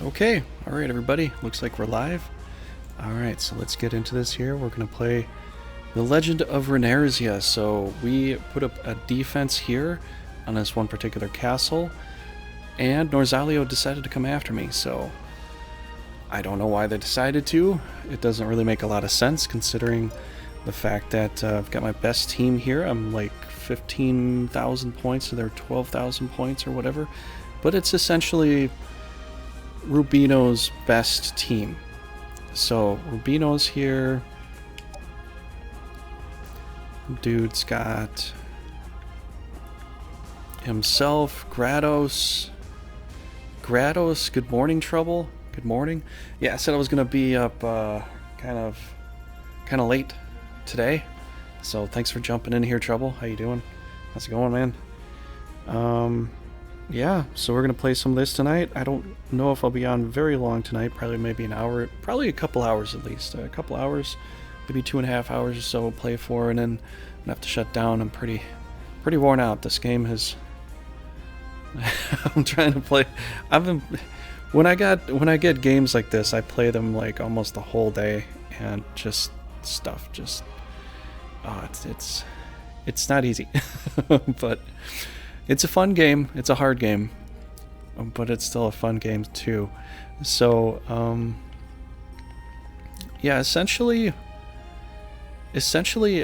Okay, alright everybody, looks like we're live. Alright, so let's get into this here. We're going to play The Legend of Runersia. So we put up a defense here on this one particular castle, and Norzalio decided to come after me, so I don't know why they decided to. It doesn't really make a lot of sense considering the fact that I've got my best team here. I'm like 15,000 points, so they're 12,000 points or whatever. But it's essentially Rubino's best team. So Rubino's here. Dude's got himself, Grados, good morning, Trouble. Good morning. Yeah, I said I was gonna be up kind of late today. So thanks for jumping in here, Trouble. How you doing? How's it going, man? Yeah, so we're gonna play some of this tonight. I don't know if I'll be on very long tonight. Probably maybe an hour, probably a couple hours at least. A couple hours, maybe 2.5 hours or so we'll play for, and then I'm gonna have to shut down. I'm pretty worn out. This game has I'm trying to play. When I get games like this, I play them like almost the whole day, and just stuff it's not easy. But it's a fun game. It's a hard game, but it's still a fun game too. So yeah, essentially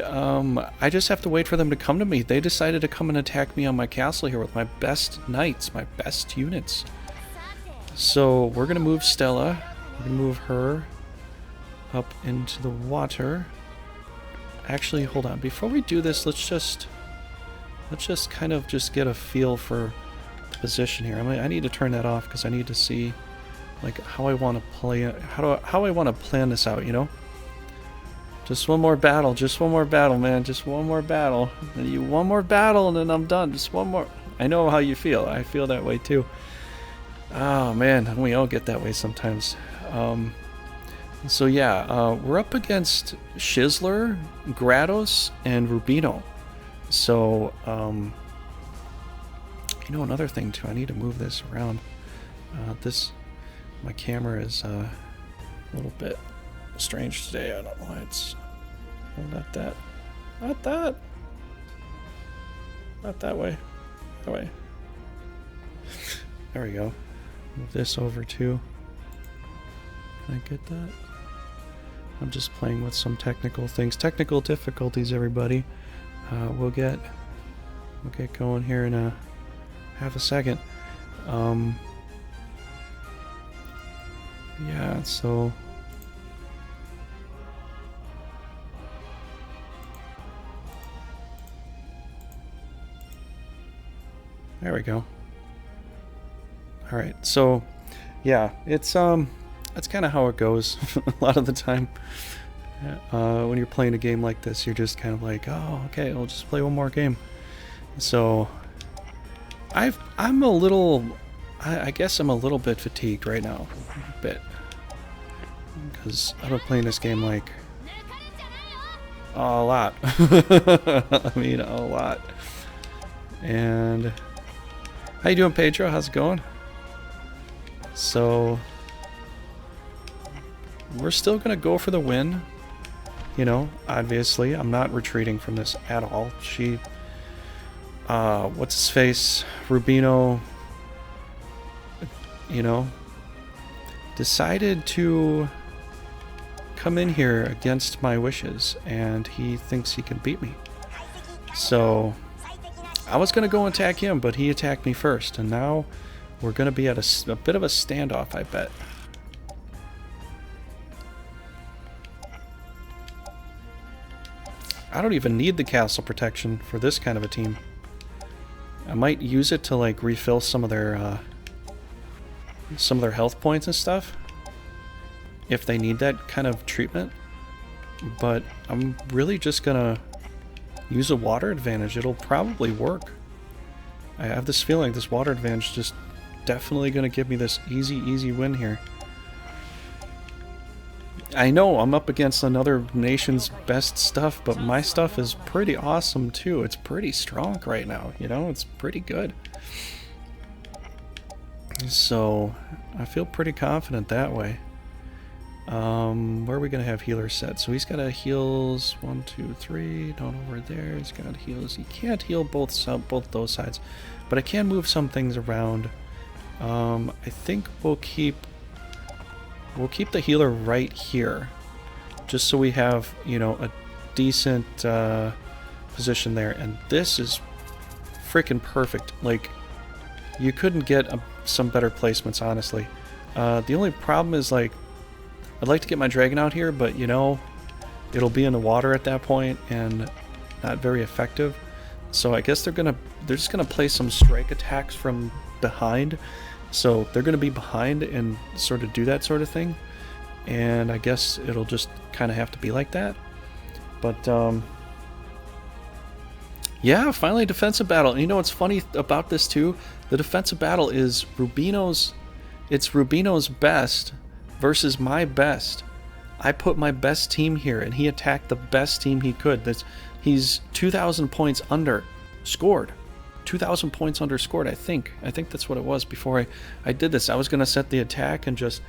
I just have to wait for them to come to me. They decided to come and attack me on my castle here with my best knights, my best units. So we're gonna move Stella. We're gonna move her up into the water. Actually, hold on. Before we do this, let's just kind of just get a feel for the position here. I need to turn that off because I need to see like how I want to play, how I want to plan this out. You know, just one more battle, man, just one more battle. One more battle, and then I'm done. Just one more. I know how you feel. I feel that way too. Oh man, we all get that way sometimes. So yeah, we're up against Shizler, Grados, and Rubino. So, you know, another thing too, I need to move this around. My camera is a little bit strange today. I don't know why it's, well, not that way, that way. There we go. Move this over too. Can I get that? I'm just playing with some technical things. Technical difficulties, everybody. We'll get going here in a half a second. Yeah, so there we go. All right, so yeah, it's that's kind of how it goes a lot of the time. When you're playing a game like this, you're just kind of like, oh, okay, I'll just play one more game. So I'm a little, I guess I'm a little bit fatigued right now, a bit, because I've been playing this game like a lot. I mean, a lot. And how you doing, Pedro? How's it going? So we're still gonna go for the win. You know, obviously, I'm not retreating from this at all. What's his face? Rubino, you know, decided to come in here against my wishes, and he thinks he can beat me. So I was gonna go attack him, but he attacked me first, and now we're gonna be at a bit of a standoff, I bet. I don't even need the castle protection for this kind of a team. I might use it to like refill some of their health points and stuff if they need that kind of treatment. But I'm really just gonna use a water advantage. It'll probably work. I have this feeling this water advantage is just definitely gonna give me this easy win here. I know I'm up against another nation's best stuff, but my stuff is pretty awesome too. It's pretty strong right now, you know? It's pretty good. So I feel pretty confident that way. Where are we gonna have healers set? So he's got a heals 1, 2, 3 down over there. He's got heals. He can't heal both those sides, but I can move some things around. I think we'll keep the healer right here, just so we have, you know, a decent position there. And this is freaking perfect. Like, you couldn't get some better placements, honestly. The only problem is, like, I'd like to get my dragon out here, but, you know, it'll be in the water at that point and not very effective. So I guess they're just gonna play some strike attacks from behind. So they're gonna be behind and sort of do that sort of thing. And I guess it'll just kind of have to be like that. But yeah, finally defensive battle. And you know what's funny about this too? The defensive battle is it's Rubino's best versus my best. I put my best team here, and he attacked the best team he could. He's 2,000 points under scored. 2,000 points under scored, I think. I think that's what it was before I did this. I was going to set the attack and just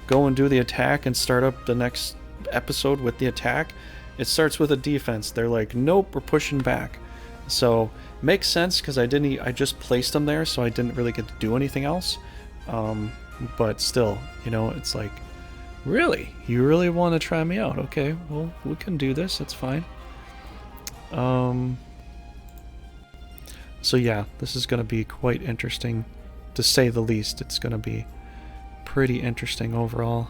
go and do the attack and start up the next episode with the attack. It starts with a defense. They're like, nope, we're pushing back. So, makes sense because I just placed them there, so I didn't really get to do anything else. But still, you know, it's like, really? You really want to try me out? Okay, well, we can do this. That's fine. So yeah, this is going to be quite interesting, to say the least. It's going to be pretty interesting overall.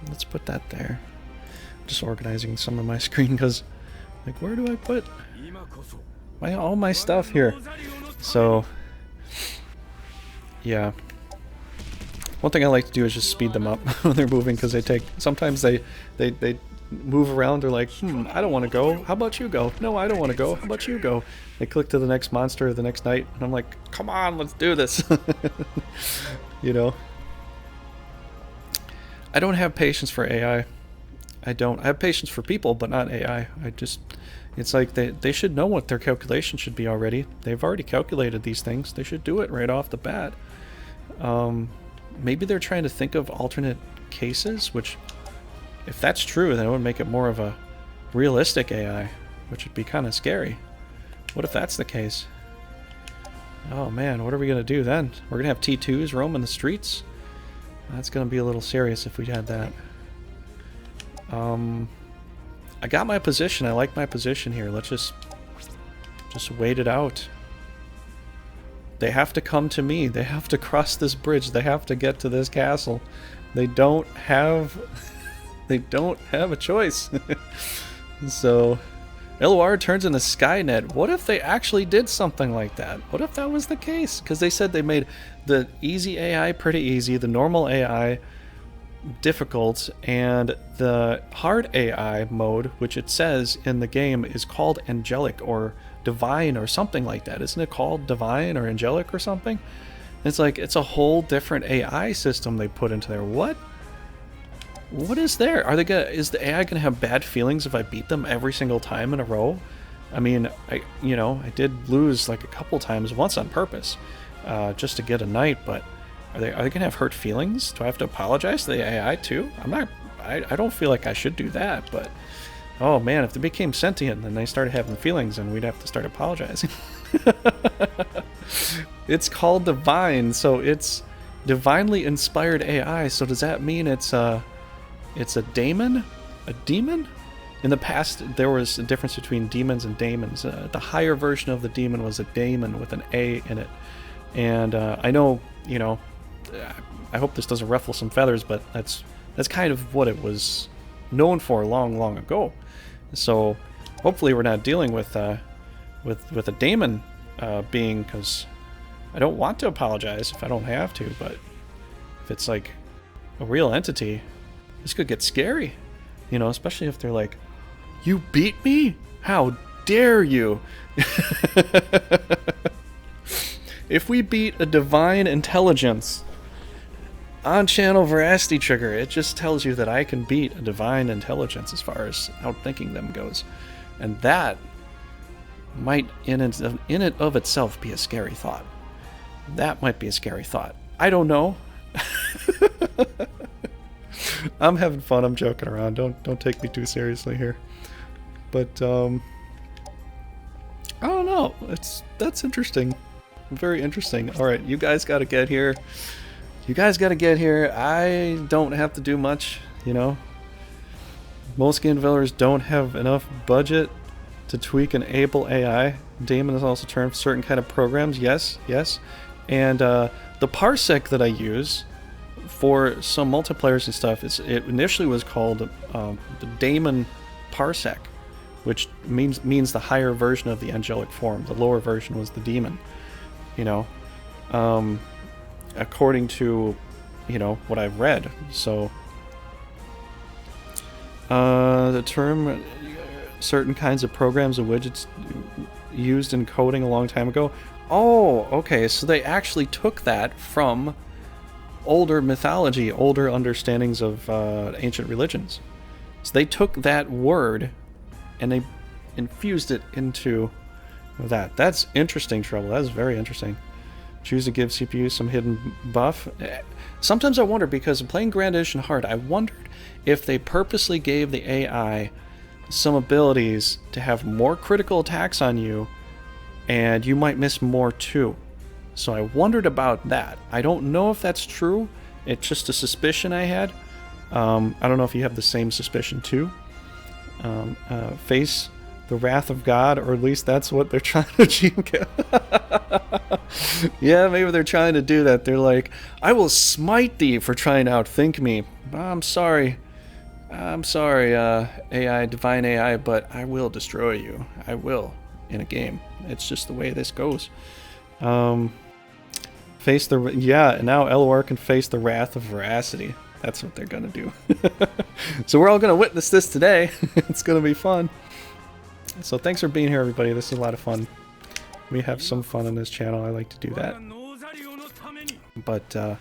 Let's put that there. Just organizing some of my screen because, like, where do I put all my stuff here? So, yeah. One thing I like to do is just speed them up when they're moving, because sometimes they move around. They're like, I don't want to go. How about you go? No, I don't want to go. How about you go? They click to the next monster the next night, and I'm like, come on, let's do this. You know? I don't have patience for AI. I have patience for people, but not AI. It's like they should know what their calculation should be already. They've already calculated these things. They should do it right off the bat. Maybe they're trying to think of alternate cases, which, if that's true, then it would make it more of a realistic AI, which would be kind of scary. What if that's the case? Oh man, what are we going to do then? We're going to have T2s roaming the streets? That's going to be a little serious if we had that. I got my position. I like my position here. Let's just wait it out. They have to come to me. They have to cross this bridge. They have to get to this castle. They don't have a choice. So LoR turns into Skynet. What if they actually did something like that? What if that was the case? Because they said they made the easy AI pretty easy, the normal AI difficult, and the hard AI mode, which it says in the game is called angelic or divine or something like that. Isn't it called divine or angelic or something? It's like, it's a whole different AI system they put into there. What is there? Is the AI gonna have bad feelings if I beat them every single time in a row? I mean, I did lose like a couple times, once on purpose, just to get a knight, but are they gonna have hurt feelings? Do I have to apologize to the AI too? I don't feel like I should do that, but oh man, if they became sentient and they started having feelings, and we'd have to start apologizing. It's called divine, so it's divinely inspired AI. So does that mean it's a daemon? A demon? In the past, there was a difference between demons and daemons. The higher version of the demon was a daemon with an A in it. And I know, I hope this doesn't ruffle some feathers, but that's kind of what it was known for long, long ago. So hopefully we're not dealing with a daemon being, because I don't want to apologize if I don't have to, but if it's like a real entity, this could get scary, especially if they're like, you beat me? How dare you? If we beat a divine intelligence on channel Veracity Trigger, it just tells you that I can beat a divine intelligence as far as outthinking them goes. And that might in it of itself be a scary thought. That might be a scary thought. I don't know. I'm having fun. I'm joking around. Don't take me too seriously here. But I don't know. That's interesting. Very interesting. All right, you guys got to get here. You guys got to get here. I don't have to do much. You know, most game developers don't have enough budget to tweak and enable AI. Daemon is also termed certain kind of programs. Yes, yes. And the parsec that I use for some multiplayers and stuff, it initially was called the Daemon parsec, which means the higher version of the angelic form. The lower version was the demon. You know, according to, you know, what I've read. So the term certain kinds of programs and widgets used in coding a long time ago. Oh, okay, so they actually took that from older mythology, older understandings of ancient religions. So they took that word and they infused it into that. That's interesting, Trouble. That is very interesting. Choose to give CPU some hidden buff. Sometimes I wonder, because in playing Grand Edition Hard, I wondered if they purposely gave the AI some abilities to have more critical attacks on you, and you might miss more too. So I wondered about that. I don't know if that's true. It's just a suspicion I had. I don't know if you have the same suspicion too. Face the wrath of God, or at least that's what they're trying to achieve. Yeah, maybe they're trying to do that. They're like, I will smite thee for trying to outthink me. I'm sorry, AI, divine AI, but I will destroy you. I will, in a game. It's just the way this goes. Face the... Yeah, and now LoR can face the wrath of veracity. That's what they're gonna do. So we're all gonna witness this today. It's gonna be fun. So thanks for being here, everybody. This is a lot of fun. We have some fun on this channel. I like to do that. But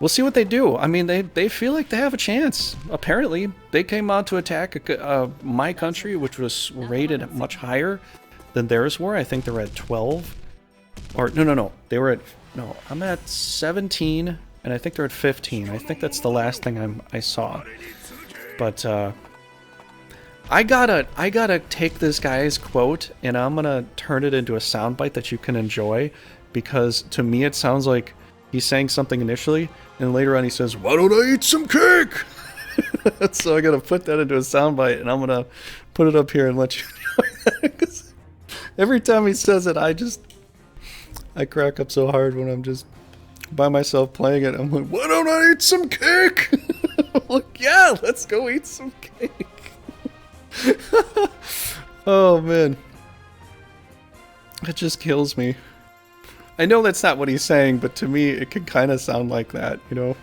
we'll see what they do. I mean, they feel like they have a chance. Apparently, they came out to attack my country, which was rated much higher than theirs were. I think they were at 12. Or, no. They were at... No, I'm at 17, and I think they're at 15. I think that's the last thing I saw. But, I gotta take this guy's quote, and I'm gonna turn it into a soundbite that you can enjoy, because to me it sounds like he's saying something initially, and later on he says, "Why don't I eat some cake?" So I gotta put that into a soundbite, and I'm gonna put it up here and let you know. Every time he says it, I crack up so hard when I'm just by myself playing it. I'm like, "Why don't I eat some cake?" I'm like, yeah, let's go eat some cake. Oh man, it just kills me. I know that's not what he's saying, but to me it could kind of sound like that, you know.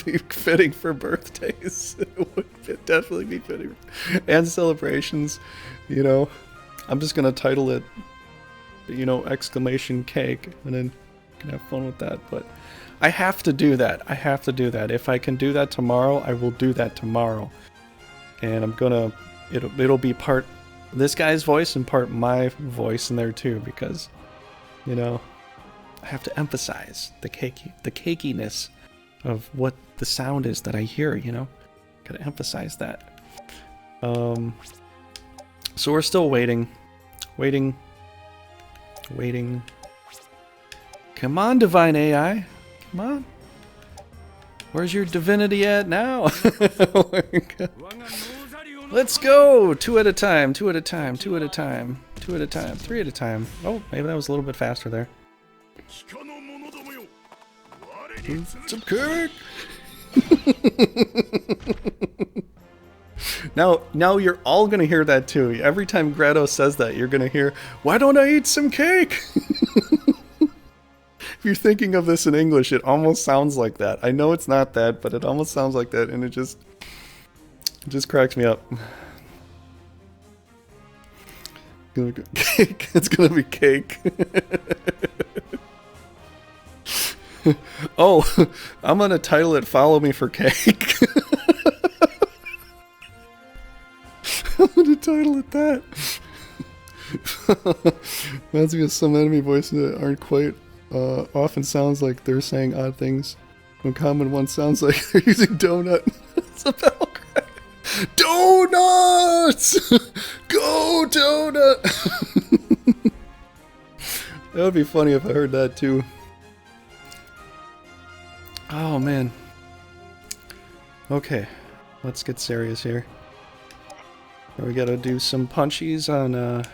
Be fitting for birthdays. It would definitely be fitting, and celebrations, you know. I'm just gonna title it, you know, exclamation cake, and then you can have fun with that. But I have to do that. I have to do that. If I can do that tomorrow, I will do that tomorrow. And I'm gonna, it'll be part this guy's voice and part my voice in there too, because, you know, I have to emphasize the cakiness of what the sound is that I hear, you know? Gotta emphasize that. So we're still waiting. Come on, divine AI. Come on. Where's your divinity at now? Let's go! 2 at a time, 2 at a time, 2 at a time, 2 at a time, 3 at a time. Oh, maybe that was a little bit faster there. Some cake! Now you're all gonna hear that too. Every time Grado says that, you're gonna hear, "Why don't I eat some cake?" If you're thinking of this in English, it almost sounds like that. I know it's not that, but it almost sounds like that, and it just cracks me up. Cake. It's gonna be cake. Oh, I'm gonna title it "Follow Me for Cake." gonna title it that. Reminds me of some enemy voices that aren't quite, often sounds like they're saying odd things. When common one sounds like they're using donut. It's a battle cry. Donuts! Go donut! That would be funny if I heard that too. Oh man. Okay, let's get serious here. We gotta do some punchies on a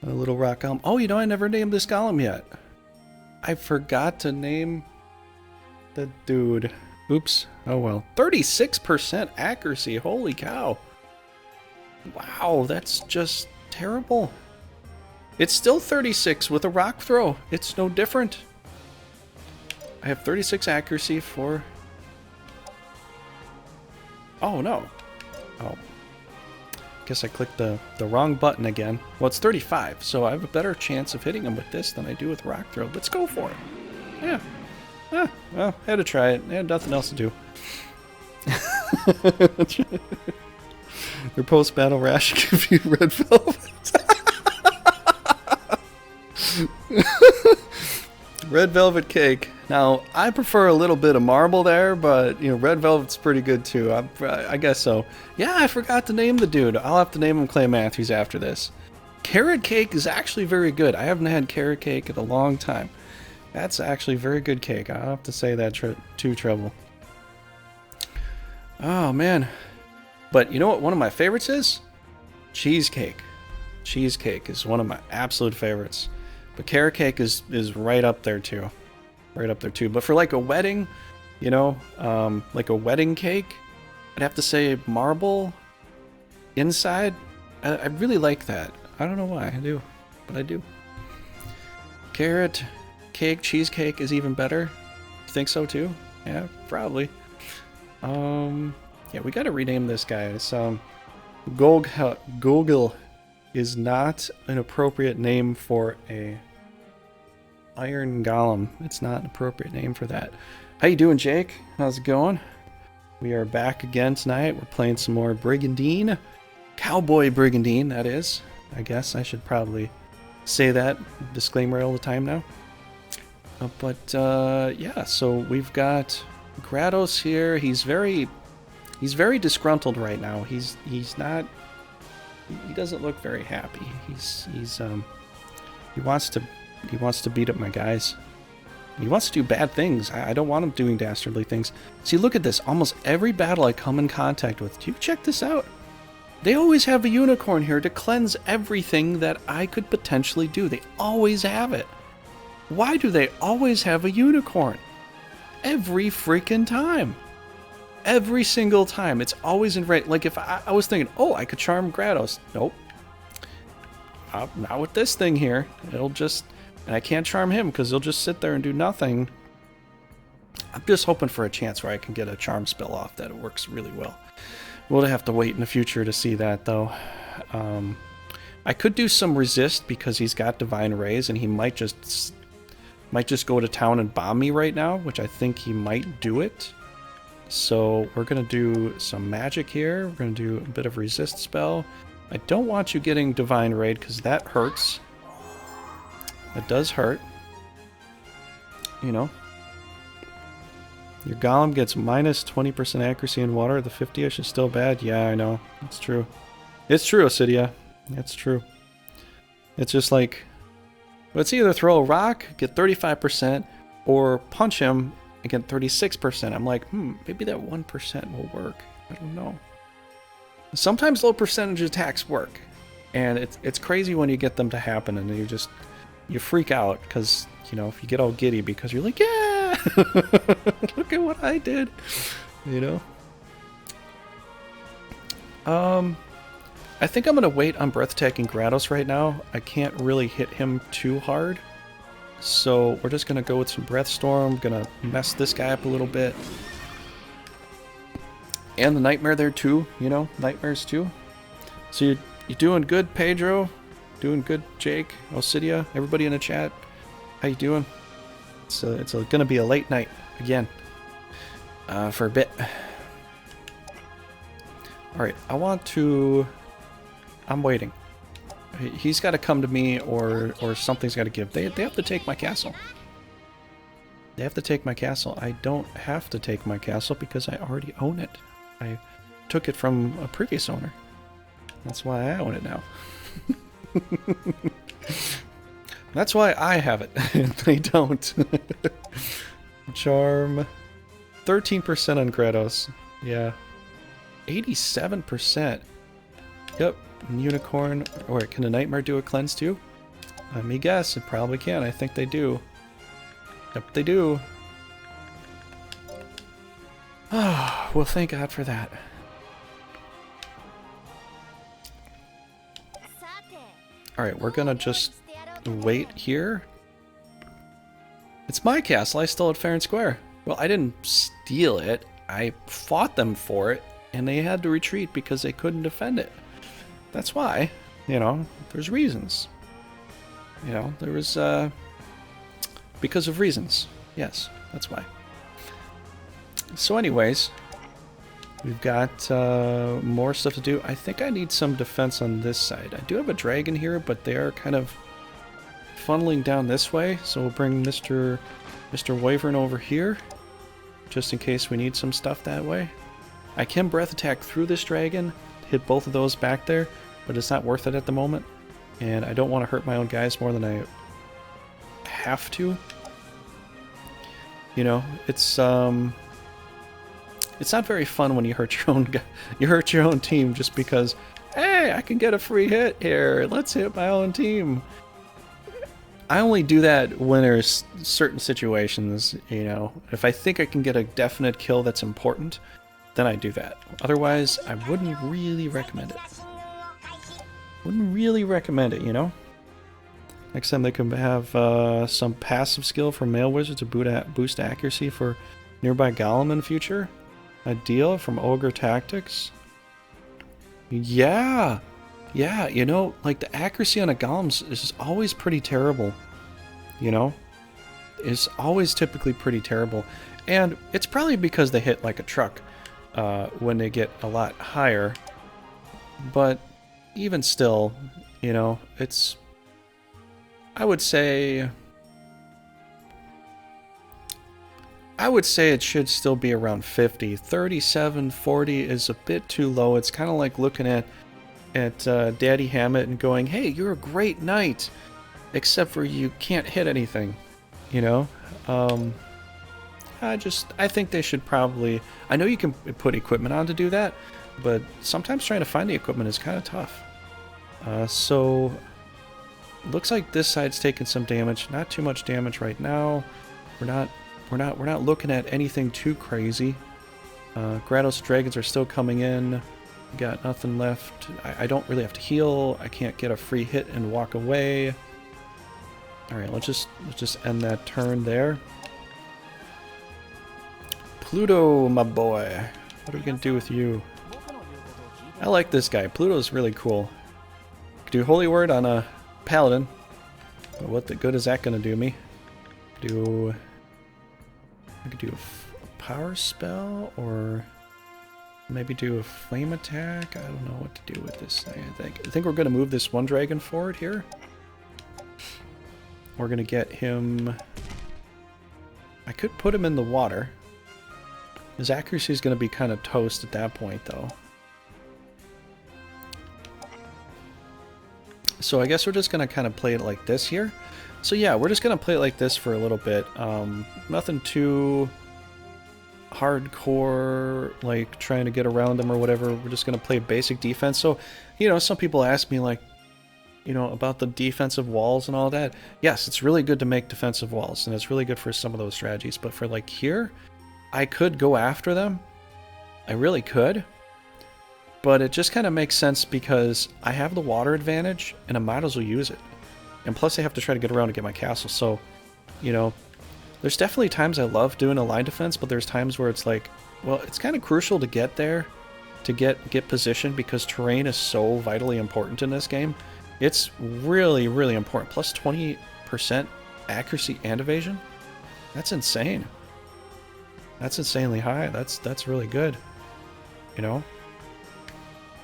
little rock golem. Oh, you know, I never named this golem yet. I forgot to name the dude. Oops. Oh well. 36% accuracy. Holy cow. Wow, that's just terrible. It's still 36 with a rock throw. It's no different. I have 36 accuracy for... Oh, no. Oh. Guess I clicked the wrong button again. Well, it's 35, so I have a better chance of hitting him with this than I do with rock throw. Let's go for it. Yeah. Ah, well, I had to try it. I had nothing else to do. Their post-battle rash give you red velvet. Red velvet cake. Now, I prefer a little bit of marble there, but, you know, red velvet's pretty good too. I guess so. Yeah, I forgot to name the dude. I'll have to name him Clay Matthews after this. Carrot cake is actually very good. I haven't had carrot cake in a long time. That's actually very good cake. I'll have to say that too, Treble. Oh, man. But you know what one of my favorites is? Cheesecake. Cheesecake is one of my absolute favorites. But carrot cake is right up there too. Right up there too. But for like a wedding, you know, like a wedding cake, I'd have to say marble inside. I really like that. I don't know why I do, but I do. Carrot cake, cheesecake is even better. You think so too? Yeah, probably. Yeah, we gotta rename this guy. It's Gogel is not an appropriate name for a iron golem. It's not an appropriate name for that. How you doing, Jake? How's it going? We are back again tonight. We're playing some more Brigandine. Cowboy Brigandine, that is. I guess I should probably say that disclaimer all the time now. Yeah, so we've got Grados here. He's very disgruntled right now. He doesn't look very happy. He wants to beat up my guys. He wants to do bad things. I don't want him doing dastardly things. See, look at this. Almost every battle I come in contact with. Do you check this out? They always have a unicorn here to cleanse everything that I could potentially do. They always have it. Why do they always have a unicorn? Every freaking time. Every single time. It's always in red. Like if I was thinking, oh, I could charm Grados. Nope. Not with this thing here. It'll just... And I can't charm him because he'll just sit there and do nothing. I'm just hoping for a chance where I can get a charm spell off that it works really well. We'll have to wait in the future to see that, though. I could do some resist because he's got Divine Rays, and he might just go to town and bomb me right now, which I think he might do it. So we're going to do some magic here. We're going to do a bit of resist spell. I don't want you getting Divine Raid because that hurts. It does hurt. You know. Your golem gets minus 20% accuracy in water. The 50-ish is still bad. Yeah, I know. It's true. It's true, Osidia. It's true. It's just like... Let's either throw a rock, get 35%, or punch him and get 36%. I'm like, maybe that 1% will work. I don't know. Sometimes low percentage attacks work. And it's crazy when you get them to happen and you freak out because, you know, if you get all giddy because you're like, yeah, look at what I did, you know. I think I'm going to wait on Breathtaking Grados right now. I can't really hit him too hard. So we're just going to go with some Breath Storm. Going to mess this guy up a little bit. And the Nightmare there too, you know, Nightmares too. So you're doing good, Pedro. Doing good, Jake, Osidia, everybody in the chat. How you doing? It's going to be a late night again for a bit. Alright, I want to... I'm waiting. He's got to come to me, or something's got to give. They have to take my castle. They have to take my castle. I don't have to take my castle because I already own it. I took it from a previous owner. That's why I own it now. That's why I have it. They don't. Charm. 13% on Kratos. Yeah. 87%. Yep. Unicorn. Or can a Nightmare do a cleanse too? Let me guess. It probably can. I think they do. Yep, they do. Ah, well, thank God for that. Alright, we're gonna just wait here. It's my castle. I stole it fair and square. Well, I didn't steal it. I fought them for it, and they had to retreat because they couldn't defend it. That's why, you know, there's reasons. You know, there was, because of reasons. Yes, that's why. So anyways, we've got more stuff to do. I think I need some defense on this side. I do have a dragon here, but they are kind of funneling down this way. So we'll bring Mr. Wyvern over here, just in case we need some stuff that way. I can breath attack through this dragon, hit both of those back there, but it's not worth it at the moment. And I don't want to hurt my own guys more than I have to. You know, it's not very fun when you hurt your own team just because, hey, I can get a free hit here. Let's hit my own team. I only do that when there's certain situations, you know. If I think I can get a definite kill that's important, then I do that. Otherwise, I wouldn't really recommend it. Wouldn't really recommend it, you know. Next time they can have some passive skill from Male Wizard to boost accuracy for nearby Golem in future. Ideal from Ogre Tactics. Yeah! Yeah, you know, like the accuracy on a Golem is always pretty terrible. You know? It's always typically pretty terrible. And it's probably because they hit like a truck when they get a lot higher. But even still, you know, it's... I would say it should still be around 50. 37, 40 is a bit too low. It's kind of like looking at Daddy Hammett and going, hey, you're a great knight, except for you can't hit anything, you know? I think they should probably... I know you can put equipment on to do that, but sometimes trying to find the equipment is kind of tough. So... looks like this side's taking some damage. Not too much damage right now. We're not looking at anything too crazy. Grados dragons are still coming in. Got nothing left. I don't really have to heal. I can't get a free hit and walk away. All right, let's just end that turn there. Pluto, my boy. What are we gonna do with you? I like this guy. Pluto's really cool. Do Holy Word on a Paladin, but what the good is that going to do me? I could do a power spell, or maybe do a flame attack. I don't know what to do with this thing. I think we're going to move this one dragon forward here. We're going to get him... I could put him in the water. His accuracy is going to be kind of toast at that point, though. So I guess we're just going to kind of play it like this here. So yeah, we're just going to play it like this for a little bit. Nothing too hardcore, like trying to get around them or whatever. We're just going to play basic defense. So, you know, some people ask me like, you know, about the defensive walls and all that. Yes, it's really good to make defensive walls, and it's really good for some of those strategies. But for like here, I could go after them. I really could. But it just kind of makes sense because I have the water advantage, and I might as well use it. And plus I have to try to get around to get my castle, so, you know, there's definitely times I love doing a line defense, but there's times where it's like, well, it's kind of crucial to get there, to get position, because terrain is so vitally important in this game. It's really, really important. Plus 20% accuracy and evasion? That's insane. That's insanely high. That's really good, you know?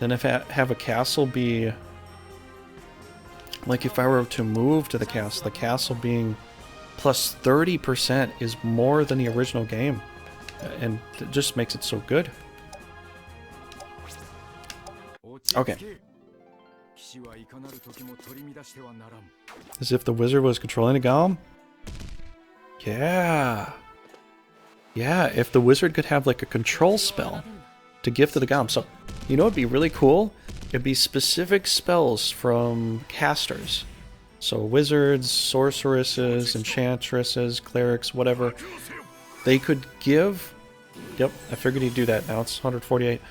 Then if I have a castle be... Like if I were to move to the castle being plus 30% is more than the original game. And it just makes it so good. Okay. As if the wizard was controlling the golem? Yeah. Yeah, if the wizard could have like a control spell to give to the golem. So, you know what'd be really cool? It'd be specific spells from casters. So wizards, sorceresses, enchantresses, clerics, whatever. They could give... Yep, I figured he'd do that. Now it's 148.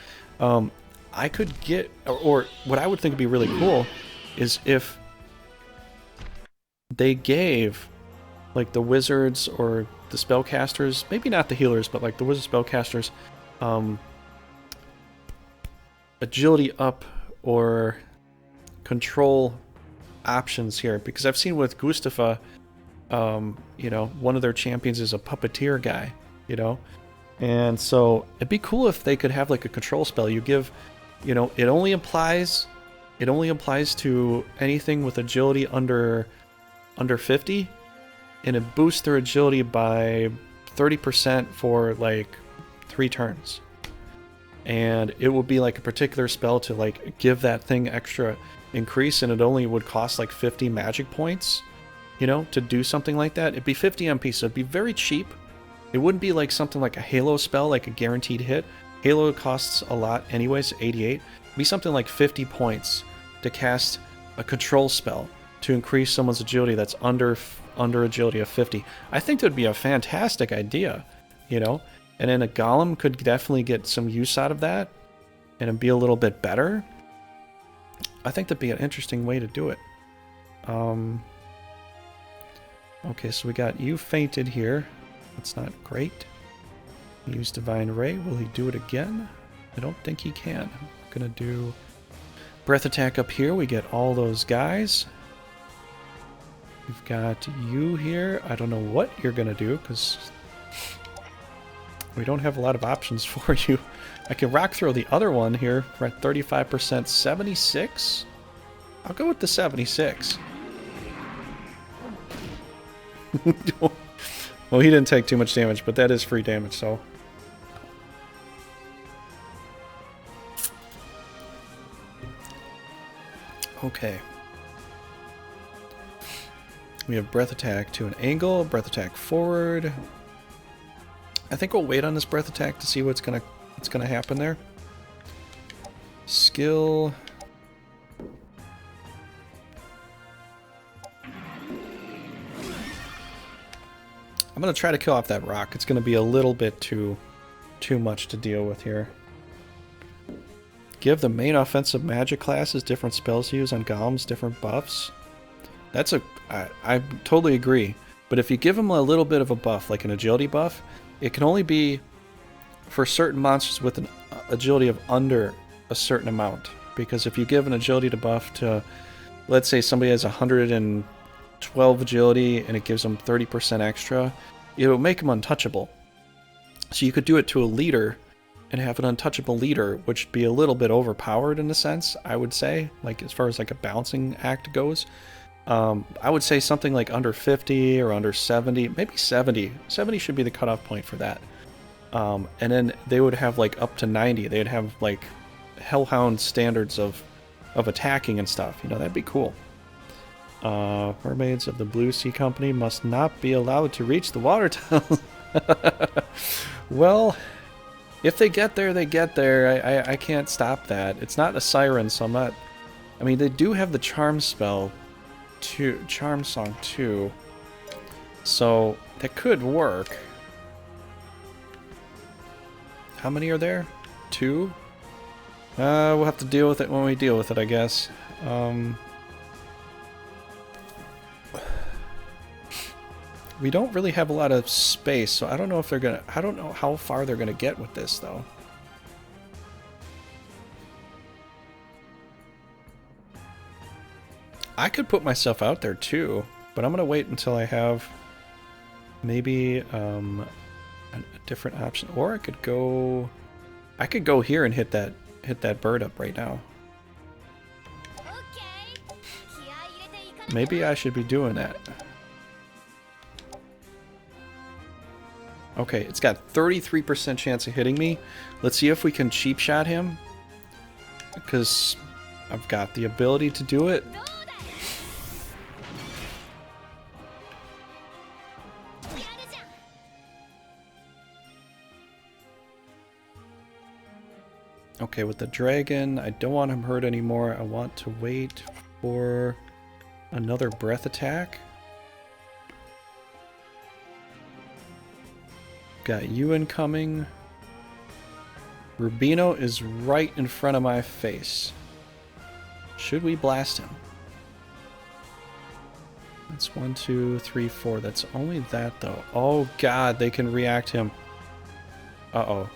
I could get... Or what I would think would be really cool is if they gave like the wizards or the spellcasters, maybe not the healers, but like the wizard spellcasters, agility up or control options here, because I've seen with Gustafa, you know, one of their champions is a puppeteer guy, you know, and so it'd be cool if they could have like a control spell. You give, you know, it only applies to anything with agility under 50, and it boosts their agility by 30% for like 3 turns. And it would be like a particular spell to like give that thing extra increase, and it only would cost like 50 magic points, you know, to do something like that. It'd be 50 MP, so it'd be very cheap. It wouldn't be like something like a Halo spell, like a guaranteed hit. Halo costs a lot anyways, 88. It'd be something like 50 points to cast a control spell to increase someone's agility that's under agility of 50. I think that would be a fantastic idea, you know? And then a golem could definitely get some use out of that and it'd be a little bit better. I think that'd be an interesting way to do it. Okay, so we got you fainted here. That's not great. Use Divine Ray. Will he do it again? I don't think he can. I'm gonna do Breath Attack up here. We get all those guys. We've got you here. I don't know what you're gonna do because we don't have a lot of options for you. I can rock throw the other one here. We're at 35%. 76? I'll go with the 76. Well, he didn't take too much damage, but that is free damage, so... Okay. We have Breath Attack to an angle, Breath Attack forward. I think we'll wait on this Breath Attack to see what's gonna happen there. Skill. I'm gonna try to kill off that rock. It's gonna be a little bit too much to deal with here. Give the main offensive magic classes different spells to use on golems, different buffs. That's I totally agree. But if you give them a little bit of a buff, like an agility buff, it can only be for certain monsters with an agility of under a certain amount. Because if you give an agility buff to, let's say somebody has 112 agility and it gives them 30% extra, it will make them untouchable. So you could do it to a leader and have an untouchable leader, which would be a little bit overpowered in a sense, I would say, like as far as like a balancing act goes. I would say something like under 50 or under 70, maybe 70. 70 should be the cutoff point for that. And then they would have like up to 90. They'd have like hellhound standards of attacking and stuff. You know, that'd be cool. Mermaids of the Blue Sea Company must not be allowed to reach the water tunnel. Well, if they get there, they get there. I can't stop that. It's not a siren, so I'm not... I mean, they do have the charm spell, charm song too, so that could work. How many are there? 2? We'll have to deal with it when we deal with it, I guess. We don't really have a lot of space, so I don't know if they're gonna... I don't know how far they're gonna get with this, though. I could put myself out there, too, but I'm gonna wait until I have maybe a different option. Or I could go... I could go here and hit that hit that bird up right now. Maybe I should be doing that. Okay, it's got 33% chance of hitting me. Let's see if we can cheap shot him. Because I've got the ability to do it. Okay, with the dragon, I don't want him hurt anymore. I want to wait for another breath attack. Got you incoming. Rubino is right in front of my face. Should we blast him? That's 1, 2, 3, 4. That's only that though. Oh god, they can react him. Uh-oh.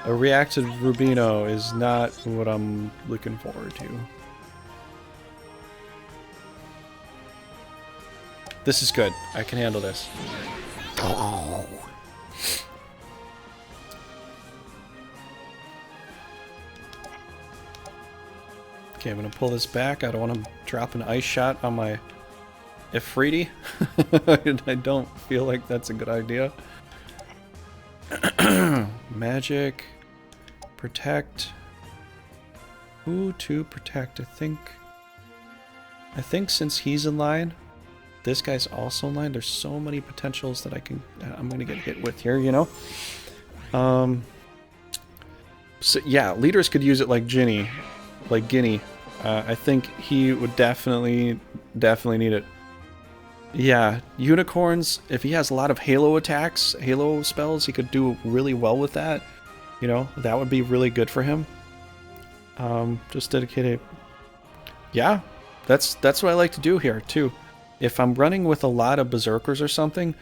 A reacted Rubino is not what I'm looking forward to. This is good. I can handle this. Oh. Okay, I'm going to pull this back. I don't want to drop an ice shot on my Ifriti. I don't feel like that's a good idea. Magic. Protect. Who to protect? I think since he's in line, this guy's also in line. There's so many potentials that I'm gonna get hit with here, you know? So yeah, leaders could use it like Ginny. Like Guinea. I think he would definitely need it. Yeah, unicorns, if he has a lot of halo attacks, halo spells, he could do really well with that. You know, that would be really good for him. Just dedicated. Yeah, that's what I like to do here too. If I'm running with a lot of berserkers or something,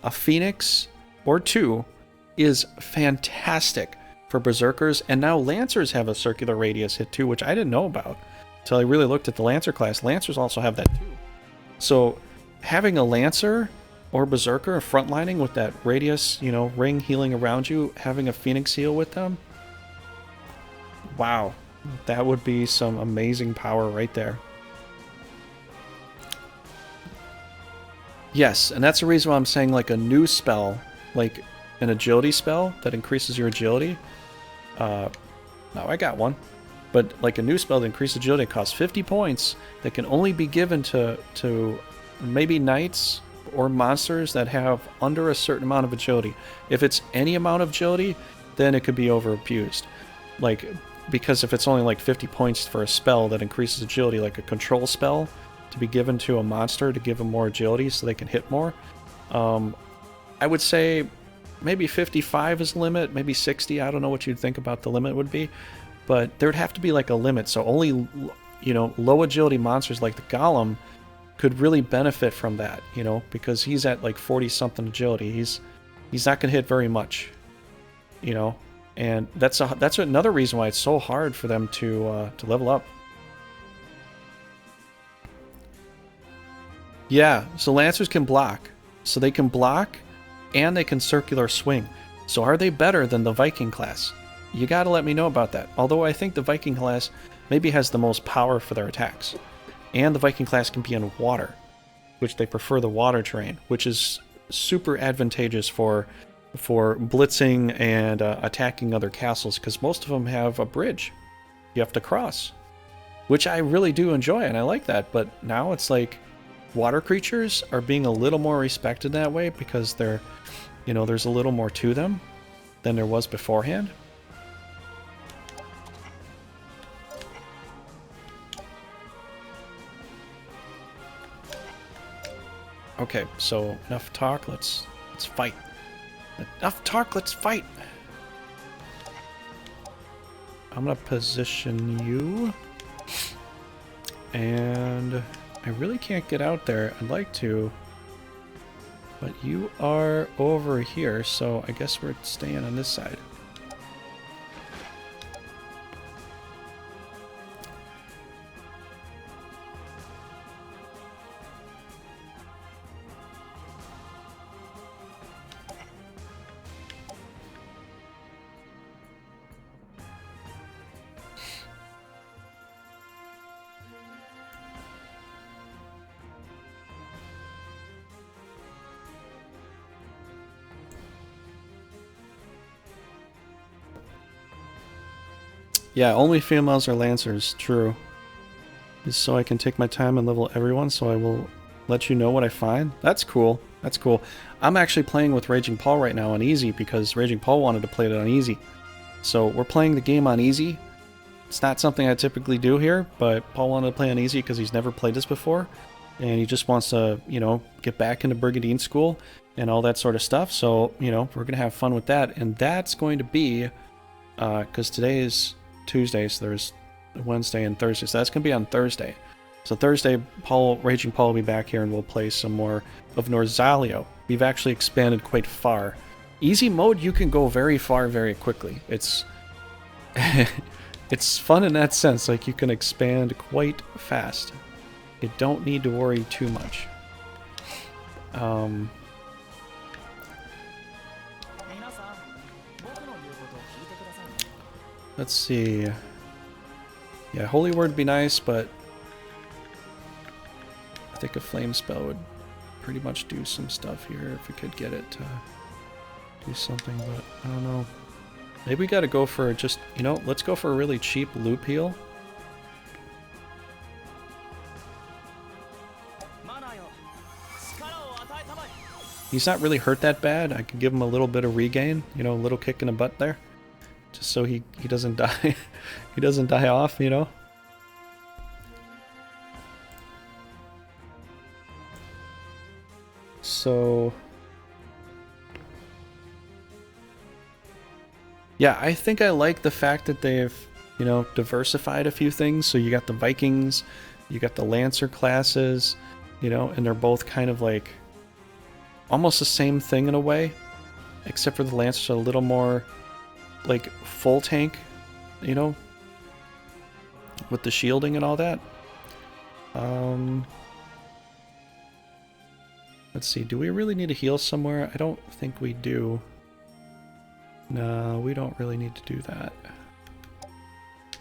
a phoenix or two is fantastic for berserkers. And now lancers have a circular radius hit too, which I didn't know about until I really looked at the lancer class. Lancers also have that too. So having a lancer or berserker frontlining with that radius, you know, ring healing around you, having a phoenix heal with them, wow, that would be some amazing power right there. Yes, and that's the reason why I'm saying like a new spell, like an agility spell that increases your agility. No, I got one. But like a new spell that increases agility costs 50 points that can only be given to maybe knights or monsters that have under a certain amount of agility. If it's any amount of agility, then it could be overabused. Like, because if it's only like 50 points for a spell that increases agility, like a control spell, to be given to a monster to give them more agility so they can hit more, I would say maybe 55 is the limit, maybe 60. I don't know what you'd think about the limit would be, but there'd have to be like a limit. So only, you know, low agility monsters like the Golem could really benefit from that, you know, because he's at like 40 something agility. He's not going to hit very much, you know, and that's another reason why it's so hard for them to level up. Yeah, so lancers can block, so they can block and they can circular swing. So are they better than the Viking class? You got to let me know about that. Although I think the Viking class maybe has the most power for their attacks. And the Viking class can be in water, which they prefer the water terrain, which is super advantageous for blitzing and attacking other castles, because most of them have a bridge you have to cross, which I really do enjoy, and I like that. But now it's like water creatures are being a little more respected that way because they're, you know, there's a little more to them than there was beforehand. Okay, so enough talk, let's fight. Enough talk, let's fight. I'm gonna position you. And I really can't get out there. I'd like to, but you are over here, so I guess we're staying on this side. Yeah, only females are Lancers, true. Just so I can take my time and level everyone, so I will let you know what I find. That's cool. That's cool. I'm actually playing with Raging Paul right now on easy because Raging Paul wanted to play it on easy. So we're playing the game on easy. It's not something I typically do here, but Paul wanted to play on easy because he's never played this before. And he just wants to, you know, get back into Brigandine school and all that sort of stuff. So, you know, we're going to have fun with that. And that's going to be, because today is Tuesday, so there's Wednesday and Thursday. So that's going to be on Thursday. So Thursday, Raging Paul will be back here and we'll play some more of Norzalio. We've actually expanded quite far. Easy mode, you can go very far very quickly. It's it's fun in that sense. Like, you can expand quite fast. You don't need to worry too much. Let's see. Yeah, Holy Word would be nice, but I think a Flame Spell would pretty much do some stuff here if we could get it to do something, but I don't know. Maybe we gotta go for just, you know, let's go for a really cheap loop heal. He's not really hurt that bad. I could give him a little bit of regain, you know, a little kick in the butt there. Just so he doesn't die. He doesn't die off, you know? So... yeah, I think I like the fact that they've, you know, diversified a few things. So you got the Vikings, you got the Lancer classes, you know, and they're both kind of like almost the same thing in a way, except for the Lancers are a little more like full tank, you know, with the shielding and all that. Let's see, do we really need to heal somewhere? I don't think we do. No, we don't really need to do that.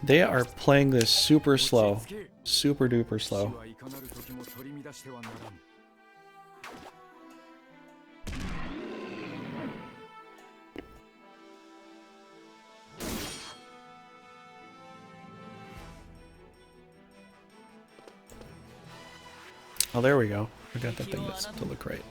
They are playing this super slow. Super duper slow. Oh, there we go. I got that thing that's to look right.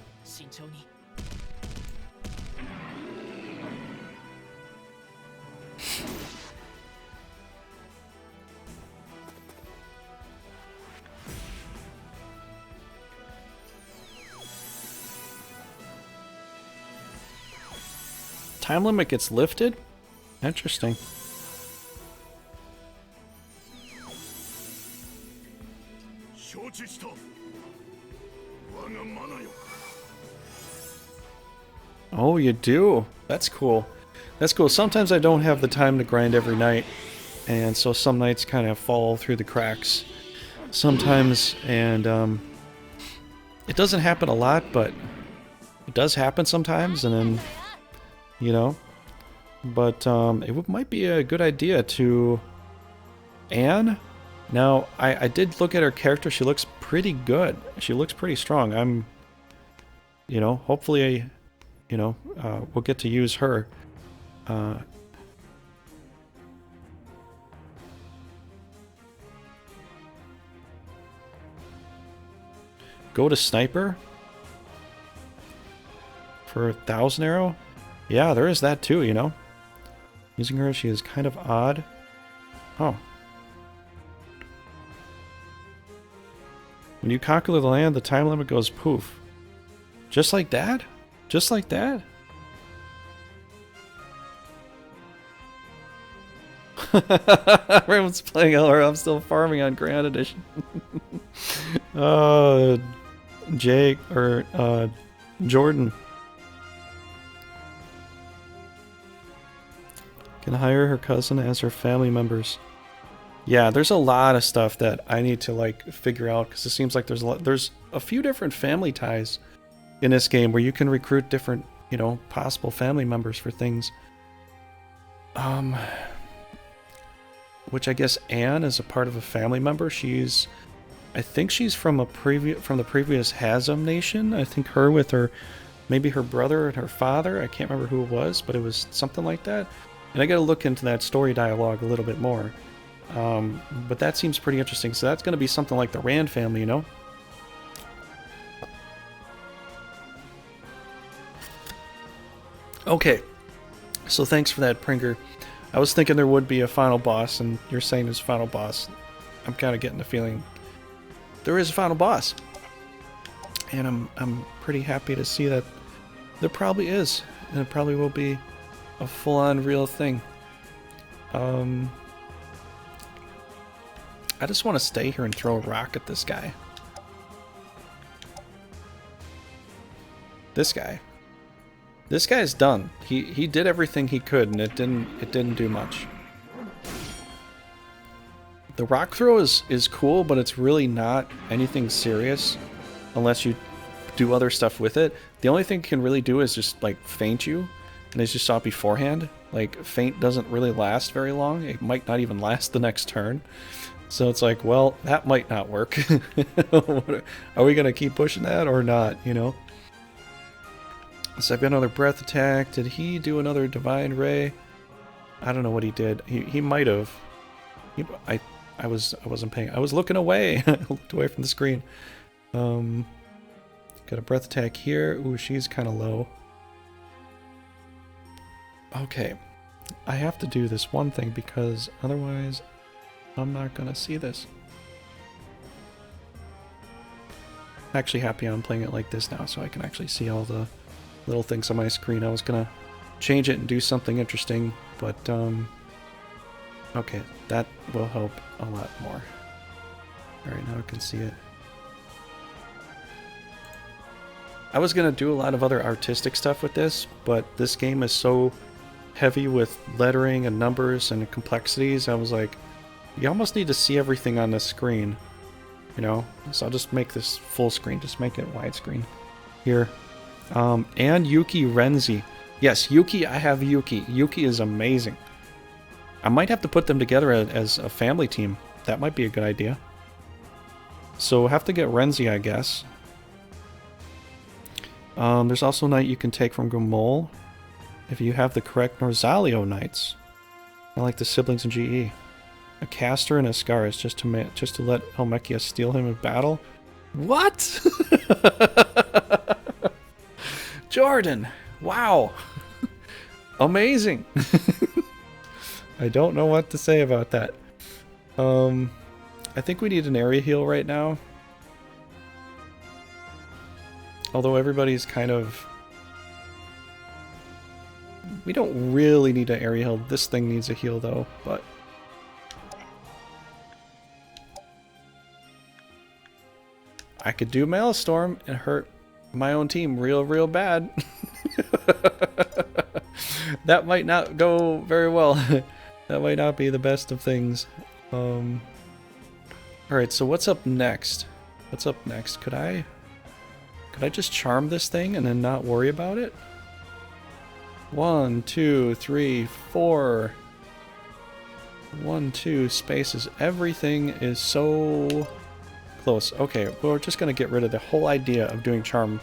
Time limit gets lifted? Interesting. Oh, you do? That's cool. That's cool. Sometimes I don't have the time to grind every night, and so some nights kind of fall through the cracks sometimes, and it doesn't happen a lot, but it does happen sometimes, and then, you know, but it might be a good idea to... Anne? Now, I did look at her character. She looks pretty good. She looks pretty strong. I'm, you know, hopefully, you know, we'll get to use her. Go to Sniper for 1,000 arrow? Yeah, there is that too, you know. Using her, she is kind of odd. Oh. When you conquer the land, the time limit goes poof. Just like that? Just like that? Everyone's playing LoR. I'm still farming on Grand Edition. Jake, or Jordan. Can hire her cousin as her family members. Yeah, there's a lot of stuff that I need to like figure out, because it seems like there's a few different family ties in this game where you can recruit different, you know, possible family members for things. Which I guess Anne is a part of a family member. I think she's from the previous Hazam nation. I think her with her, maybe her brother and her father. I can't remember who it was, but it was something like that. And I got to look into that story dialogue a little bit more. But that seems pretty interesting. So that's going to be something like the Rand family, you know? Okay. So thanks for that, Pringer. I was thinking there would be a final boss, and you're saying there's a final boss. I'm kind of getting the feeling there is a final boss. And I'm pretty happy to see that there probably is. And it probably will be a full-on real thing. I just want to stay here and throw a rock at this guy. This guy. This guy's done. He did everything he could, and it didn't do much. The rock throw is cool, but it's really not anything serious unless you do other stuff with it. The only thing it can really do is just like feint you, and as you saw beforehand, like feint doesn't really last very long. It might not even last the next turn. So it's like, well, that might not work. Are we gonna keep pushing that or not, you know? So I've got another breath attack. Did he do another divine ray? I don't know what he did. He might have. I wasn't paying. I was looking away. I looked away from the screen. Got a breath attack here. Ooh, she's kind of low. Okay, I have to do this one thing because otherwise I'm not gonna see this. I'm actually happy I'm playing it like this now, so I can actually see all the little things on my screen. I was gonna change it and do something interesting, but okay, that will help a lot more. Alright, now I can see it. I was gonna do a lot of other artistic stuff with this, but this game is so heavy with lettering and numbers and complexities. I was like, you almost need to see everything on the screen, you know? So I'll just make this full screen, just make it widescreen here. And Yuki Renzi. Yes, Yuki, I have Yuki. Yuki is amazing. I might have to put them together as a family team. That might be a good idea. So we'll have to get Renzi, I guess. There's also a knight you can take from Gomol if you have the correct Norzalio knights. I like the siblings in GE. A caster and a Scaris just to let Helmechia steal him in battle. What? Jordan! Wow! Amazing! I don't know what to say about that. I think we need an area heal right now. Although everybody's kind of... We don't really need an area heal. This thing needs a heal though, but... I could do Maelstrom and hurt my own team real bad. That might not go very well. That might not be the best of things. Alright, so what's up next? What's up next? Could I just charm this thing and then not worry about it? 1, 2, 3, 4. 1, 2 spaces. Everything is so close. Okay, we're just going to get rid of the whole idea of doing charm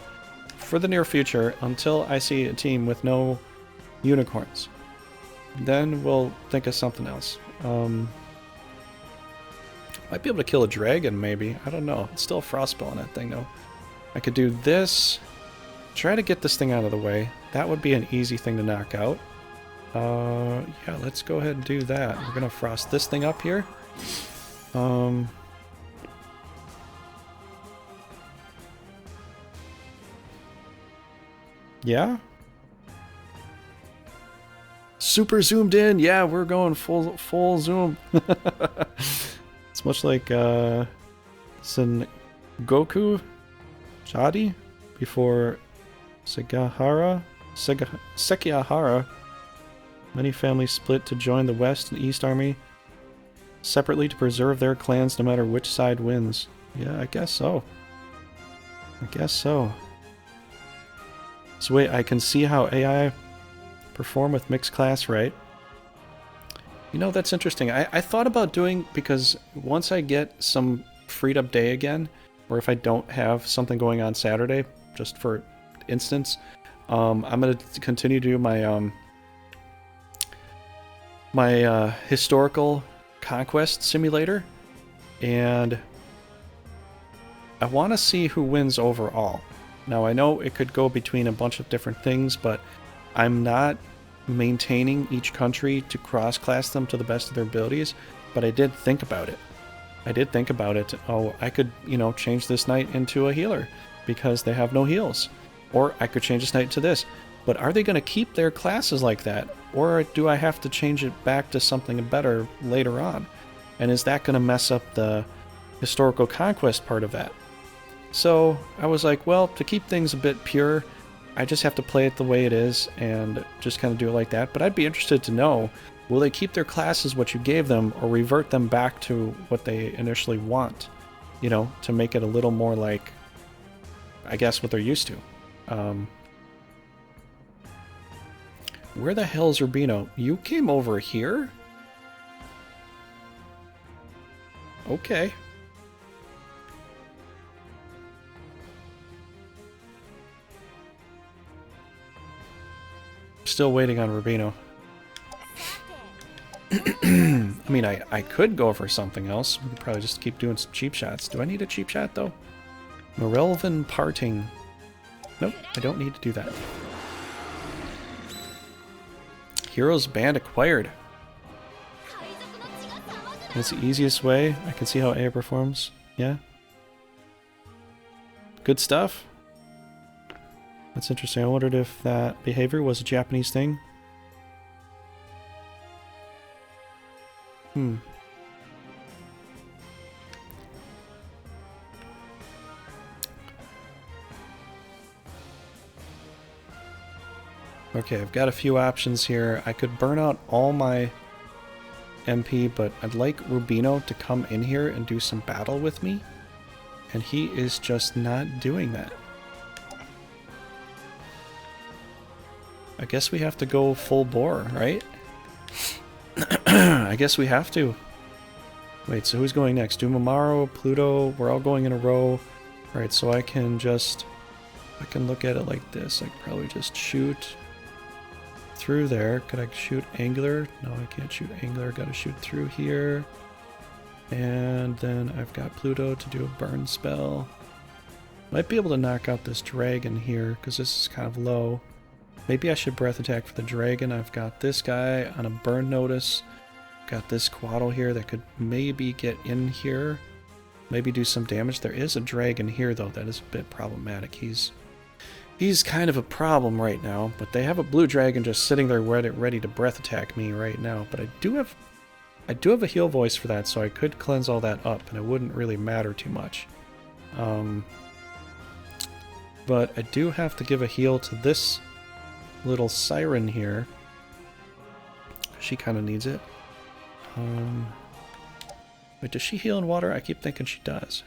for the near future until I see a team with no unicorns. Then we'll think of something else. Might be able to kill a dragon, maybe. I don't know. It's still a frostball on that thing, though. I could do this. Try to get this thing out of the way. That would be an easy thing to knock out. Yeah, let's go ahead and do that. We're gonna frost this thing up here. Yeah. Super zoomed in. Yeah, we're going full zoom. It's much like Son Goku Jadi before Sekigahara. Many families split to join the West and East Army separately to preserve their clans no matter which side wins. Yeah, I guess so. I guess so. So wait, I can see how AI perform with mixed class, right? You know, that's interesting. I thought about doing, because once I get some freed up day again, or if I don't have something going on Saturday, just for instance, I'm going to continue to do my my historical conquest simulator, and I want to see who wins overall. Now, I know it could go between a bunch of different things, but I'm not maintaining each country to cross-class them to the best of their abilities, but I did think about it. Oh, I could, you know, change this knight into a healer because they have no heals. Or I could change this knight to this. But are they going to keep their classes like that? Or do I have to change it back to something better later on? And is that going to mess up the historical conquest part of that? So I was like, well, to keep things a bit pure, I just have to play it the way it is and just kind of do it like that. But I'd be interested to know, will they keep their classes what you gave them or revert them back to what they initially want? You know, to make it a little more like, I guess, what they're used to. Where the hell's Rubino? You came over here? Okay. Still waiting on Rubino. I mean, I could go for something else. We could probably just keep doing some cheap shots. Do I need a cheap shot, though? Mirelvan parting. Nope, I don't need to do that. Heroes band acquired. That's the easiest way. I can see how A performs. Yeah. Good stuff. That's interesting. I wondered if that behavior was a Japanese thing. Okay, I've got a few options here. I could burn out all my MP, but I'd like Rubino to come in here and do some battle with me. And he is just not doing that. I guess we have to go full bore, right? I guess we have to. Wait, so who's going next? Dumamaro, Pluto, we're all going in a row. Alright, so I can look at it like this. I could probably just shoot through there. Could I shoot angular? No, I can't shoot angular. Gotta shoot through here. And then I've got Pluto to do a burn spell. Might be able to knock out this dragon here, because this is kind of low. Maybe I should breath attack for the dragon. I've got this guy on a burn notice. Got this Quaddle here that could maybe get in here. Maybe do some damage. There is a dragon here, though. That is a bit problematic. He's kind of a problem right now, but they have a blue dragon just sitting there ready to breath attack me right now. But I do have a heal voice for that, so I could cleanse all that up, and it wouldn't really matter too much. But I do have to give a heal to this little siren here. She kind of needs it. Wait, does she heal in water? I keep thinking she does.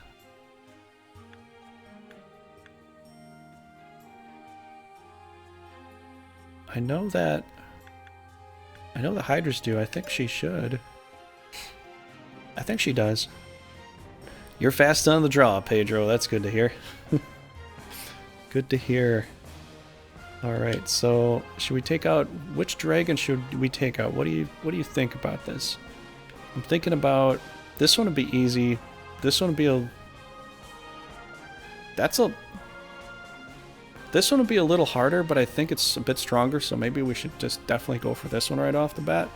I know the Hydras do. I think she should. I think she does. You're fast on the draw, Pedro. That's good to hear. Good to hear. Alright, so should we take out... Which dragon should we take out? What do you think about this? I'm thinking about... This one would be easy. This one would be a... This one would be a little harder, but I think it's a bit stronger, so maybe we should just definitely go for this one right off the bat.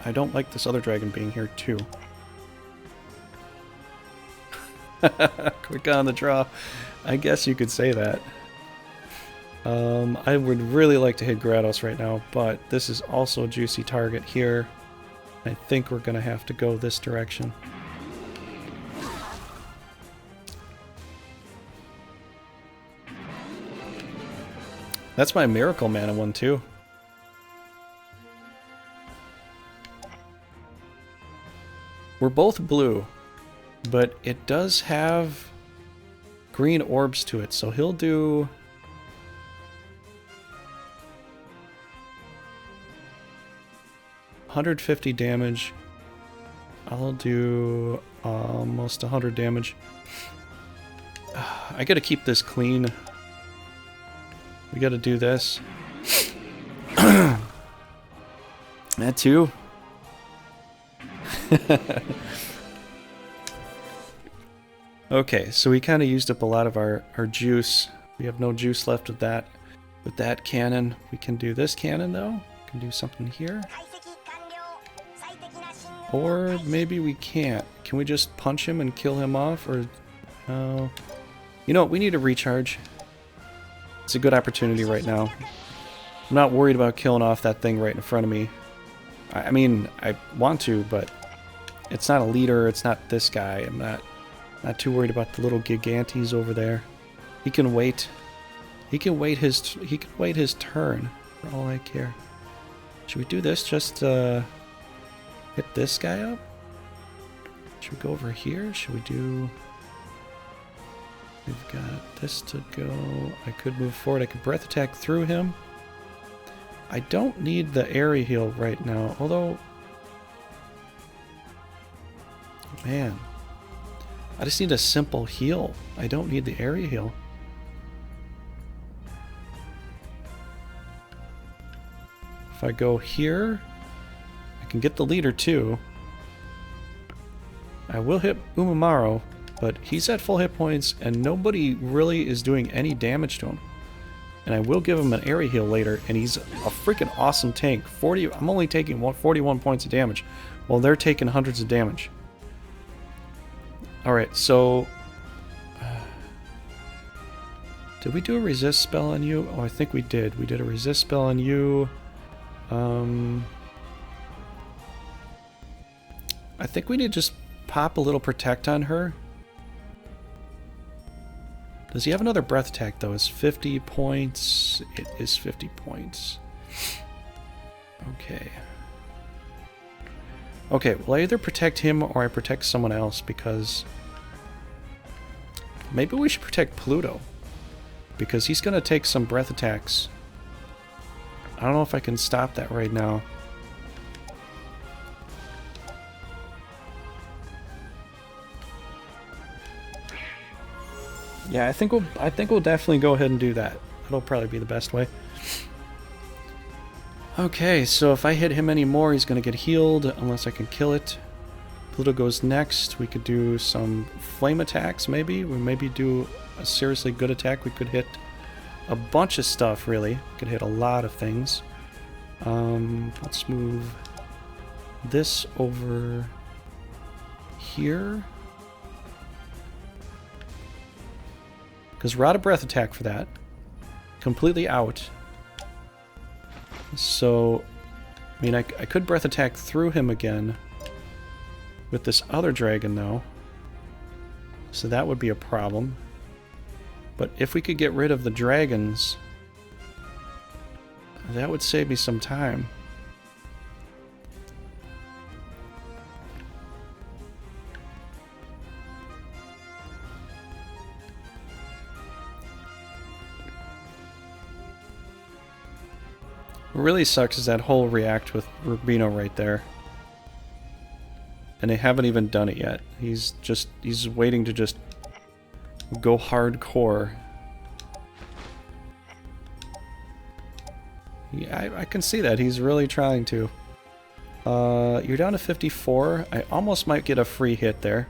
I don't like this other dragon being here, too. Quick on the draw. I guess you could say that. I would really like to hit Grados right now, but this is also a juicy target here. I think we're going to have to go this direction. That's my Miracle Mana one, too. We're both blue, but it does have green orbs to it, so he'll do... 150 damage. I'll do almost 100 damage. I gotta keep this clean. We gotta do this. That too. Okay, so we kind of used up a lot of our juice. We have no juice left with that cannon. We can do this cannon though. We can do something here. Or maybe we can't. Can we just punch him and kill him off? Or you know what? We need to recharge. It's a good opportunity right now. I'm not worried about killing off that thing right in front of me. I mean, I want to, but it's not a leader. It's not this guy. I'm not too worried about the little gigantes over there. He can wait. He can wait his turn for all I care. Should we do this? Just hit this guy up? Should we go over here? Should we do... We've got this to go. I could move forward. I could breath attack through him. I don't need the area heal right now, although... Man. I just need a simple heal. I don't need the area heal. If I go here, I can get the leader too. I will hit Umamaro, but he's at full hit points and nobody really is doing any damage to him. And I will give him an area heal later, and he's a freaking awesome tank. I'm only taking 41 points of damage, while they're taking hundreds of damage. Alright, so... did we do a resist spell on you? Oh, I think we did. We did a resist spell on you. I think we need to just pop a little protect on her. Does he have another breath attack, though? It's 50 points. It is 50 points. Okay. Okay, well, I either protect him or I protect someone else, because... maybe we should protect Pluto. Because he's going to take some breath attacks. I don't know if I can stop that right now. Yeah, I think we'll definitely go ahead and do that. That'll probably be the best way. Okay, so if I hit him anymore, he's going to get healed unless I can kill it. Pluto goes next. We could do some flame attacks, maybe. We maybe do a seriously good attack. We could hit a bunch of stuff, really. We could hit a lot of things. Let's move this over here. Because we're out of breath attack for that. Completely out. So, I mean, I could breath attack through him again with this other dragon, though. So that would be a problem. But if we could get rid of the dragons, that would save me some time. What really sucks is that whole react with Rubino right there. And they haven't even done it yet. He's waiting to just go hardcore. Yeah, I can see that. He's really trying to. You're down to 54. I almost might get a free hit there.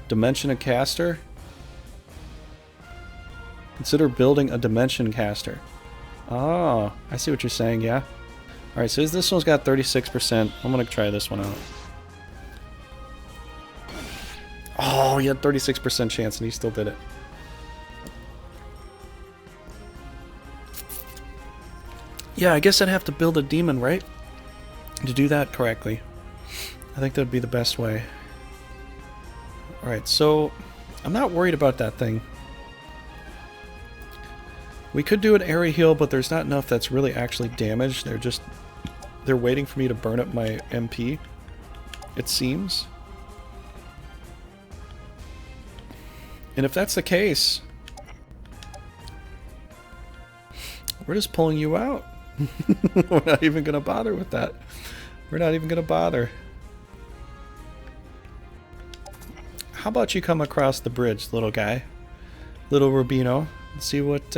Dimension of Caster. Consider building a Dimension Caster. Oh, I see what you're saying, yeah. Alright, so this one's got 36%. I'm gonna try this one out. Oh, he had 36% chance and he still did it. Yeah, I guess I'd have to build a demon, right? To do that correctly. I think that would be the best way. Alright, so I'm not worried about that thing. We could do an area heal, but there's not enough that's really actually damaged. They're waiting for me to burn up my MP, it seems. And if that's the case, we're just pulling you out. We're not even going to bother with that. We're not even going to bother. How about you come across the bridge, little guy? Little Rubino. See what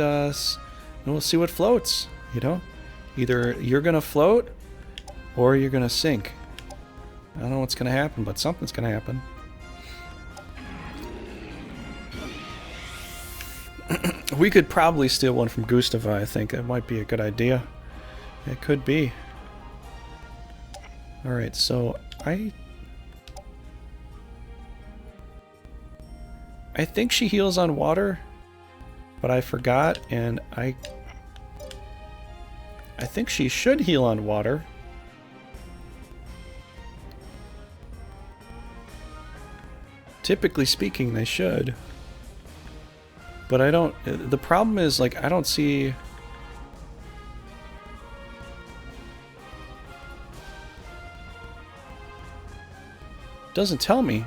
we'll see what floats, you know. Either you're gonna float or you're gonna sink. I don't know what's gonna happen, but something's gonna happen. We could probably steal one from Gustava, I think. That might be a good idea. It could be. Alright, so I think she heals on water, but I forgot, and I think she should heal on water. Typically speaking, they should. But I don't... The problem is, like, I don't see... Doesn't tell me.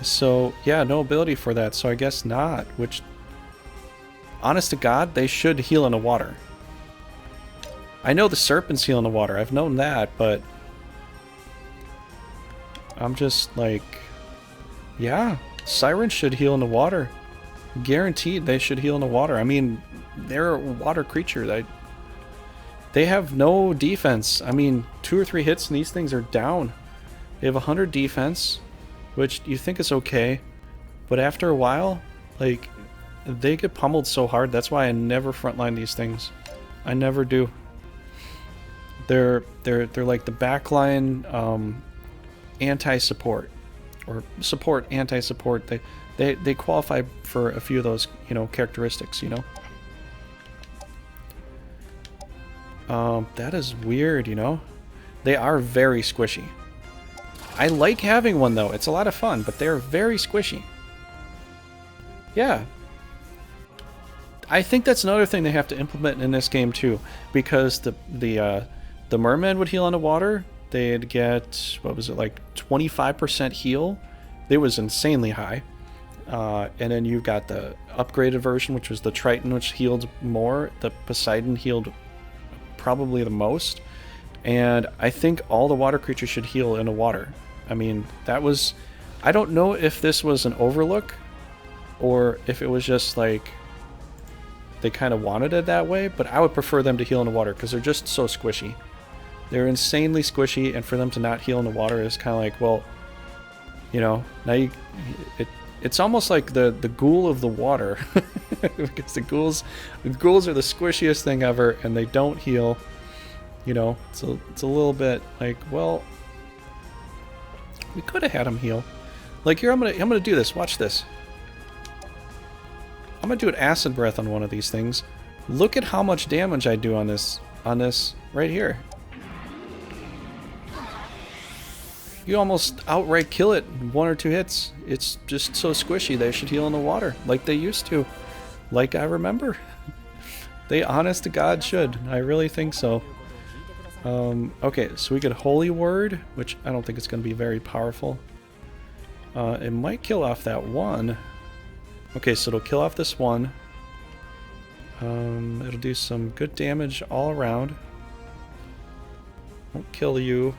So, yeah, no ability for that, so I guess not, which... Honest to God, they should heal in the water. I know the serpents heal in the water, I've known that, but... I'm just like... Yeah, sirens should heal in the water. Guaranteed they should heal in the water. I mean, they're a water creature. They have no defense. I mean, 2 or 3 hits and these things are down. They have 100 defense, which you think is okay, but after a while, like, they get pummeled so hard. That's why I never frontline these things. I never do. They're like the backline anti-support, or support anti-support. They qualify for a few of those, you know, characteristics, you know. That is weird, you know. They are very squishy. I like having one though. It's a lot of fun, but they're very squishy. Yeah. I think that's another thing they have to implement in this game too, because the merman would heal on the water. They'd get, what was it, like 25% heal. It was insanely high. And then you've got the upgraded version, which was the Triton, which healed more. The Poseidon healed probably the most. And I think all the water creatures should heal in the water. I mean, that was... I don't know if this was an overlook, or if it was just like... they kind of wanted it that way, but I would prefer them to heal in the water, because they're just so squishy. They're insanely squishy, and for them to not heal in the water is kind of like, well... You know, now you... It's almost like the ghoul of the water. Because the ghouls are the squishiest thing ever, and they don't heal. You know, so it's a little bit like, well, we could have had him heal. Like here, I'm gonna do this. Watch this. I'm gonna do an acid breath on one of these things. Look at how much damage I do on this right here. You almost outright kill it in 1 or 2 hits. It's just so squishy. They should heal in the water like they used to, like I remember. They, honest to God, should. I really think so. Okay, so we get Holy Word, which I don't think it's going to be very powerful. It might kill off that one. Okay, so it'll kill off this one. It'll do some good damage all around. Won't kill you.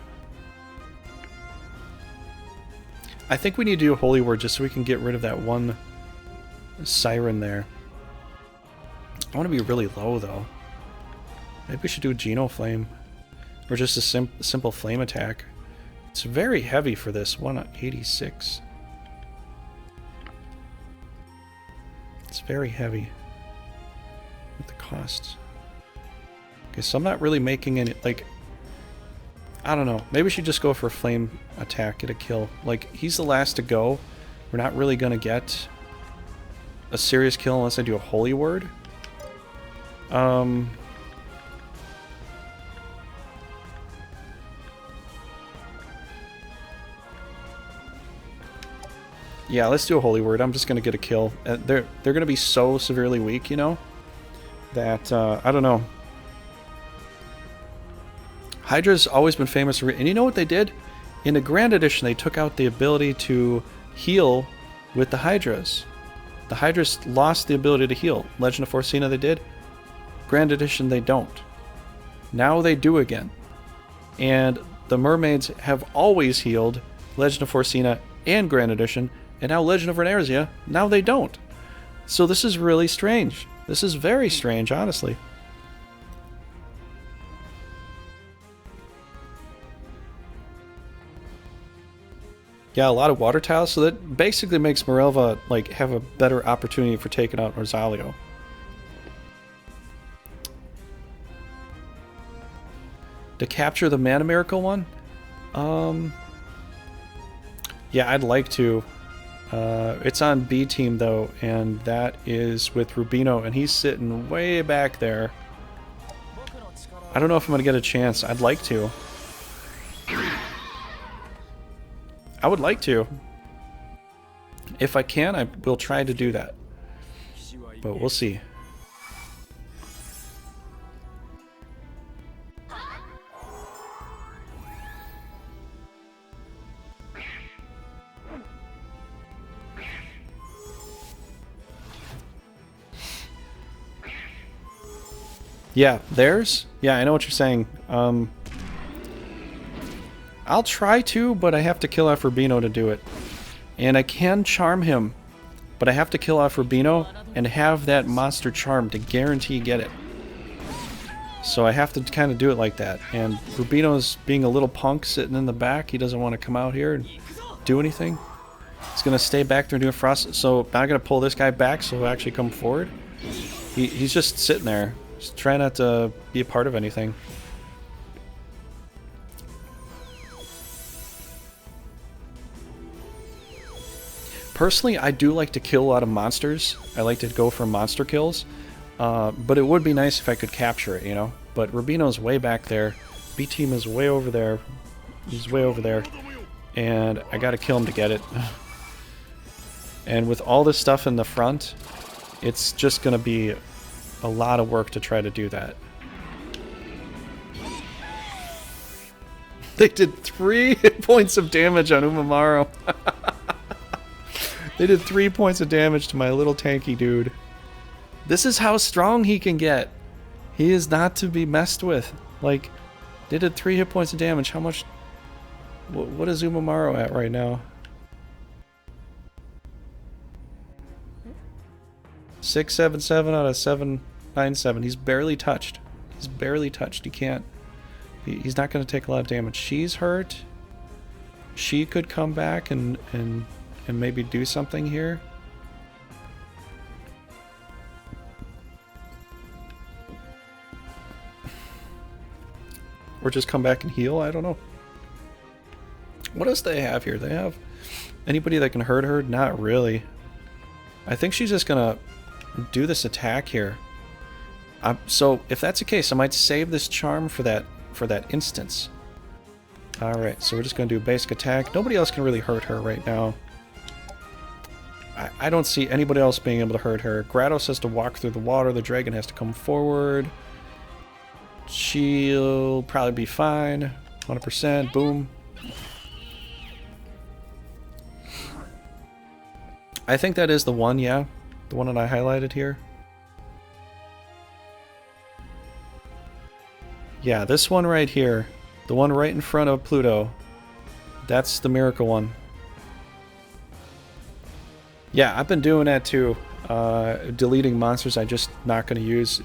I think we need to do a Holy Word just so we can get rid of that one siren there. I want to be really low, though. Maybe we should do a Geno Flame. Or just a simple flame attack. It's very heavy for this. 186. It's very heavy. With the costs. Okay, so I'm not really making any... like... I don't know. Maybe we should just go for a flame attack, get a kill. Like, he's the last to go. We're not really going to get a serious kill unless I do a Holy Word. Yeah, let's do a Holy Word. I'm just going to get a kill. They're going to be so severely weak, you know, that, I don't know. Hydra's always been famous for... And you know what they did? In the Grand Edition, they took out the ability to heal with the Hydras. The Hydras lost the ability to heal. Legend of Forsena, they did. Grand Edition, they don't. Now they do again. And the mermaids have always healed. Legend of Forsena and Grand Edition. And now Legend of Runersia, now they don't. So this is really strange. This is very strange, honestly. Yeah, a lot of water tiles, so that basically makes Mirelva like have a better opportunity for taking out Rosalio. To capture the Mana Miracle one? Yeah, I'd like to. It's on B team though, and that is with Rubino, and he's sitting way back there. I don't know if I'm gonna get a chance. I'd like to. I would like to. If I can, I will try to do that. But we'll see. Yeah, theirs? Yeah, I know what you're saying. I'll try to, but I have to kill off Rubino to do it. And I can charm him, but I have to kill off Rubino and have that monster charm to guarantee get it. So I have to kind of do it like that. And Rubino's being a little punk sitting in the back. He doesn't want to come out here and do anything. He's going to stay back there and do a frost. So now I'm going to pull this guy back so he'll actually come forward. He's just sitting there. Just try not to be a part of anything. Personally, I do like to kill a lot of monsters. I like to go for monster kills. But it would be nice if I could capture it, you know? But Rubino's way back there. B team is way over there. He's way over there. And I gotta kill him to get it. And with all this stuff in the front, it's just gonna be a lot of work to try to do that. They did 3 hit points of damage on Umamaru. They did 3 points of damage to my little tanky dude. This is how strong he can get. He is not to be messed with. Like, they did 3 hit points of damage. How much... What is Umamaru at right now? 677 out of 797. He's barely touched. He's barely touched. He can't... He's not going to take a lot of damage. She's hurt. She could come back and maybe do something here. Or just come back and heal? I don't know. What else do they have here? They have anybody that can hurt her? Not really. I think she's just gonna do this attack here. So if that's the case, I might save this charm for that instance. Alright, so we're just gonna do a basic attack. Nobody else can really hurt her right now. I don't see anybody else being able to hurt her. Grados has to walk through the water. The dragon has to come forward. She'll probably be fine. 100%. Boom. I think that is the one, yeah. The one that I highlighted here. Yeah, this one right here. The one right in front of Pluto. That's the miracle one. Yeah, I've been doing that too. Deleting monsters I'm just not going to use.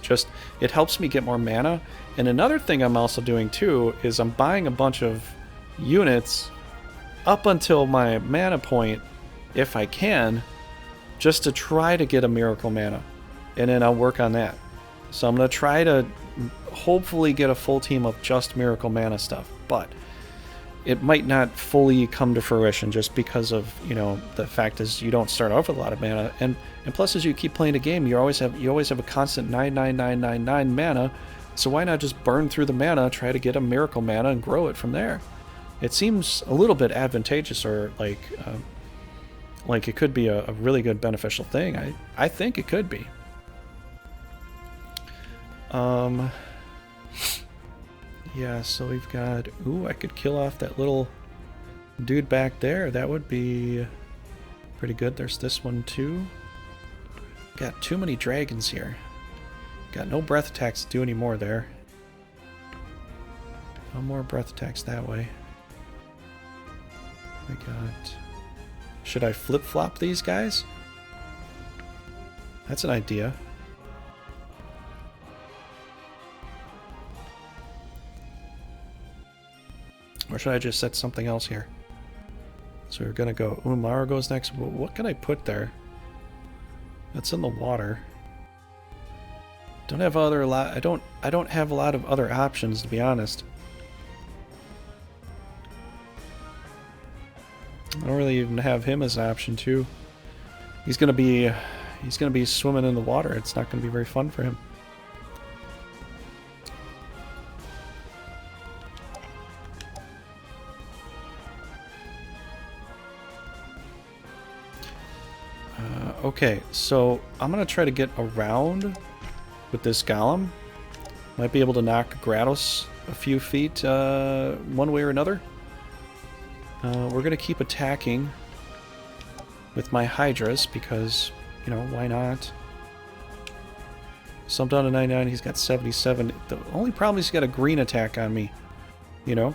It helps me get more mana. And another thing I'm also doing too is I'm buying a bunch of units up until my mana point, if I can, just to try to get a miracle mana. And then I'll work on that. So I'm going to try to hopefully get a full team of just miracle mana stuff. But it might not fully come to fruition just because of, you know, the fact is you don't start off with a lot of mana, and plus as you keep playing the game, you always have a constant 99999 mana. So why not just burn through the mana, try to get a miracle mana, and grow it from there? It seems a little bit advantageous, or like it could be a really good beneficial thing. I think it could be. Yeah, so we've got... Ooh, I could kill off that little dude back there. That would be pretty good. There's this one too. Got too many dragons here. Got no breath attacks to do any more there. No more breath attacks that way. We got... Should I flip-flop these guys? That's an idea. Or should I just set something else here? So we're gonna go. Umaro goes next. What can I put there? That's in the water. Don't have other I don't have a lot of other options, to be honest. I don't really even have him as an option too. He's gonna be swimming in the water. It's not gonna be very fun for him. Okay, so I'm gonna try to get around with this golem. Might be able to knock Gratos a few feet one way or another. We're gonna keep attacking with my Hydras because, you know, why not? So I'm down to 99, he's got 77. The only problem is he's got a green attack on me, you know?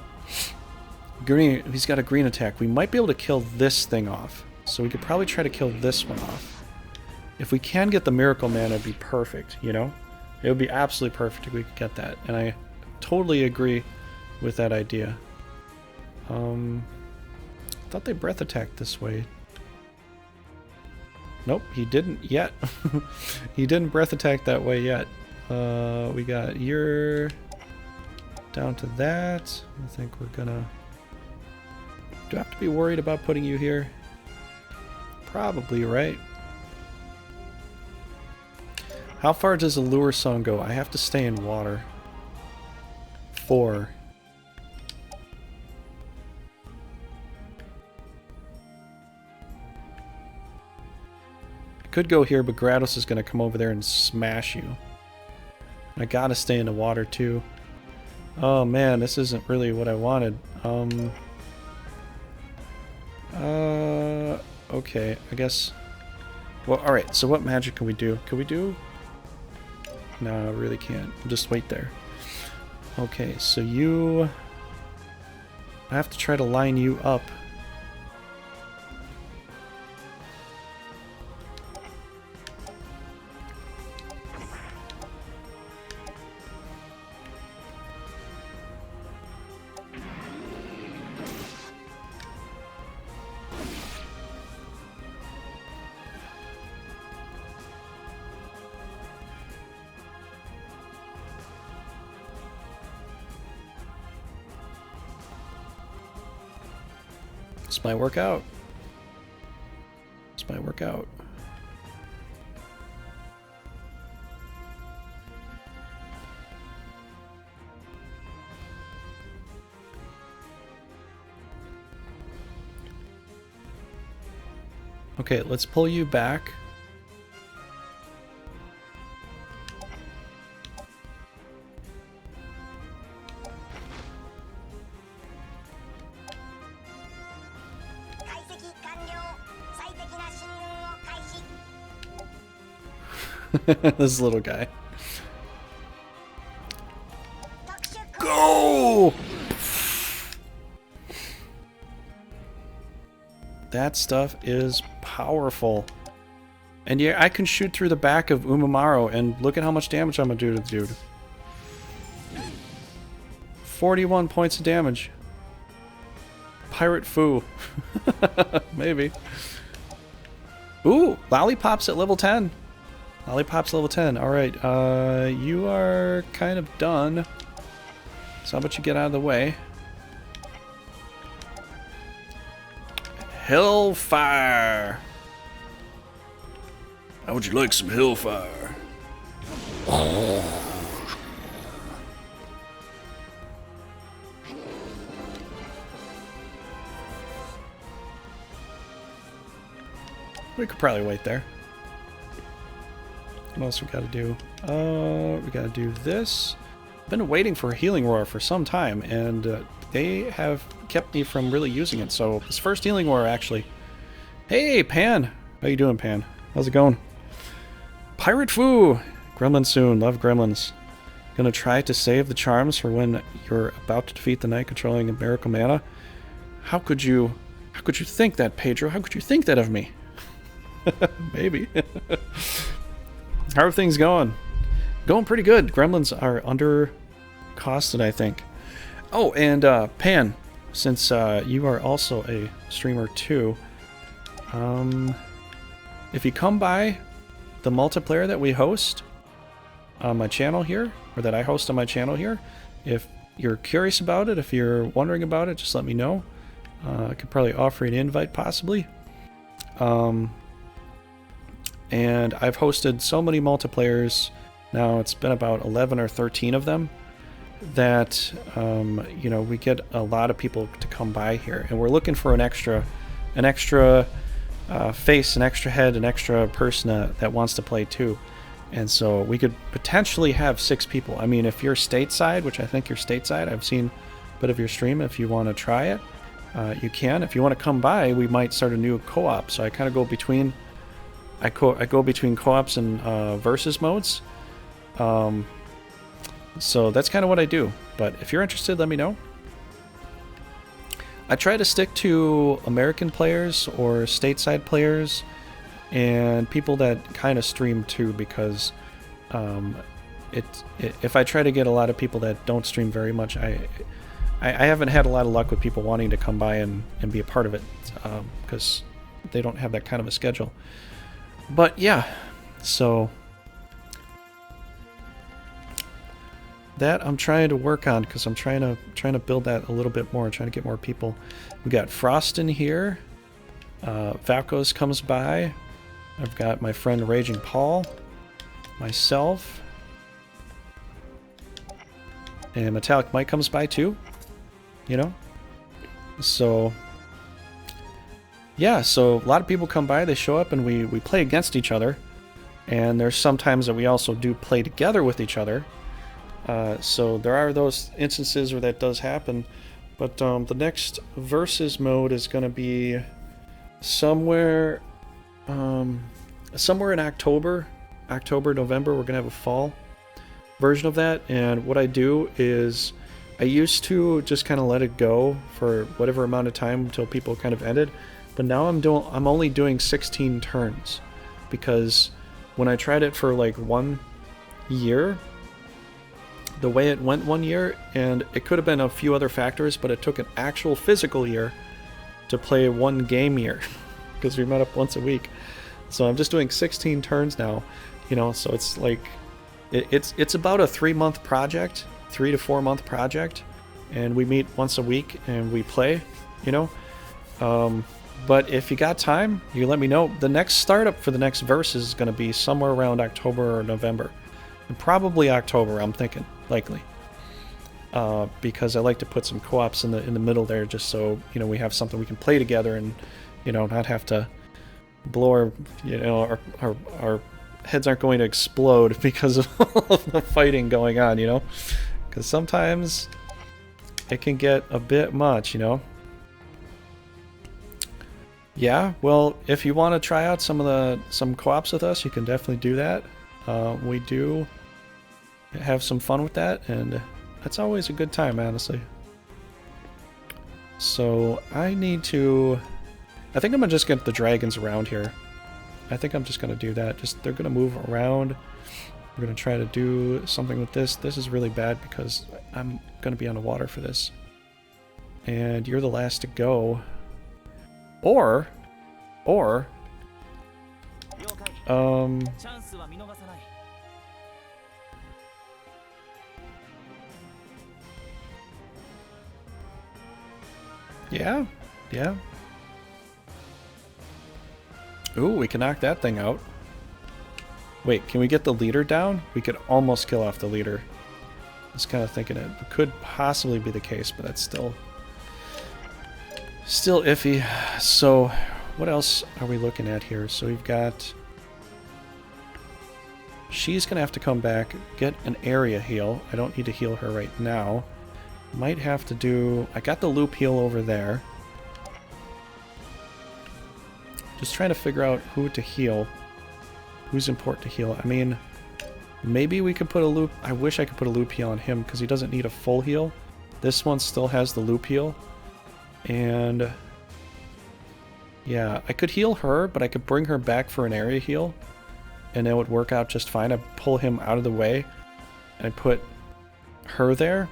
He's got a green attack. We might be able to kill this thing off. So we could probably try to kill this one off. If we can get the Miracle Man, it'd be perfect, you know? It would be absolutely perfect if we could get that. And I totally agree with that idea. I thought they breath attacked this way. Nope, he didn't yet. He didn't breath attack that way yet. We got your... down to that. I think we're gonna... Do I have to be worried about putting you here? Probably, right? How far does the lure song go? I have to stay in water. 4. I could go here, but Gratos is going to come over there and smash you. I gotta stay in the water too. Oh man, this isn't really what I wanted. Okay, I guess... Well, alright, so what magic can we do? Can we do... No, I really can't. We'll just wait there. Okay, so you... I have to try to line you up. This might work out. This might work out. Okay, let's pull you back. This little guy. Go! That stuff is powerful. And yeah, I can shoot through the back of Umamaro, and look at how much damage I'm gonna do to the dude. 41 points of damage. Pirate Foo. Maybe. Ooh, Lollipop's at level 10. Lollipop's level 10. Alright, you are kind of done. So how about you get out of the way? Hellfire! How would you like some hellfire? We could probably wait there. What else we gotta do? We gotta do this. I've been waiting for a healing roar for some time, and they have kept me from really using it. So this first healing roar, actually. Hey, Pan! How you doing, Pan? How's it going? Pirate Foo! Gremlin soon. Love gremlins. Gonna try to save the charms for when you're about to defeat the knight controlling a miracle mana. How could you think that, Pedro? How could you think that of me? Maybe. How are things going? Going pretty good. Gremlins are under costed, I think. Oh, and Pan, since you are also a streamer too, if you come by the multiplayer that we host on my channel here, or that I host on my channel here, if you're curious about it, if you're wondering about it, just let me know. I could probably offer an invite possibly. And I've hosted so many multiplayers now, it's been about 11 or 13 of them, that you know, we get a lot of people to come by here, and we're looking for an extra face, an extra head, an extra person that wants to play too. And so we could potentially have 6 people. I mean, if you're stateside, which I think you're stateside, I've seen a bit of your stream. If you want to try it, you can. If you want to come by, we might start a new co-op. So I kind of go between, I go between co-ops and versus modes. So that's kind of what I do. But if you're interested, let me know. I try to stick to American players or stateside players and people that kind of stream too, because if I try to get a lot of people that don't stream very much, I haven't had a lot of luck with people wanting to come by and be a part of it, because they don't have that kind of a schedule. But yeah, so that I'm trying to work on, because I'm trying to build that a little bit more, trying to get more people. We got Frost in here. Valkos comes by. I've got my friend Raging Paul, myself, and Metallic Mike comes by too, you know? So, yeah, so a lot of people come by, they show up, and we play against each other. And there's sometimes that we also do play together with each other. So there are those instances where that does happen. But the next versus mode is going to be somewhere in October, November. We're gonna have a fall version of that, and what I do is I used to just kind of let it go for whatever amount of time until people kind of ended, but now I'm only doing 16 turns, because when I tried it for like 1 year, the way it went 1 year, and it could have been a few other factors, but it took an actual physical year to play 1 game year, because we met up once a week. So I'm just doing 16 turns now, you know, so it's like, it's about a 3-month project, 3 to 4 month project, and we meet once a week and we play, you know. But if you got time, you let me know. The next startup for the next verse is going to be somewhere around October or November, and probably October, I'm thinking, likely. Because I like to put some co-ops in the middle there, just so, you know, we have something we can play together, and, you know, not have to blow our, you know, our heads aren't going to explode because of all of the fighting going on, you know, because sometimes it can get a bit much, you know. Yeah, well, if you want to try out some co-ops with us, you can definitely do that. We do have some fun with that, and that's always a good time, honestly. So I think I'm gonna just get the dragons around here. I think I'm just gonna do that. They're gonna move around. We're gonna try to do something with this. This is really bad because I'm gonna be on the water for this. And you're the last to go. Or yeah. Ooh, we can knock that thing out. Wait, can we get the leader down? We could almost kill off the leader. I was kind of thinking it could possibly be the case, but that's still iffy. So, what else are we looking at here? So we've got... She's going to have to come back, get an area heal. I don't need to heal her right now. Might have to do... I got the loop heal over there. Just trying to figure out who to heal. Who's important to heal. I mean, maybe we could put a loop... I wish I could put a loop heal on him, because he doesn't need a full heal. This one still has the loop heal. And... yeah, I could heal her, but I could bring her back for an area heal. And it would work out just fine. I'd pull him out of the way. And I'd put her there.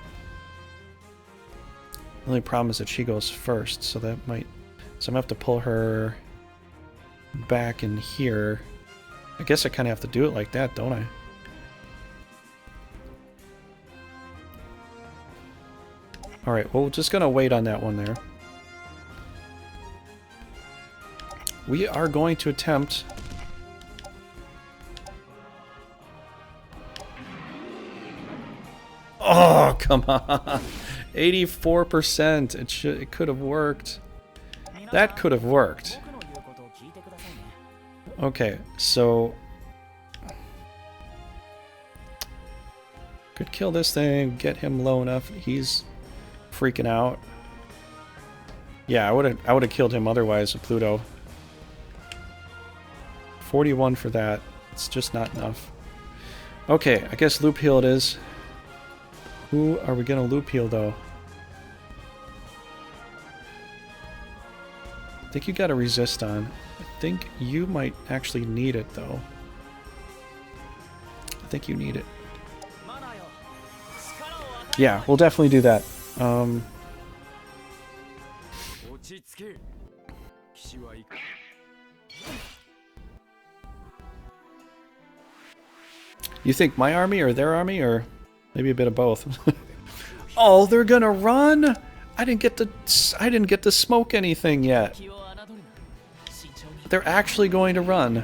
The only problem is that she goes first, so that might... So I'm gonna have to pull her back in here. I guess I kind of have to do it like that, don't I? Alright, well, we're just gonna wait on that one there. We are going to attempt... Oh, come on! 84%! It could have worked. That could have worked. Okay, so... Could kill this thing, get him low enough. He's freaking out. Yeah, I would have killed him otherwise with Pluto. 41 for that. It's just not enough. Okay, I guess loop heal it is. Who are we gonna loop heal though? I think you got a resist on. I think you might actually need it though. I think you need it. Yeah, we'll definitely do that. You think my army or their army, or maybe a bit of both? Oh, they're gonna run! I didn't get to smoke anything yet. They're actually going to run.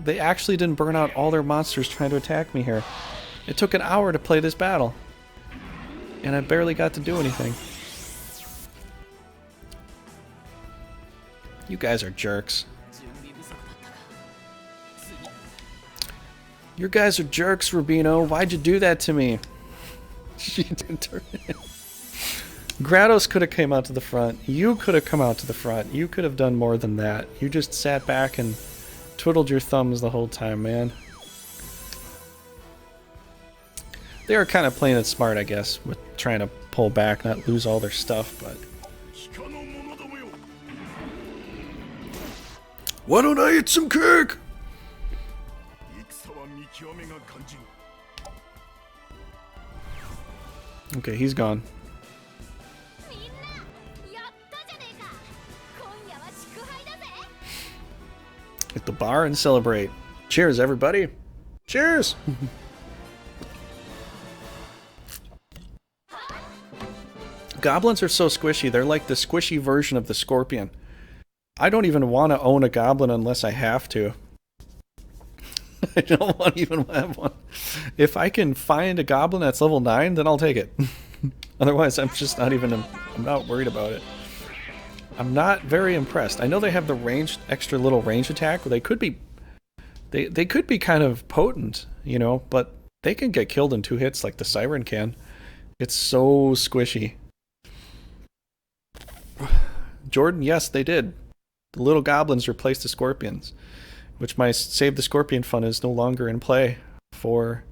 They actually didn't burn out all their monsters trying to attack me here. It took an hour to play this battle, and I barely got to do anything. You guys are jerks. You guys are jerks, Rubino. Why'd you do that to me? She didn't turn it. Grados could have came out to the front. You could have come out to the front. You could have done more than that. You just sat back and twiddled your thumbs the whole time, man. They were kind of playing it smart, I guess, with trying to pull back, not lose all their stuff, but... Why don't I eat some cake? Okay, he's gone. Hit the bar and celebrate. Cheers, everybody. Cheers! Goblins are so squishy. They're like the squishy version of the scorpion. I don't even want to own a goblin unless I have to. I don't want to even have one. If I can find a goblin that's level 9, then I'll take it. Otherwise, I'm just not even... I'm not worried about it. I'm not very impressed. I know they have the range, extra little range attack. They could be... They could be kind of potent, you know, but they can get killed in 2 hits like the Siren can. It's so squishy. Jordan, yes, they did. The little goblins replaced the scorpions, which my Save the Scorpion fun is no longer in play for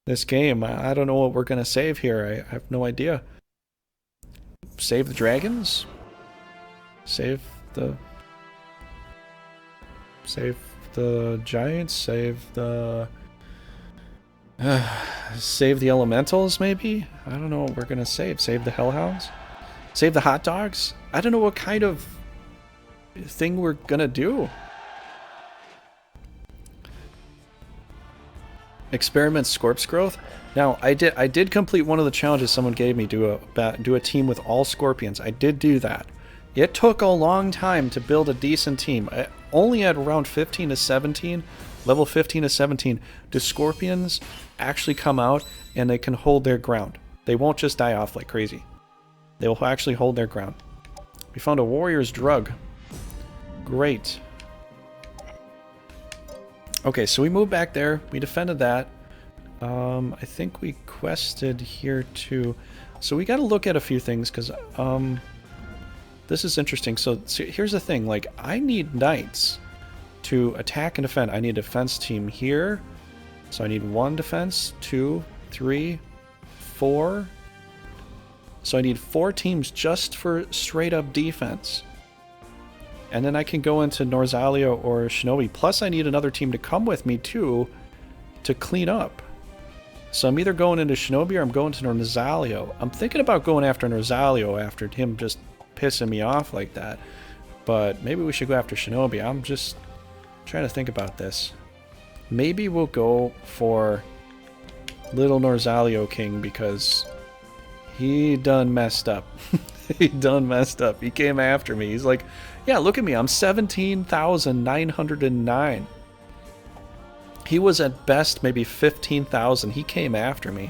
this game. I don't know what we're going to save here. I have no idea. Save the dragons? Save the giants? Save the elementals, maybe? I don't know what we're going to save. Save the hellhounds? Save the hot dogs? I don't know what kind of thing we're gonna do. Experiment Scorp's growth. Now, I did complete one of the challenges someone gave me, do a team with all scorpions. I did do that. It took a long time to build a decent team. Only at around 15 to 17, level 15 to 17, do scorpions actually come out and they can hold their ground. They won't just die off like crazy. They will actually hold their ground. We found a warrior's drug. Great. Okay, so we moved back there. We defended that. I think we quested here too. So we got to look at a few things because this is interesting. So here's the thing. Like, I need knights to attack and defend. I need a defense team here. So I need 1 defense, 2, 3, 4. So I need 4 teams just for straight up defense. And then I can go into Norzalia or Shinobi. Plus I need another team to come with me too to clean up. So I'm either going into Shinobi or I'm going to Rosalio. I'm thinking about going after Rosalio after him just pissing me off like that. But maybe we should go after Shinobi. I'm just trying to think about this. Maybe we'll go for Little Rosalio King because he done messed up. He done messed up. He came after me. He's like, yeah, look at me. I'm 17,909. He was at best maybe 15,000. He came after me.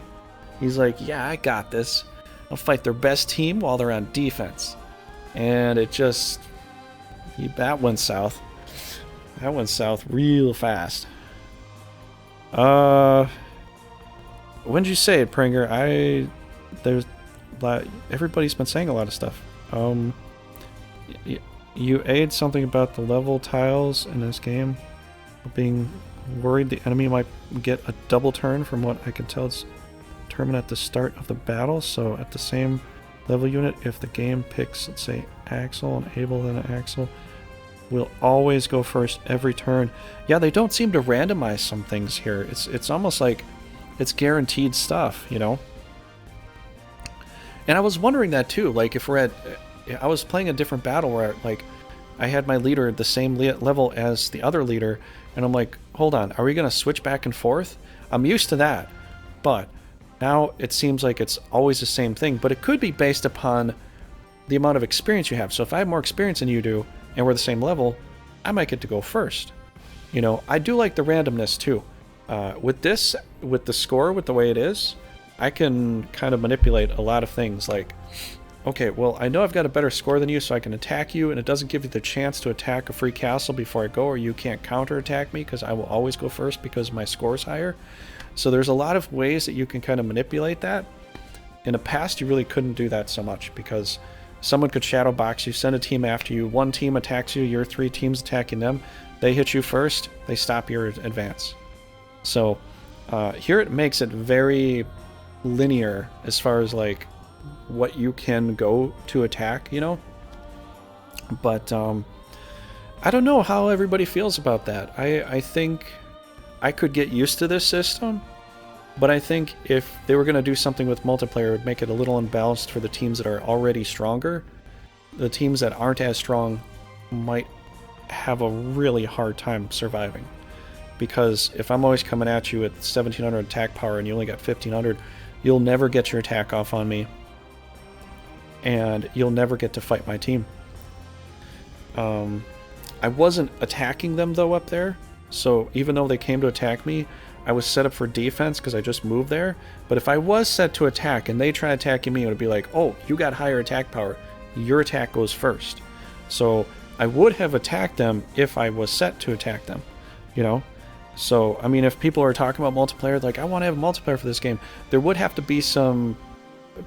He's like, yeah, I got this. I'll fight their best team while they're on defense. And it just... that went south. That went south real fast. When did you say it, Pringer? Everybody's been saying a lot of stuff. You aid something about the level tiles in this game. Being worried the enemy might get a double turn. From what I can tell, it's determined at the start of the battle. So at the same level unit, if the game picks, let's say, Axel and Abel, then Axel will always go first every turn. Yeah, they don't seem to randomize some things here. It's almost like it's guaranteed stuff, you know? And I was wondering that too, like if we're at... I was playing a different battle where, like, I had my leader at the same level as the other leader, and I'm like, hold on, are we going to switch back and forth? I'm used to that, but now it seems like it's always the same thing, but it could be based upon the amount of experience you have. So if I have more experience than you do, and we're the same level, I might get to go first. You know, I do like the randomness too. With this, with the score, with the way it is, I can kind of manipulate a lot of things, like, okay, well, I know I've got a better score than you, so I can attack you, and it doesn't give you the chance to attack a free castle before I go, or you can't counterattack me, because I will always go first because my score is higher. So there's a lot of ways that you can kind of manipulate that. In the past, you really couldn't do that so much, because someone could shadow box you, send a team after you, one team attacks you, your 3 teams attacking them, they hit you first, they stop your advance. So here it makes it very linear as far as, like, what you can go to attack, you know? But I don't know how everybody feels about that. I think I could get used to this system, but I think if they were going to do something with multiplayer, it would make it a little unbalanced for the teams that are already stronger. The teams that aren't as strong might have a really hard time surviving. Because if I'm always coming at you at 1700 attack power and you only got 1500, you'll never get your attack off on me. And you'll never get to fight my team. I wasn't attacking them though up there, so even though they came to attack me, I was set up for defense because I just moved there. But if I was set to attack and they try attacking me, it would be like, oh, you got higher attack power, your attack goes first. So I would have attacked them if I was set to attack them, you know? So, I mean, if people are talking about multiplayer, like, I want to have a multiplayer for this game, there would have to be some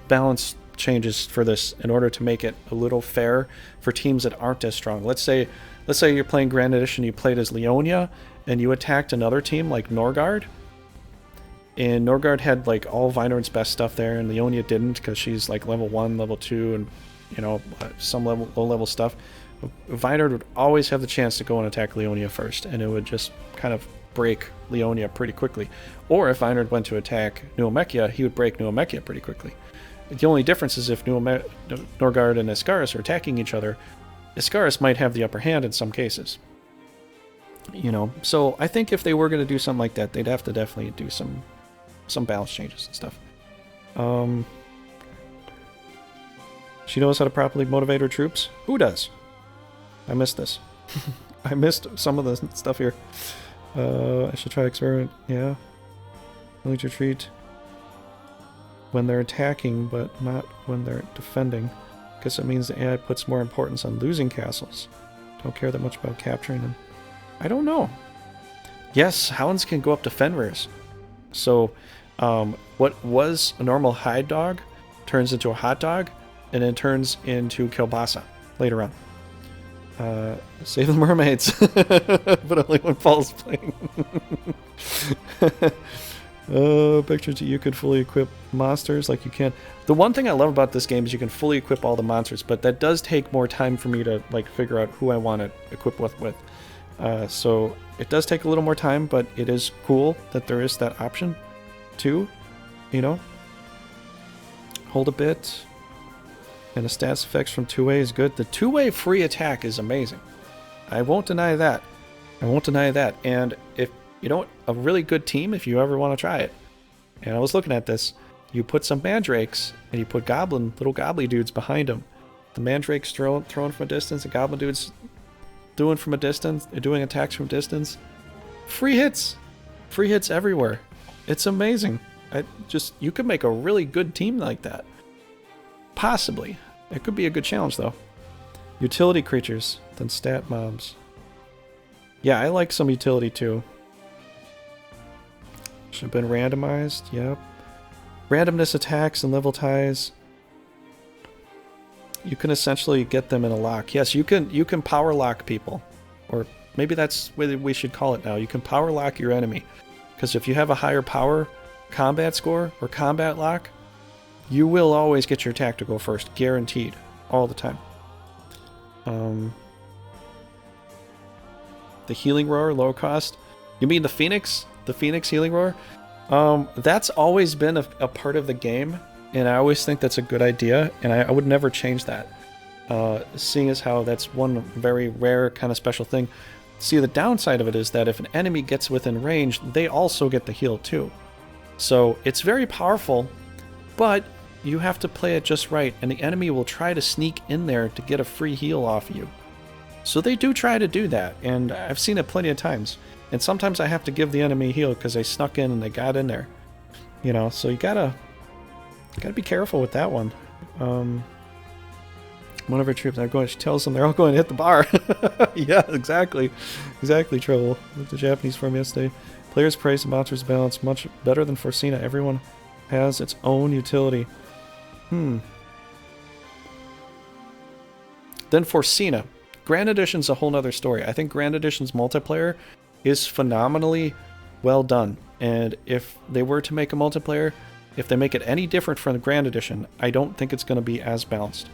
balance changes for this in order to make it a little fair for teams that aren't as strong. Let's say you're playing Grand Edition, you played as Leonia, and you attacked another team like Norgard, and Norgard had like all Vinard's best stuff there, and Leonia didn't because she's like level 1, level 2, and you know, some low level stuff. Vinard would always have the chance to go and attack Leonia first, and it would just kind of break Leonia pretty quickly. Or if Vinard went to attack Nuomechia, he would break Nuomechia pretty quickly. The only difference is if Norgard and Iskaris are attacking each other, Iskaris might have the upper hand in some cases. You know, so I think if they were going to do something like that, they'd have to definitely do some balance changes and stuff. She knows how to properly motivate her troops? Who does? I missed this. I missed some of the stuff here. I should try experiment. Yeah. Willing to retreat when they're attacking, but not when they're defending. Guess it means the AI puts more importance on losing castles. Don't care that much about capturing them. I don't know. Yes, hounds can go up to Fenrir's. So, what was a normal hide dog turns into a hot dog, and then turns into kielbasa later on. Save the mermaids, but only when Paul's playing. Pictures that you could fully equip monsters like you can. The one thing I love about this game is you can fully equip all the monsters, but that does take more time for me to like figure out who I want to equip with. So it does take a little more time, but it is cool that there is that option too. you know? Hold a bit. And the stats effects from two-way is good. The two-way free attack is amazing. I won't deny that. I won't deny that. And if, you know, a really good team, if you ever want to try it. And I was looking at this. You put some mandrakes and you put little gobbly dudes behind them. The mandrake's throwing from a distance. The goblin dude's doing from a distance. Doing attacks from distance. Free hits. Free hits everywhere. It's amazing. You could make a really good team like that. Possibly. It could be a good challenge, though. Utility creatures, then stat mobs. Yeah, I like some utility, too. Should have been randomized, yep. Randomness attacks and level ties. You can essentially get them in a lock. Yes, you can power lock people. Or maybe that's what we should call it now. You can power lock your enemy. Because if you have a higher power combat score or combat lock, you will always get your attack to go first. Guaranteed. All the time. The healing roar, low cost. You mean the Phoenix? The Phoenix healing roar? That's always been a part of the game. And I always think that's a good idea. And I would never change that. Seeing as how that's one very rare kind of special thing. See, the downside of it is that if an enemy gets within range, they also get the heal too. So it's very powerful, but you have to play it just right, and the enemy will try to sneak in there to get a free heal off you. So they do try to do that, and I've seen it plenty of times. And sometimes I have to give the enemy a heal because they snuck in and they got in there. You know, so you gotta be careful with that one. One of our troops are going. She tells them they're all going to hit the bar. Yeah, exactly, Trouble. With the Japanese form yesterday, players praise the monster's balance much better than Forsena. Everyone has its own utility. Then Forsena. Grand Edition's a whole nother story. I think Grand Edition's multiplayer is phenomenally well done. And if they were to make a multiplayer, if they make it any different from the Grand Edition, I don't think it's going to be as balanced.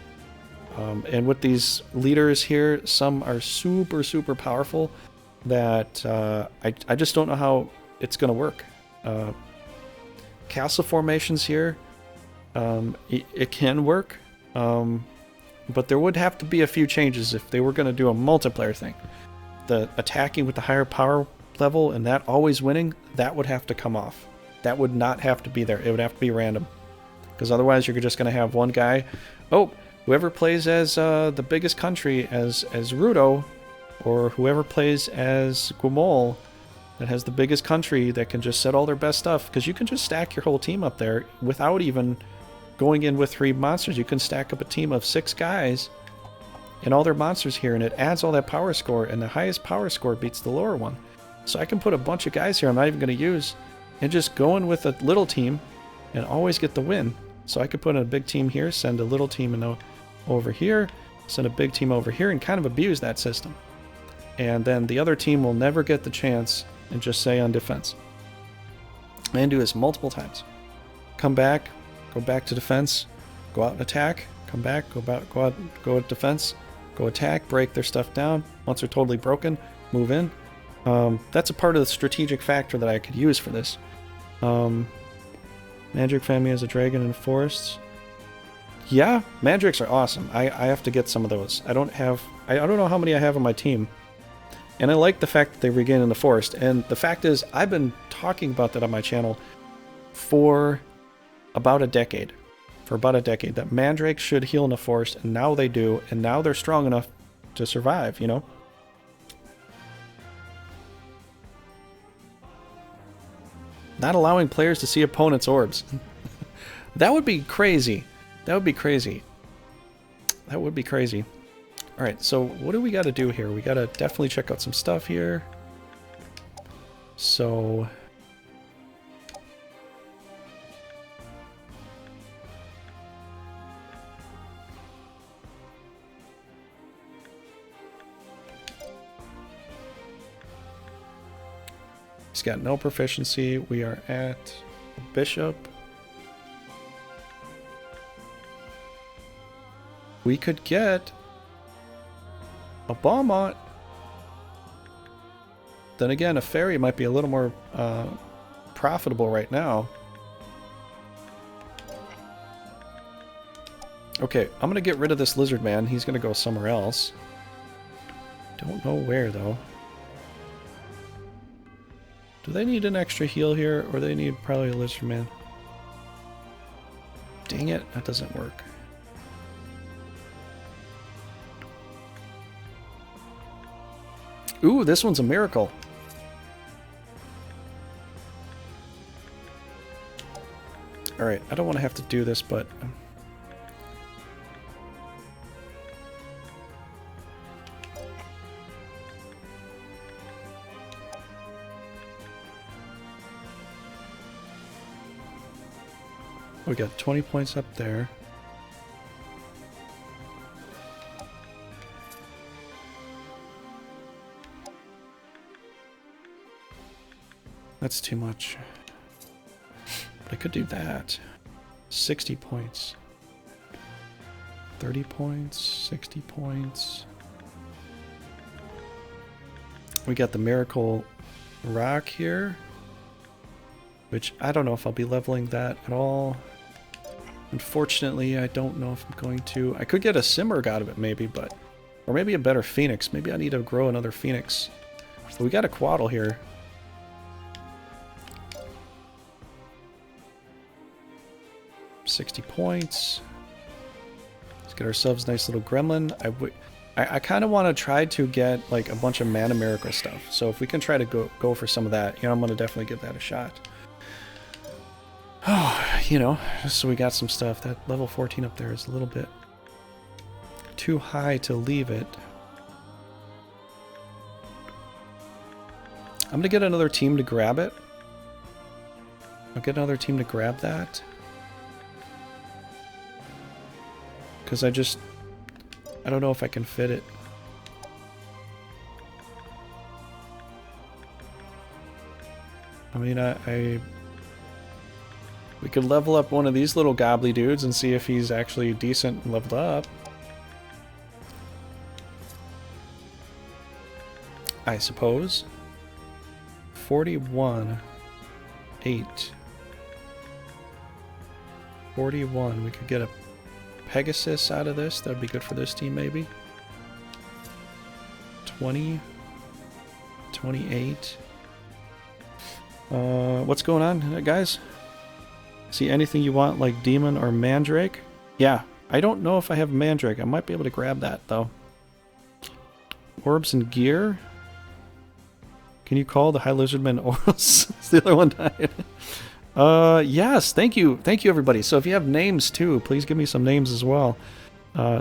And with these leaders here, some are super, super powerful that I just don't know how it's going to work. Castle formations here, it can work, but there would have to be a few changes if they were going to do a multiplayer thing. The attacking with the higher power level and that always winning, that would have to come off. That would not have to be there. It would have to be random. Because otherwise you're just going to have one guy, whoever plays as the biggest country as Rudo, or whoever plays as Guimol that has the biggest country that can just set all their best stuff, because you can just stack your whole team up there without even going in with 3 monsters. You can stack up a team of 6 guys and all their monsters here, and it adds all that power score, and the highest power score beats the lower one. So I can put a bunch of guys here I'm not even going to use and just go in with a little team and always get the win. So I could put in a big team here, send a little team over here, send a big team over here, and kind of abuse that system. And then the other team will never get the chance and just stay on defense. And do this multiple times. Come back, go back to defense, go out and attack, come back, go out, go defense, go attack, break their stuff down. Once they're totally broken, move in. That's a part of the strategic factor that I could use for this. Magic family has a dragon in forests. Yeah, Mandrakes are awesome. I have to get some of those. I don't know how many I have on my team. And I like the fact that they regain in the forest. And the fact is, I've been talking about that on my channel for about a decade. That Mandrakes should heal in the forest, and now they do, and now they're strong enough to survive, you know? Not allowing players to see opponents' orbs. That would be crazy. That would be crazy. Alright, so what do we got to do here? We got to definitely check out some stuff here. So... he's got no proficiency. We are at Bishop. We could get a Beaumont. Then again, a fairy might be a little more profitable right now. Okay, I'm gonna get rid of this lizard man. He's gonna go somewhere else. Don't know where, though. Do they need an extra heal here, or they need probably a lizard man? Dang it, that doesn't work. Ooh, this one's a miracle. Alright, I don't want to have to do this, but... we got 20 points up there. That's too much. But I could do that. 60 points. 30 points, 60 points. We got the Miracle Rock here, which I don't know if I'll be leveling that at all. Unfortunately, I don't know if I'm going to. I could get a Simurgh out of it maybe, but... or maybe a better Phoenix. Maybe I need to grow another Phoenix. So we got a Quaddle here. $60 points. Let's get ourselves a nice little gremlin. I kind of want to try to get like a bunch of Mana Miracle stuff. So if we can try to go for some of that, you know, I'm going to definitely give that a shot. Oh, you know, so we got some stuff. That level 14 up there is a little bit too high to leave it. I'm going to get another team to grab it. I'll get another team to grab that. Because I don't know if I can fit it. I mean, we could level up one of these little gobbly dudes and see if he's actually decent and leveled up. I suppose. 41. 8. 41. We could get a Pegasus out of this. That'd be good for this team, maybe. 20. 28. What's going on, guys? See anything you want, like Demon or Mandrake? Yeah, I don't know if I have Mandrake. I might be able to grab that, though. Orbs and Gear? Can you call the High Lizardman Oros? The other one died. Yes, thank you. Thank you, everybody. So if you have names, too, please give me some names as well.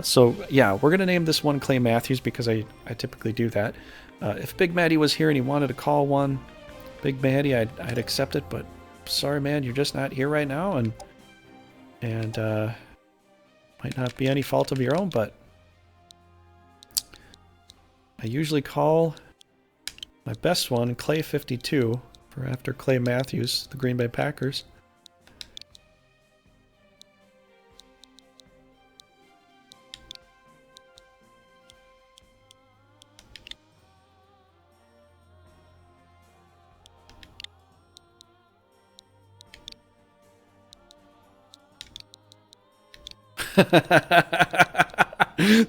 So, yeah, we're going to name this one Clay Matthews because I typically do that. If Big Maddie was here and he wanted to call one, Big Maddie, I'd accept it, but sorry, man, you're just not here right now, and might not be any fault of your own, but I usually call my best one Clay 52 for after Clay Matthews, the Green Bay Packers.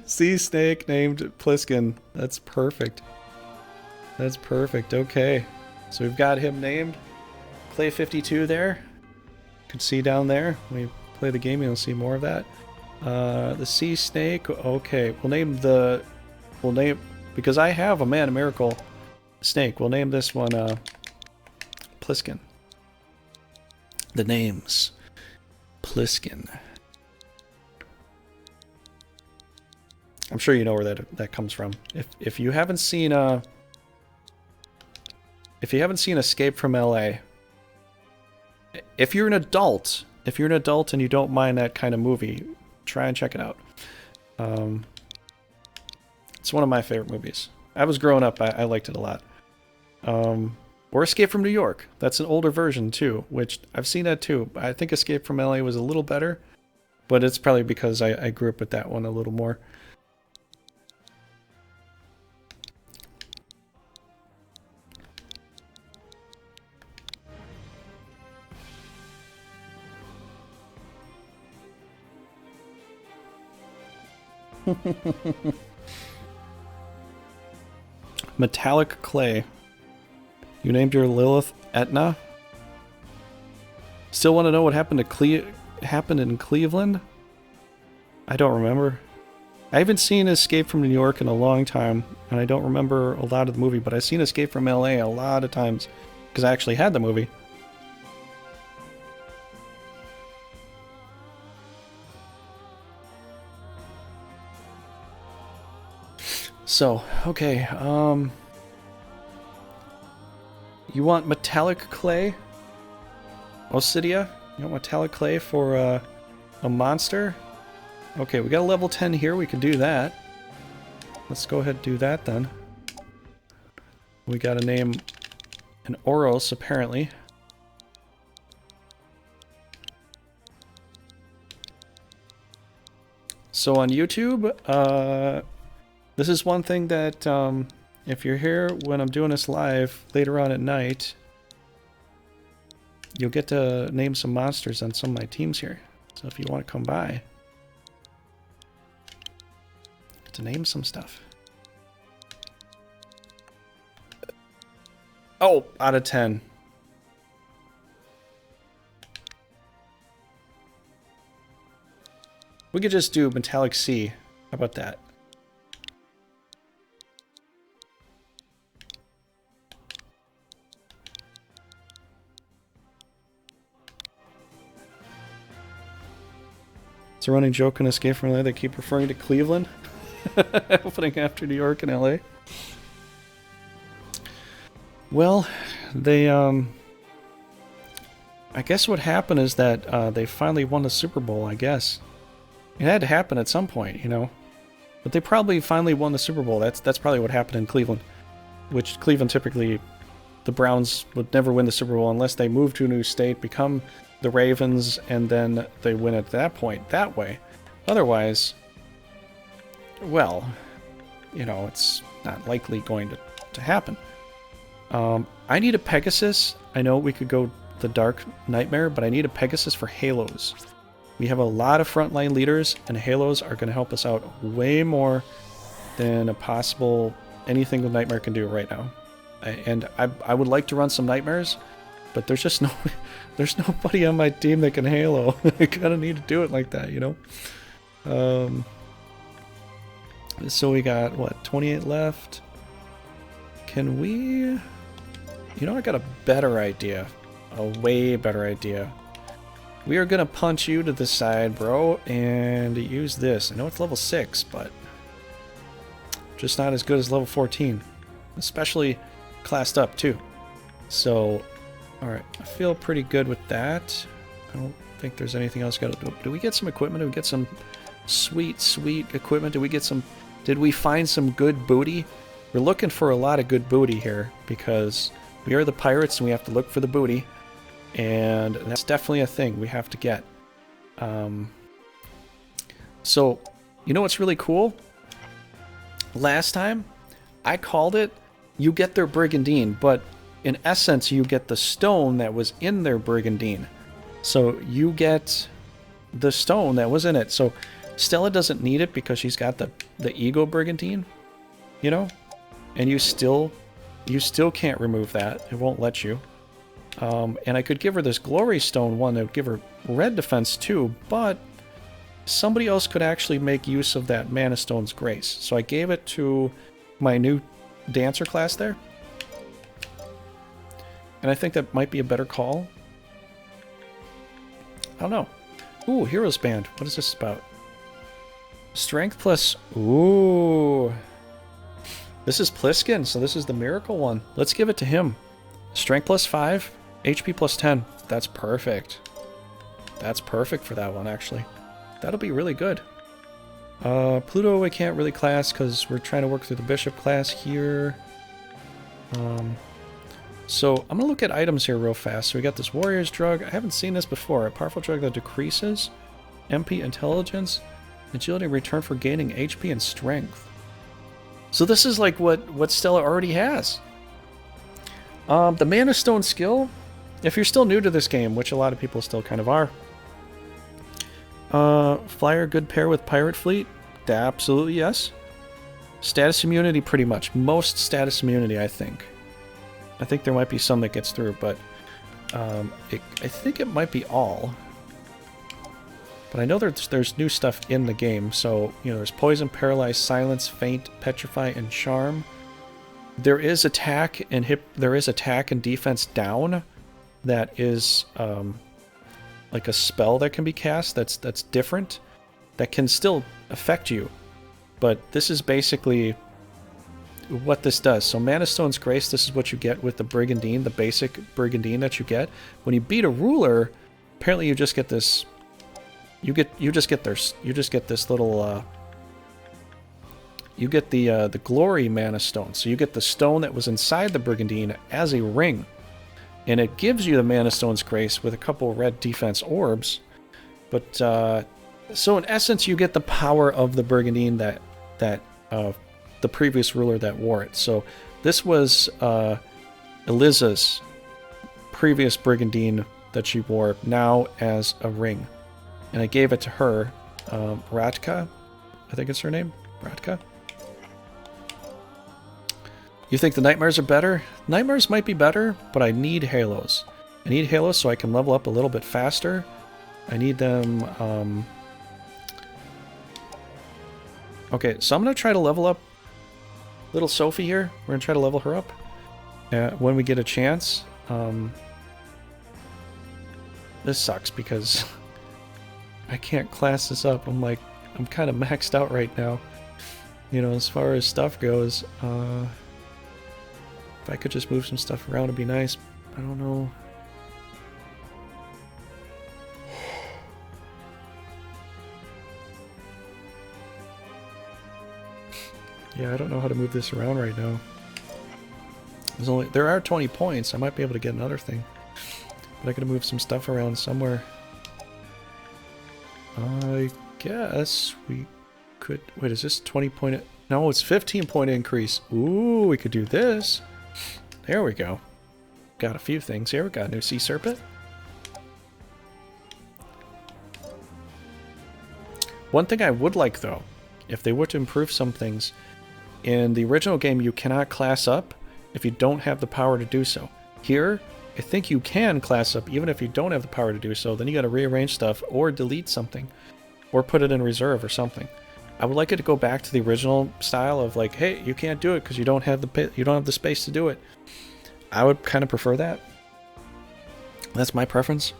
Sea snake named Pliskin. That's perfect. That's perfect. Okay. So we've got him named Clay 52 there. You can see down there. When we play the game, you'll see more of that. The sea snake. Okay. We'll name because I have a Mana Miracle snake. We'll name this one Pliskin. The names. Pliskin. I'm sure you know where that comes from. If you haven't seen Escape from LA, if you're an adult and you don't mind that kind of movie, try and check it out. It's one of my favorite movies. I was growing up, I liked it a lot. Or Escape from New York. That's an older version too, which I've seen that too. I think Escape from LA was a little better, but it's probably because I grew up with that one a little more. Metallic clay. You named your Lilith Etna? Still want to know what happened in Cleveland? I don't remember. I haven't seen Escape from New York in a long time, and I don't remember a lot of the movie, but I've seen Escape from LA a lot of times, because I actually had the movie. So, okay, you want metallic clay? Ossidia? You want metallic clay for a monster? Okay, we got a level 10 here, we can do that. Let's go ahead and do that then. We gotta name an Oros, apparently. So on YouTube, this is one thing that, if you're here when I'm doing this live later on at night, you'll get to name some monsters on some of my teams here. So if you want to come by, to name some stuff. Oh, out of 10. We could just do Metallic Sea. How about that? It's a running joke in Escape from LA. They keep referring to Cleveland. Opening after New York and LA. Well, they, I guess what happened is that they finally won the Super Bowl, I guess. It had to happen at some point, you know. But they probably finally won the Super Bowl. That's probably what happened in Cleveland. Which Cleveland typically, the Browns would never win the Super Bowl unless they move to a new state, become the Ravens, and then they win at that point that way. Otherwise, well, you know, it's not likely going to happen. I need a Pegasus. I know we could go the Dark Nightmare, but I need a Pegasus for Halos. We have a lot of frontline leaders, and Halos are going to help us out way more than a possible anything the Nightmare can do right now. I would like to run some Nightmares, but there's just there's nobody on my team that can Halo. I kind of need to do it like that, you know? So we got, what, 28 left? Can we... You know, I got a better idea. A way better idea. We are going to punch you to the side, bro, and use this. I know it's level 6, but just not as good as level 14. Especially classed up, too. So, alright, I feel pretty good with that. I don't think there's anything else got to do. Do we get some equipment? Do we get some sweet, sweet equipment? Do we get some... Did we find some good booty? We're looking for a lot of good booty here, because we are the pirates and we have to look for the booty. And that's definitely a thing we have to get. So, you know what's really cool? Last time, I called it, you get their Brigandine, but in essence, you get the stone that was in their Brigandine. So, you get the stone that was in it. So, Stella doesn't need it because she's got the Ego Brigandine, you know? And you still can't remove that. It won't let you. And I could give her this Glory Stone one that would give her red defense too, but somebody else could actually make use of that Mana Stone's Grace. So I gave it to my new Dancer class there. And I think that might be a better call. I don't know. Ooh, Heroes Band. What is this about? Strength plus... Ooh. This is Pliskin, so this is the Miracle one. Let's give it to him. Strength plus 5, HP plus 10. That's perfect. That's perfect for that one, actually. That'll be really good. Pluto we can't really class because we're trying to work through the Bishop class here. So I'm going to look at items here real fast. So we got this Warrior's Drug. I haven't seen this before. A powerful drug that decreases MP Intelligence, Agility in return for gaining HP and Strength. So this is like what Stella already has. The Mana Stone skill, if you're still new to this game, which a lot of people still kind of are. Flyer, good pair with Pirate Fleet. Absolutely, yes. Status immunity, pretty much. Most status immunity, I think. I think there might be some that gets through, but I think it might be all. But I know there's new stuff in the game, so, you know, there's Poison, Paralyze, Silence, Faint, Petrify, and Charm. There is attack and defense down that is like a spell that can be cast that's different, that can still affect you. But this is basically what this does. So Mana Stone's Grace, this is what you get with the Brigandine, the basic Brigandine that you get. When you beat a ruler, apparently you just get this. You just get this little. You get the Glory Mana Stone. So you get the stone that was inside the Brigandine as a ring, and it gives you the Mana Stone's Grace with a couple red defense orbs. But so in essence, you get the power of the Brigandine that the previous ruler that wore it. So this was Eliza's previous Brigandine that she wore now as a ring. And I gave it to her, Ratka, I think it's her name, Ratka. You think the Nightmares are better? Nightmares might be better, but I need Halos. I need Halos so I can level up a little bit faster. I need them, okay, so I'm going to try to level up little Sophie here. We're going to try to level her up when we get a chance. This sucks because I can't class this up. I'm kind of maxed out right now. You know, as far as stuff goes. If I could just move some stuff around, it'd be nice. I don't know. Yeah, I don't know how to move this around right now. There are 20 points. I might be able to get another thing. But I gotta move some stuff around somewhere. I guess we could... Wait, is this 20 point... No, it's 15 point increase. Ooh, we could do this. There we go. Got a few things here. We got a new Sea Serpent. One thing I would like, though, if they were to improve some things, in the original game you cannot class up if you don't have the power to do so. Here, I think you can class up even if you don't have the power to do so. Then you got to rearrange stuff or delete something or put it in reserve or something. I would like it to go back to the original style of like, hey, you can't do it because you don't have the space to do it. I would kind of prefer that. That's my preference.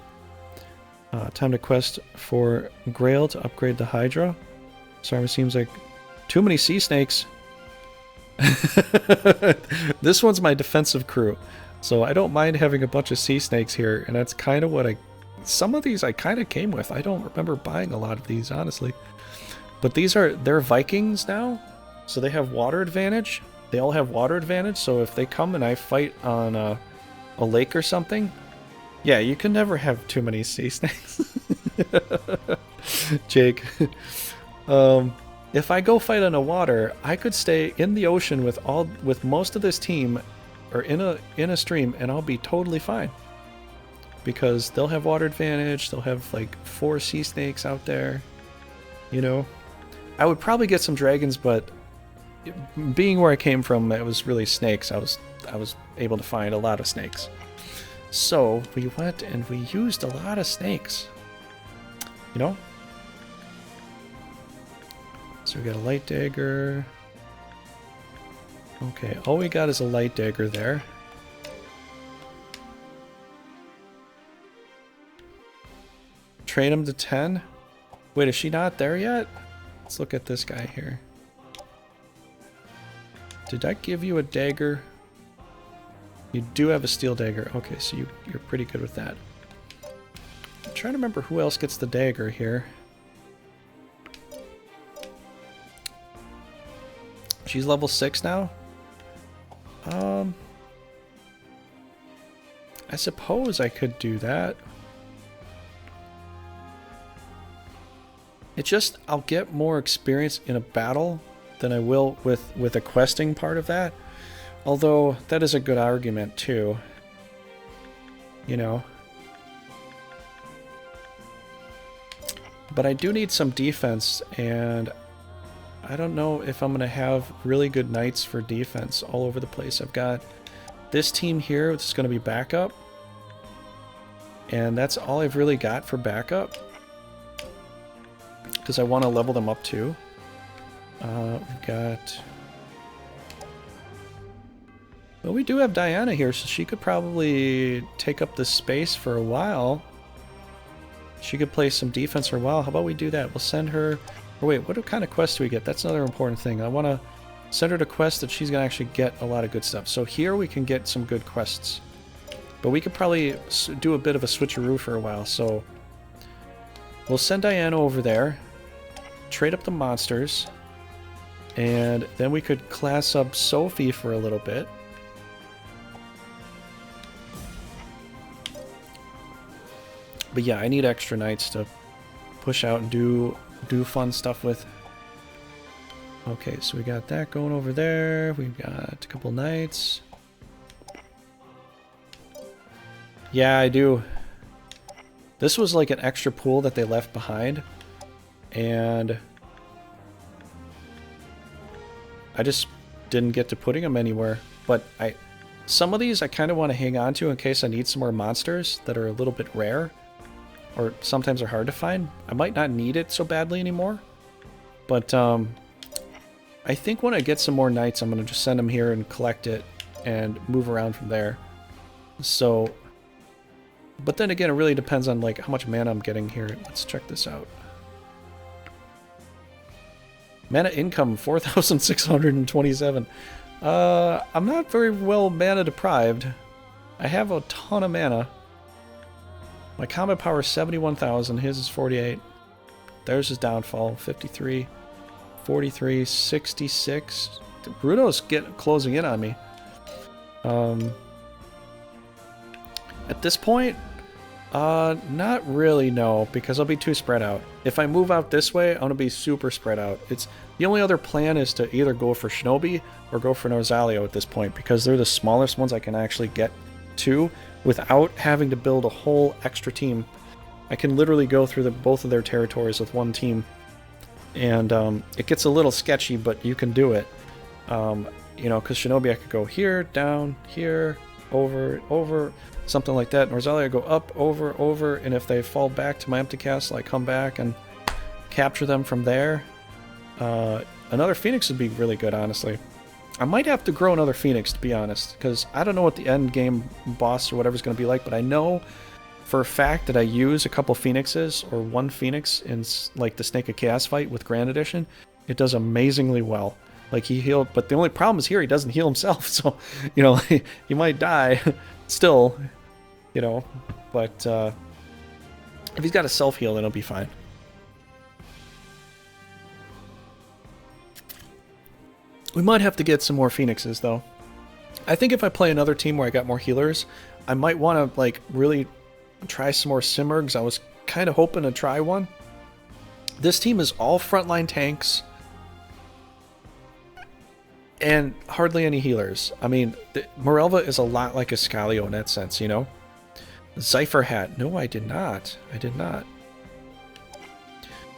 Time to quest for Grail to upgrade the Hydra. Sorry, it seems like too many sea snakes. This one's my defensive crew, so I don't mind having a bunch of sea snakes here, and that's kind of what some of these I kind of came with. I don't remember buying a lot of these, honestly. But they're Vikings now, so they have water advantage. They all have water advantage, so if they come and I fight on a lake or something, yeah, you can never have too many sea snakes. Jake. If I go fight on the water, I could stay in the ocean with most of this team, or in a stream, and I'll be totally fine. Because they'll have water advantage, they'll have like 4 sea snakes out there, you know. I would probably get some dragons, but being where I came from, it was really snakes. I was able to find a lot of snakes. So we went and we used a lot of snakes, you know. So we got a light dagger. Okay, all we got is a light dagger there. Train him to 10. Wait, is she not there yet? Let's look at this guy here. Did I give you a dagger? You do have a steel dagger. Okay, so you're pretty good with that. I'm trying to remember who else gets the dagger here. She's level 6 now? I suppose I could do that. It's just, I'll get more experience in a battle than I will with a questing part of that. Although, that is a good argument too. You know. But I do need some defense, and I don't know if I'm going to have really good knights for defense all over the place. I've got this team here, which is going to be backup. And that's all I've really got for backup. Because I want to level them up too. We've got... Well, we do have Diana here, so she could probably take up the space for a while. She could play some defense for a while. How about we do that? We'll send her... Or wait, what kind of quest do we get? That's another important thing. I want to send her to quest that she's going to actually get a lot of good stuff. So here we can get some good quests. But we could probably do a bit of a switcheroo for a while. So we'll send Diana over there. Trade up the monsters. And then we could class up Sophie for a little bit. But yeah, I need extra knights to push out and do fun stuff with. Okay, so we got that going over there. We've got a couple knights. Yeah, I do. This was like an extra pool that they left behind. And I just didn't get to putting them anywhere. But some of these I kind of want to hang on to in case I need some more monsters that are a little bit rare. Or sometimes are hard to find. I might not need it so badly anymore. But I think when I get some more knights, I'm going to just send them here and collect it and move around from there. So, but then again, it really depends on like how much mana I'm getting here. Let's check this out. Mana income, 4,627. I'm not very well mana deprived. I have a ton of mana. My combat power is 71,000. His is 48. There's his downfall, 53, 43, 66. Bruno's closing in on me. At this point, not really, no, because I'll be too spread out. If I move out this way, I'm gonna be super spread out. It's the only other plan is to either go for Shinobi or go for Norzalio at this point, because they're the smallest ones I can actually get to without having to build a whole extra team. I can literally go through both of their territories with one team, and it gets a little sketchy, but you can do it. You know, because Shinobi I could go here, down, here, over, something like that. Norzalio I go up, over, and if they fall back to my empty castle, I come back and capture them from there. Another Phoenix would be really good, honestly. I might have to grow another Phoenix, to be honest, because I don't know what the end game boss or whatever's going to be like, but I know for a fact that I use a couple Phoenixes, or one Phoenix, in like the Snake of Chaos fight with Grand Edition. It does amazingly well. Like, he healed, but the only problem is here, he doesn't heal himself, so, you know, he might die still, you know, but if he's got a self-heal, then he'll be fine. We might have to get some more Phoenixes, though. I think if I play another team where I got more healers, I might want to, like, really try some more Simurgs. I was kind of hoping to try one. This team is all frontline tanks and hardly any healers. I mean, Mirelva is a lot like Escalio in that sense, you know? Zypher Hat. No, I did not. I did not.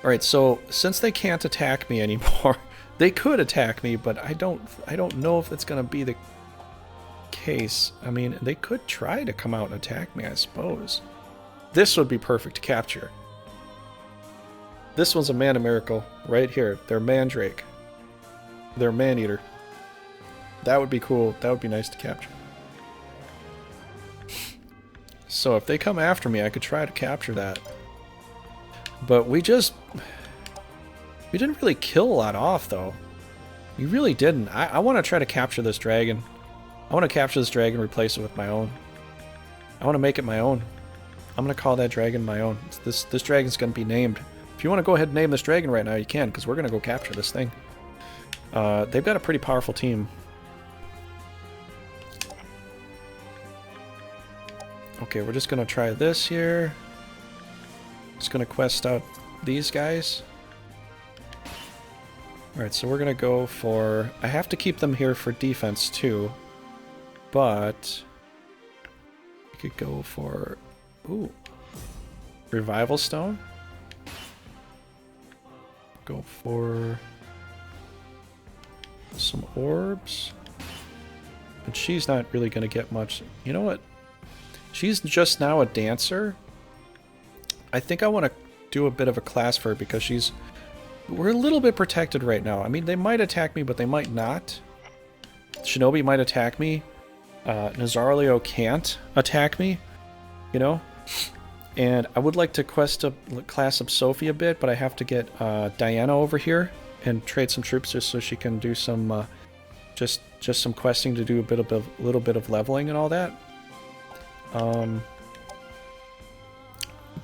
Alright, so since they can't attack me anymore... They could attack me, but I don't know if it's going to be the case. I mean, they could try to come out and attack me, I suppose. This would be perfect to capture. This one's a Mana Miracle right here. They're Mandrake. They're Maneater. That would be cool. That would be nice to capture. So if they come after me, I could try to capture that. But we didn't really kill a lot off, though. We really didn't. I want to try to capture this dragon. I want to capture this dragon and replace it with my own. I want to make it my own. I'm going to call that dragon my own. This dragon's going to be named. If you want to go ahead and name this dragon right now, you can, because we're going to go capture this thing. They've got a pretty powerful team. Okay, we're just going to try this here. Just going to quest out these guys. Alright, so we're going to go for... I have to keep them here for defense, too. But... we could go for... ooh. Revival Stone. Go for... some orbs. But she's not really going to get much. You know what? She's just now a dancer. I think I want to do a bit of a class for her because she's... We're a little bit protected right now. I mean, they might attack me, but they might not. Shinobi might attack me. Nazarlio can't attack me, you know? And I would like to class up Sophie a bit, but I have to get Diana over here and trade some troops just so she can do some... just some questing to do a little bit of leveling and all that.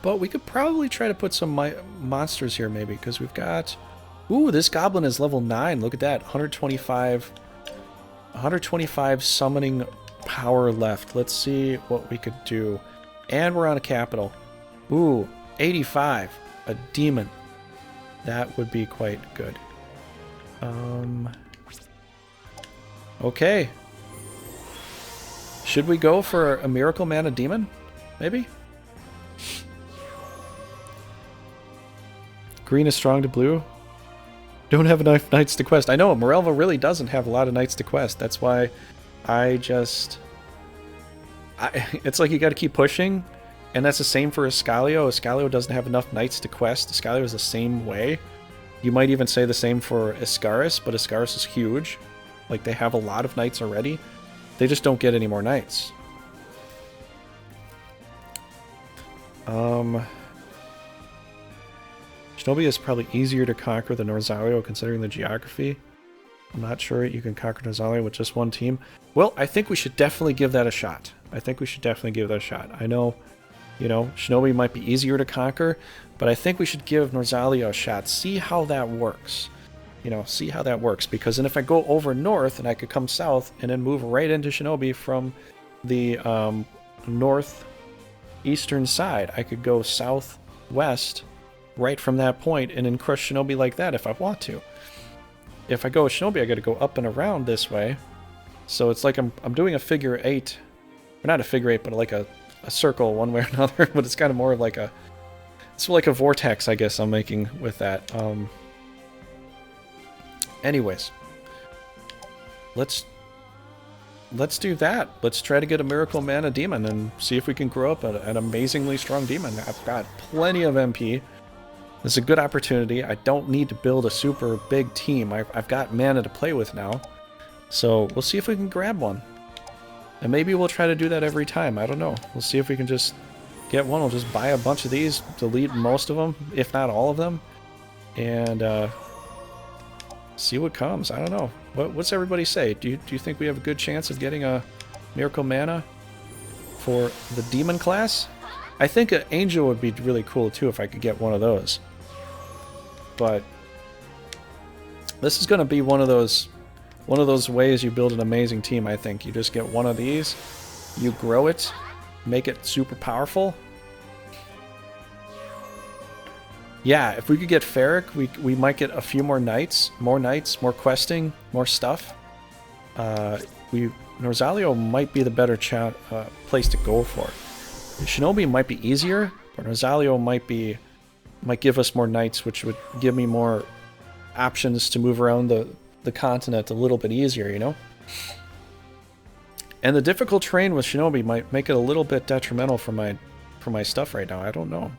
But we could probably try to put some monsters here maybe, because we've got... Ooh, this goblin is level 9. Look at that. 125 summoning power left. Let's see what we could do. And we're on a capital. Ooh, 85. A demon. That would be quite good. Okay. Should we go for a Miracle Mana Demon? Maybe? Green is strong to blue. Don't have enough knights to quest. I know, Mirelva really doesn't have a lot of knights to quest. That's why it's like you gotta keep pushing. And that's the same for Escalio. Escalio doesn't have enough knights to quest. Escalio is the same way. You might even say the same for Iscaris, but Iscaris is huge. Like, they have a lot of knights already. They just don't get any more knights. Shinobi is probably easier to conquer than Rosario, considering the geography. I'm not sure you can conquer Rosario with just one team. Well, I think we should definitely give that a shot. I know, you know, Shinobi might be easier to conquer, but I think we should give Rosario a shot. See how that works. You know, see how that works. Because then if I go over north and I could come south and then move right into Shinobi from the northeastern side, I could go southwest right from that point and then crush Shinobi like that if I want to. If I go with Shinobi, I got to go up and around this way. So it's like I'm doing a figure 8. Or not a figure 8, but like a circle one way or another. But it's kind of more of like a... It's like a vortex, I guess, I'm making with that. Anyways. Let's do that. Let's try to get a Miracle Mana Demon and see if we can grow up an amazingly strong demon. I've got plenty of MP. This is a good opportunity. I don't need to build a super big team. I've got mana to play with now. So we'll see if we can grab one. And maybe we'll try to do that every time. I don't know. We'll see if we can just get one. We'll just buy a bunch of these, delete most of them, if not all of them. And see what comes. I don't know. What's everybody say? Do you think we have a good chance of getting a Miracle Mana for the Demon class? I think an Angel would be really cool too if I could get one of those. But this is going to be one of those ways you build an amazing team, I think. You just get one of these, you grow it, make it super powerful. Yeah, if we could get Ferric, we might get a few more knights, more questing, more stuff. Rosalio might be the better place to go for. Shinobi might be easier, but Rosalio might give us more knights, which would give me more options to move around the continent a little bit easier, you know? And the difficult terrain with Shinobi might make it a little bit detrimental for my stuff right now. I don't know.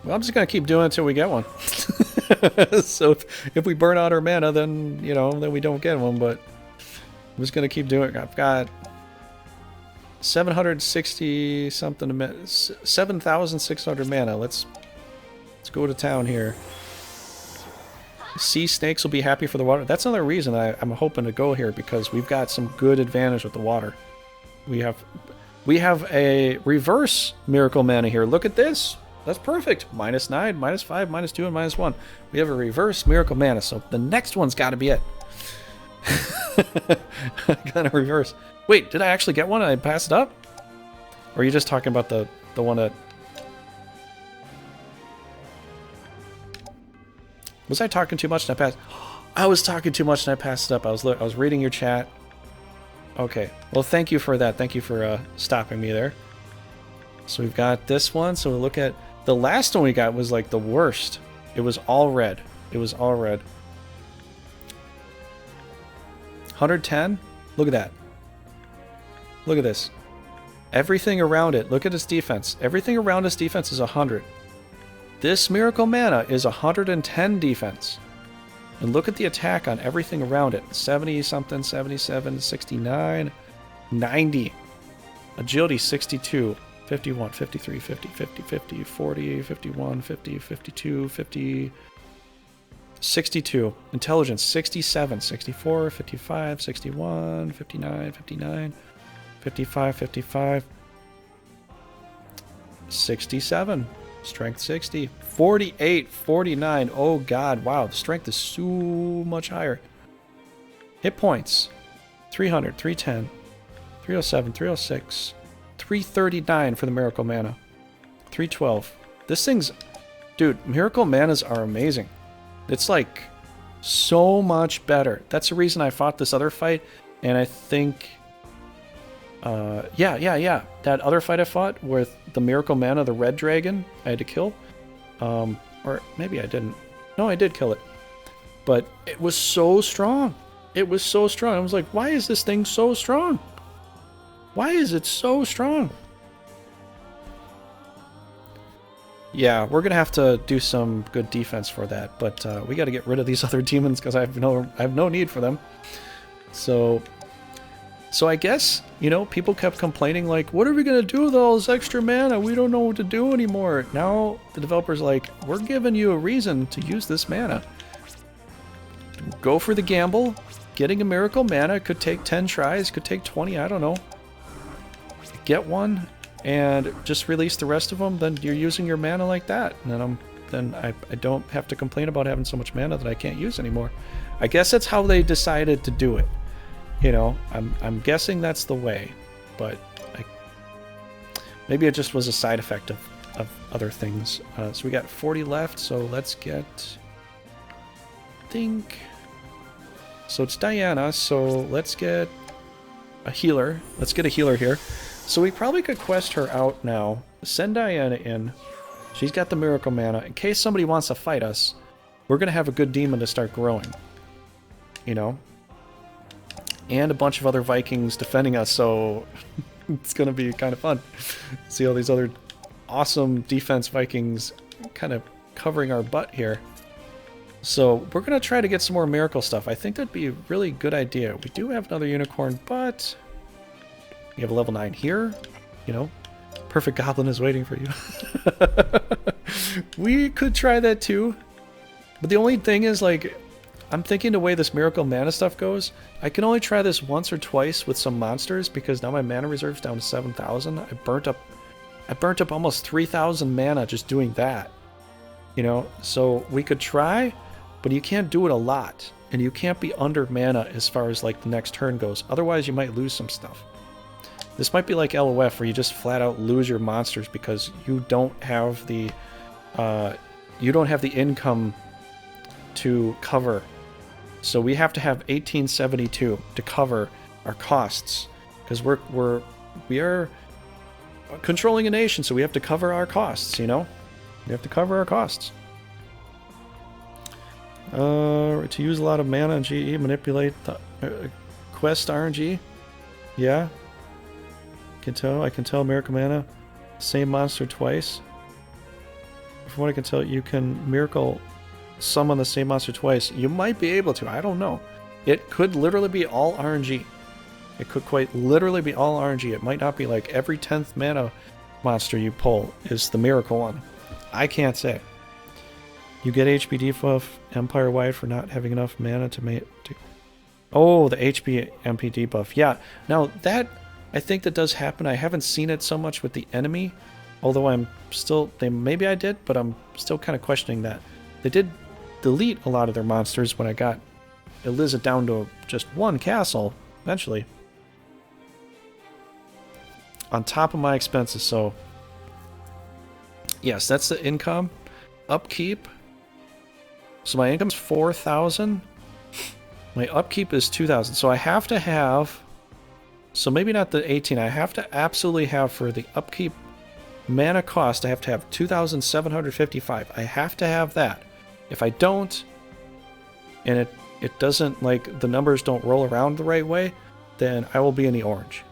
Well, I'm just going to keep doing it until we get one. So if we burn out our mana, then, you know, then we don't get one, but I'm just going to keep doing it. I've got 760 something, 7,600 mana. Let's go to town here. Sea snakes will be happy for the water. That's another reason I'm hoping to go here, because we've got some good advantage with the water. We have a reverse Miracle Mana here. Look at this. That's perfect. -9, -5, -2, and -1. We have a reverse Miracle Mana, so the next one's got to be it. I got a reverse. Wait, did I actually get one and I passed it up? Or are you just talking about the one that... Was I talking too much and I passed... I was talking too much and I passed it up. I was reading your chat. Okay. Well, thank you for that. Thank you for stopping me there. So we've got this one. So we'll look at The last one we got was like the worst. It was all red. It was all red. 110? Look at that. Look at this. Everything around it. Look at its defense. Everything around its defense is 100. This Miracle Mana is 110 defense. And look at the attack on everything around it. 70 something, 77, 69, 90. Agility 62, 51, 53, 50, 50, 50, 40, 51, 50, 52, 50, 62. Intelligence 67, 64, 55, 61, 59, 59, 55, 55, 67. Strength 60, 48, 49. Oh god, wow, the strength is so much higher. Hit points 300, 310, 307, 306, 339 for the Miracle Mana, 312. This thing's, dude, Miracle Manas are amazing. It's like so much better. That's the reason I fought this other fight, and I think yeah. That other fight I fought with the Miracle Mana, the red dragon, I had to kill. Or maybe I didn't. No, I did kill it. But it was so strong. It was so strong. I was like, why is this thing so strong? Why is it so strong? Yeah, we're gonna have to do some good defense for that, but we got to get rid of these other demons because I have no need for them. So I guess, you know, people kept complaining like, what are we going to do with all this extra mana? We don't know what to do anymore. Now the developer's like, we're giving you a reason to use this mana. Go for the gamble. Getting a Miracle Mana could take 10 tries, could take 20, I don't know. Get one and just release the rest of them, then you're using your mana like that. And then I don't have to complain about having so much mana that I can't use anymore. I guess that's how they decided to do it. You know, I'm guessing that's the way, but maybe it just was a side effect of other things. So we got 40 left, so let's get, I think, so it's Diana, so let's get a healer. Let's get a healer here. So we probably could quest her out now, send Diana in. She's got the Miracle Mana. In case somebody wants to fight us, we're going to have a good demon to start growing, you know? And a bunch of other Vikings defending us, so it's going to be kind of fun. See all these other awesome defense Vikings kind of covering our butt here. So we're going to try to get some more miracle stuff. I think that'd be a really good idea. We do have another unicorn, but we have a level 9 here. You know, Perfect Goblin is waiting for you. We could try that too. But the only thing is, like, I'm thinking the way this Miracle Mana stuff goes, I can only try this once or twice with some monsters because now my mana reserve's down to 7,000. I burnt up almost 3,000 mana just doing that. You know, so we could try, but you can't do it a lot. And you can't be under mana as far as like the next turn goes. Otherwise you might lose some stuff. This might be like LOF where you just flat out lose your monsters because you don't have the income to cover. So we have to have 1872 to cover our costs because we are controlling a nation, so we have to cover our costs, you know? We have to cover our costs. To use a lot of mana and GE, manipulate the quest RNG. Yeah. I can tell Miracle Mana, same monster twice. From what I can tell, you can miracle summon the same monster twice. You might be able to, I don't know. It could literally be all RNG. It could quite literally be all RNG. It might not be like every 10th mana monster you pull is the miracle one. I can't say. You get HP debuff Empire-wide for not having enough mana to make... Oh, the HP MP debuff. Yeah, now that, I think that does happen. I haven't seen it so much with the enemy, although I'm still... maybe I did, but I'm still kind of questioning that. They did delete a lot of their monsters when I got Eliza down to just one castle, eventually. On top of my expenses, so... Yes, that's the income. Upkeep. So my income's 4,000. My upkeep is 2,000. So I have to have... So maybe not the 18. I have to absolutely have for the upkeep mana cost, I have to have 2,755. I have to have that. If I don't, and it doesn't, like, the numbers don't roll around the right way, then I will be in the orange.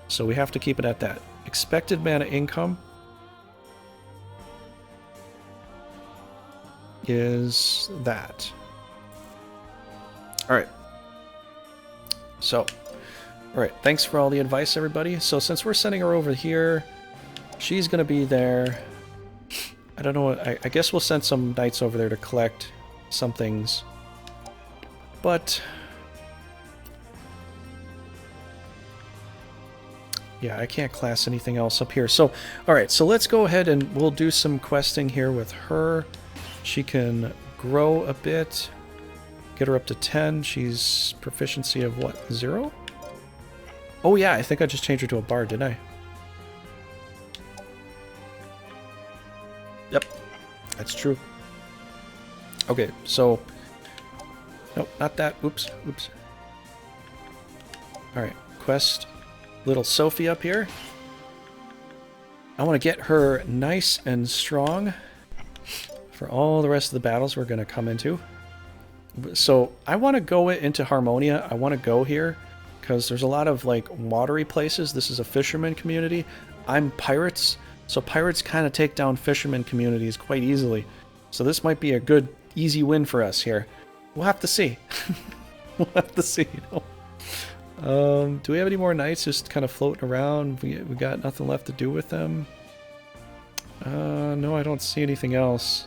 So we have to keep it at that. Expected mana income is that. Alright. So, alright, thanks for all the advice, everybody. So since we're sending her over here, she's going to be there. I don't know, I guess we'll send some knights over there to collect some things. But yeah, I can't class anything else up here. So, alright, so let's go ahead and we'll do some questing here with her. She can grow a bit. Get her up to 10. She's proficiency of what, 0? Oh yeah, I think I just changed her to a bard, didn't I? Yep, that's true. Okay, so... Nope, not that. Oops, oops. Alright, quest little Sophie up here. I want to get her nice and strong for all the rest of the battles we're going to come into. So I want to go into Harmonia. I want to go here because there's a lot of like watery places. This is a fisherman community. I'm pirates, so pirates kind of take down fisherman communities quite easily. So this might be a good, easy win for us here. We'll have to see. We'll have to see. You know? Do we have any more knights just kind of floating around? We got nothing left to do with them. No, I don't see anything else.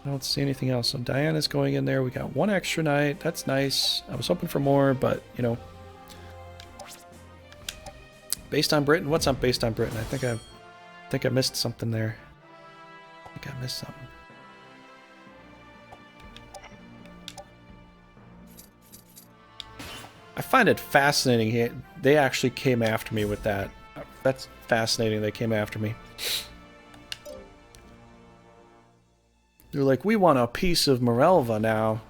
I don't see anything else. So Diana's going in there. We got one extra knight. That's nice. I was hoping for more, but, you know. Based on Britain? What's up based on Britain? I think I missed something there. I think I missed something. I find it fascinating. They actually came after me with that. That's fascinating. They came after me. They're like, we want a piece of Mirelva now.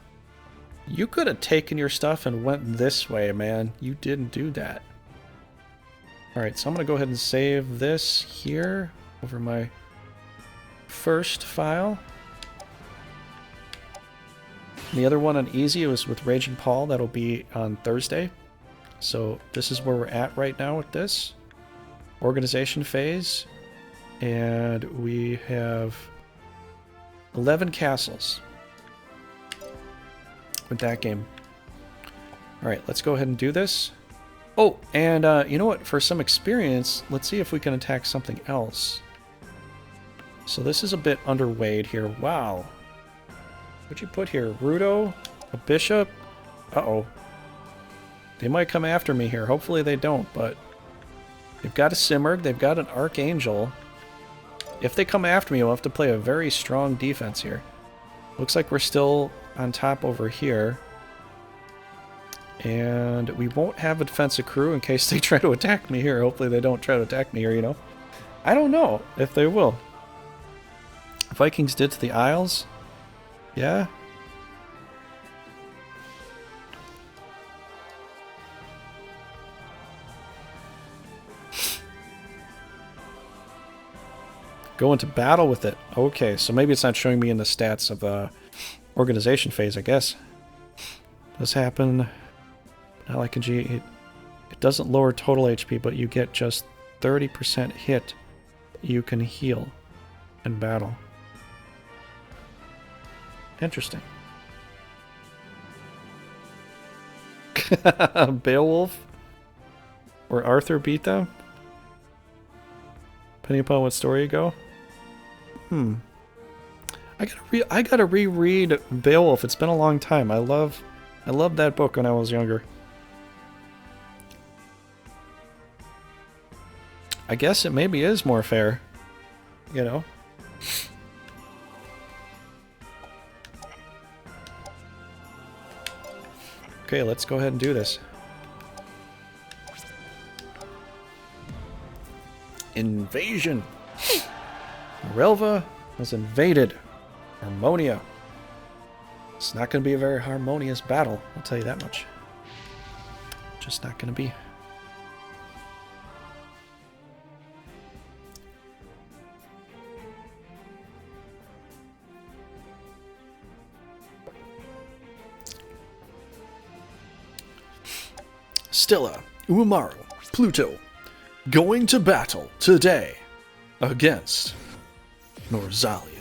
You could have taken your stuff and went this way, man. You didn't do that. Alright, so I'm going to go ahead and save this here over my first file. And the other one on easy was with Raging Paul. That'll be on Thursday. So this is where we're at right now with this. Organization phase. And we have 11 castles with that game. Alright, let's go ahead and do this. Oh, and you know what? For some experience, let's see if we can attack something else. So this is a bit underweight here. Wow. What'd you put here? Rudo? A bishop? Uh-oh. They might come after me here. Hopefully they don't, but... They've got a Simurg. They've got an Archangel. If they come after me, we'll have to play a very strong defense here. Looks like we're still on top over here. And we won't have a defensive crew in case they try to attack me here. Hopefully they don't try to attack me here, you know. I don't know if they will. Vikings did to the Isles. Yeah. Go into battle with it. Okay, so maybe it's not showing me in the stats of the organization phase, I guess. This happened. Not like a G. It doesn't lower total HP, but you get just 30% hit. You can heal in battle. Interesting. Beowulf? Or Arthur beat them? Depending upon what story you go. I gotta reread Beowulf. It's been a long time. I loved that book when I was younger. I guess it maybe is more fair. You know? Okay, let's go ahead and do this. Invasion! Mirelva was invaded. Harmonia. It's not going to be a very harmonious battle, I'll tell you that much. Just not going to be. Stella, Umaru, Pluto, going to battle today against Norzalia.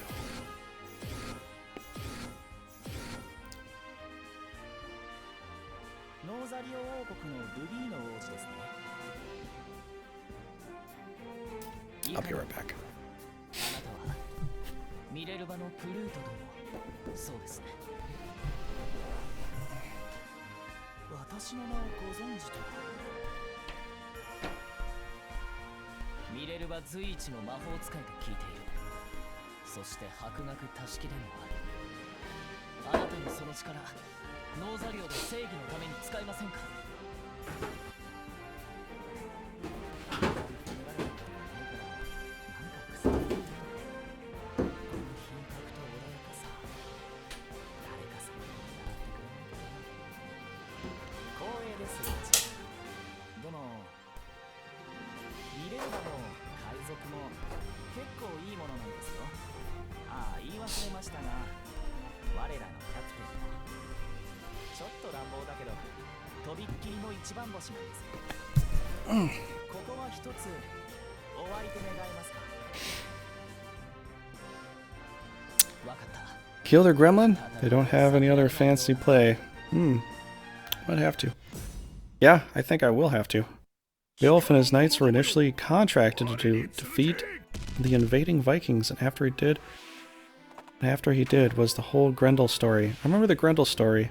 I'll be right back. Kill their gremlin? They don't have any other fancy play. Might have to. Yeah, I think I will have to. Beowulf and his knights were initially contracted to defeat the invading Vikings, and after he did was the whole Grendel story. I remember the Grendel story.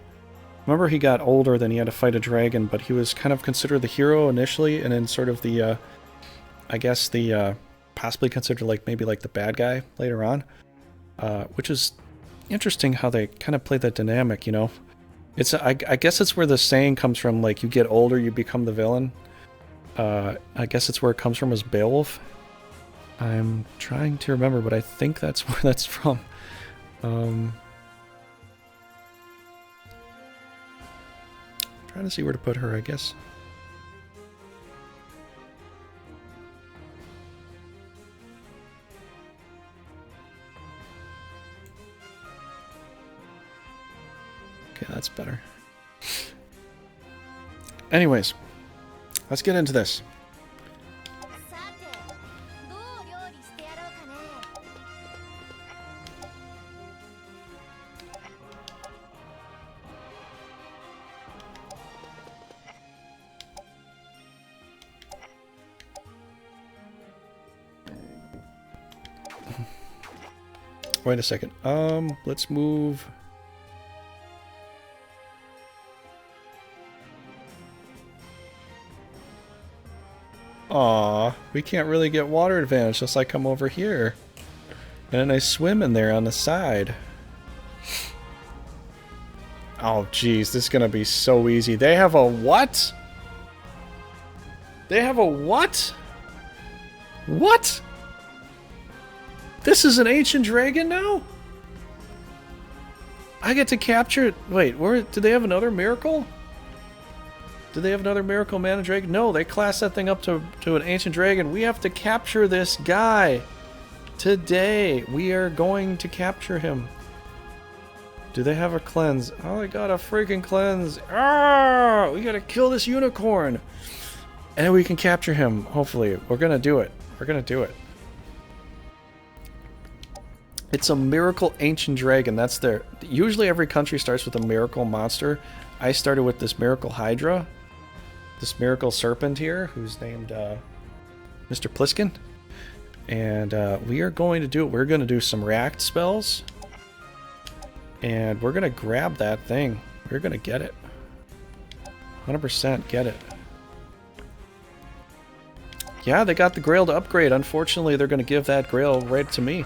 Remember he got older, then he had to fight a dragon, but he was kind of considered the hero initially, and then sort of the, I guess the, possibly considered like maybe like the bad guy later on. Which is interesting how they kind of play that dynamic, you know? It's I guess it's where the saying comes from, like, you get older, you become the villain. I guess it's where it comes from as Beowulf. I'm trying to remember, but I think that's where that's from. Trying to see where to put her, I guess. Okay, that's better. Anyways, let's get into this. Wait a second. Let's move. Aw, we can't really get water advantage unless I come over here. And then I swim in there on the side. Oh, jeez, this is gonna be so easy. They have a what? They have a what? What? This is an ancient dragon now? I get to capture it. Wait, where do they have another miracle? Do they have another miracle mana dragon? No, they class that thing up to an ancient dragon. We have to capture this guy. Today, we are going to capture him. Do they have a cleanse? Oh, I got a freaking cleanse. Ah! We gotta kill this unicorn. And then we can capture him, hopefully. We're gonna do it. We're gonna do it. It's a miracle ancient dragon. That's their... Usually every country starts with a miracle monster. I started with this miracle hydra. This miracle serpent here, who's named Mr. Pliskin. And we are going to do it. We're going to do some react spells. And we're going to grab that thing. We're going to get it. 100% get it. Yeah, they got the Grail to upgrade. Unfortunately, they're going to give that Grail right to me.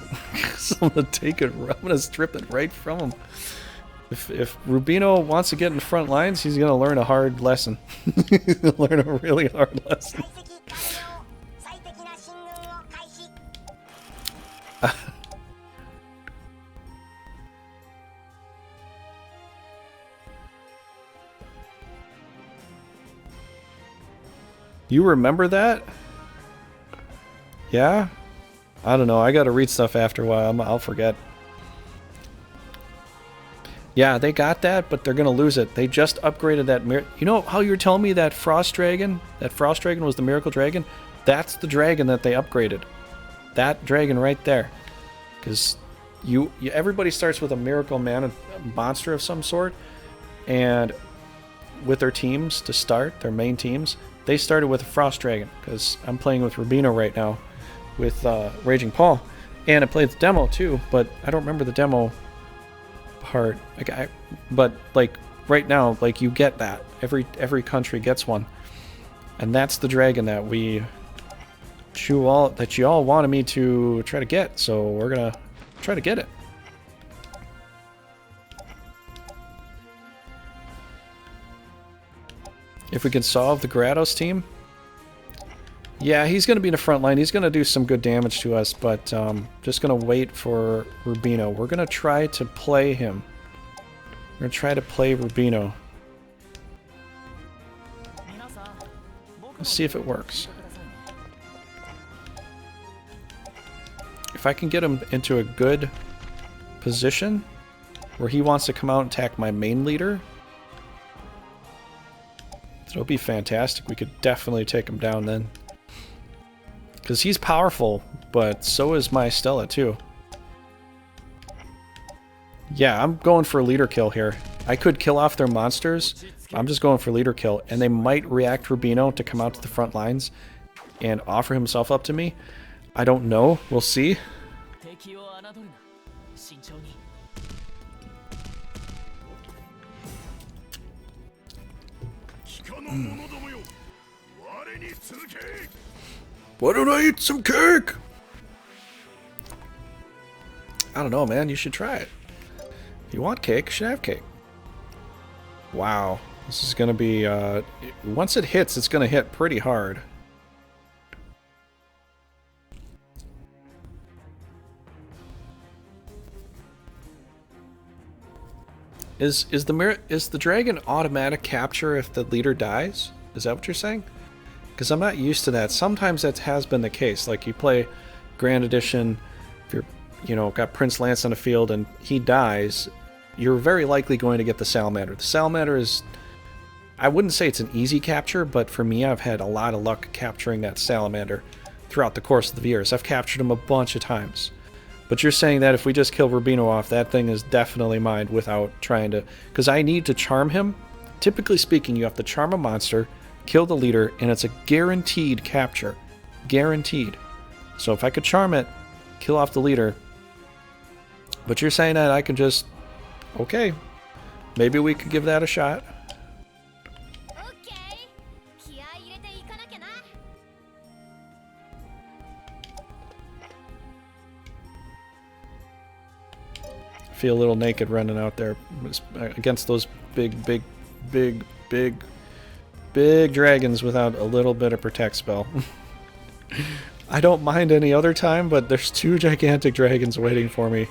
So I'm going to take it. I'm going to strip it right from him. If Rubino wants to get in the front lines, he's going to learn a hard lesson. He's going to learn a really hard lesson. You remember that? Yeah? I don't know. I gotta read stuff after a while. I'll forget. Yeah, they got that, but they're going to lose it. They just upgraded that. You know how you were telling me that Frost Dragon was the Miracle Dragon? That's the dragon that they upgraded. That dragon right there. Because everybody starts with a Miracle monster of some sort. And with their teams to start, their main teams, they started with a Frost Dragon. Because I'm playing with Rubino right now with Raging Paul. And I played the demo too, but I don't remember the demo part. But like right now, like you get that. Every country gets one. And that's the dragon that you all wanted me to try to get, so we're gonna try to get it. If we can solve the Grados team, yeah, he's gonna be in the front line. He's gonna do some good damage to us, but just gonna wait for Rubino. We're gonna try to play him. We're gonna try to play Rubino. Let's see if it works. If I can get him into a good position where he wants to come out and attack my main leader, it'll be fantastic. We could definitely take him down then. Because he's powerful, but so is my Stella too. Yeah, I'm going for a leader kill here. I could kill off their monsters. I'm just going for leader kill. And they might react Rubino to come out to the front lines and offer himself up to me. I don't know. We'll see. Why don't I eat some cake? I don't know, man. You should try it. If you want cake, you should have cake. Wow. This is going to be... once it hits, it's going to hit pretty hard. Is the dragon automatic capture if the leader dies? Is that what you're saying? Because I'm not used to that. Sometimes that has been the case. Like you play Grand Edition, if you're got Prince Lance on the field and he dies, you're very likely going to get the Salamander. The Salamander is, I wouldn't say it's an easy capture, but for me, I've had a lot of luck capturing that Salamander throughout the course of the years. I've captured him a bunch of times. But you're saying that if we just kill Rubino off, that thing is definitely mine without trying to... Because I need to charm him. Typically speaking, you have to charm a monster, kill the leader, and it's a guaranteed capture. Guaranteed. So if I could charm it, kill off the leader... But you're saying that I can just... Okay. Maybe we could give that a shot. Feel a little naked running out there against those big dragons without a little bit of protect spell. I don't mind any other time, but there's two gigantic dragons waiting for me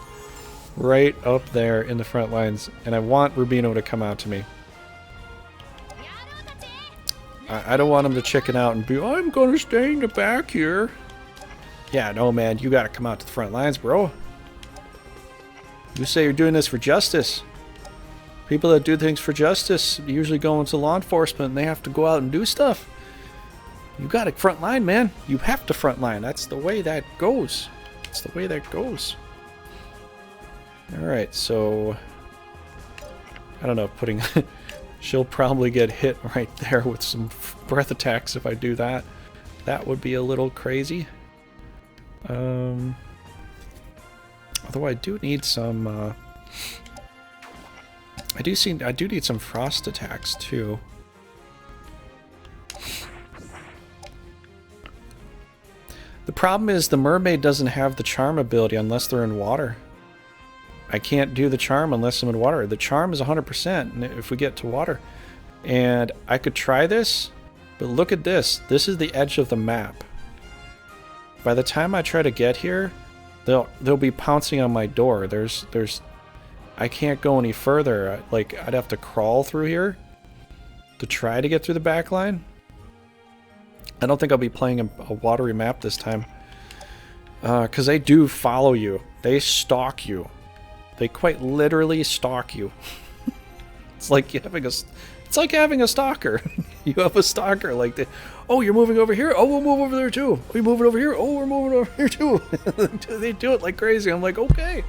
right up there in the front lines, and I want Rubino to come out to me. I don't want him to chicken out and be, I'm going to stay in the back here. Yeah, no, man, you got to come out to the front lines, bro. You say you're doing this for justice. People that do things for justice usually go into law enforcement and they have to go out and do stuff. You got to front line, man. You have to front line. That's the way that goes. That's the way that goes. Alright, so... I don't know, putting... She'll probably get hit right there with some breath attacks if I do that. That would be a little crazy. Although I do need some, I do need some frost attacks too. The problem is the mermaid doesn't have the charm ability unless they're in water. I can't do the charm unless I'm in water. The charm is 100% if we get to water. And I could try this, but look at this. This is the edge of the map. By the time I try to get here, they'll be pouncing on my door. I can't go any further. Like, I'd have to crawl through here to try to get through the back line. I don't think I'll be playing a watery map this time. Because they do follow you. They stalk you. They quite literally stalk you. It's like having a stalker. You have a stalker. Like, oh, you're moving over here. Oh, we'll move over there too. Are you moving over here? Oh, we're moving over here too. They do it like crazy. I'm like, okay.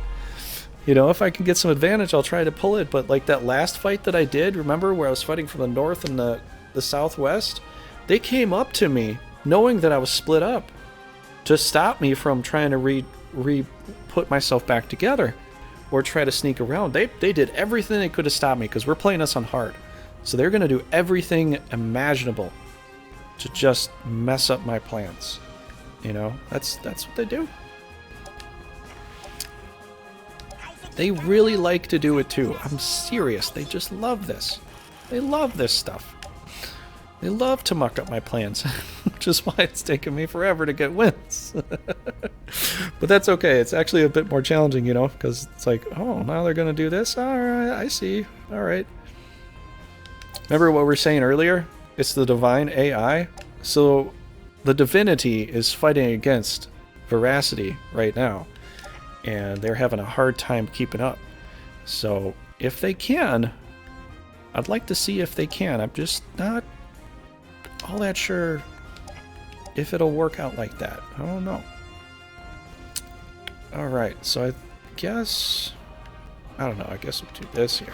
You know, if I can get some advantage, I'll try to pull it. But like that last fight that I did, remember where I was fighting from the north and the southwest? They came up to me knowing that I was split up to stop me from trying to put myself back together or try to sneak around. They did everything they could to stop me because we're playing this on hard. So they're going to do everything imaginable to just mess up my plans. You know, that's what they do. They really like to do it too. I'm serious. They just love this. They love this stuff. They love to muck up my plans, which is why it's taken me forever to get wins. But that's okay. It's actually a bit more challenging, you know, because it's like, oh, now they're going to do this? All right, I see. All right. Remember what we were saying earlier? It's the divine AI. So the divinity is fighting against veracity right now. And they're having a hard time keeping up. So if they can, I'd like to see if they can. I'm just not all that sure if it'll work out like that. I don't know. Alright, so I guess... I don't know, I guess we'll do this here.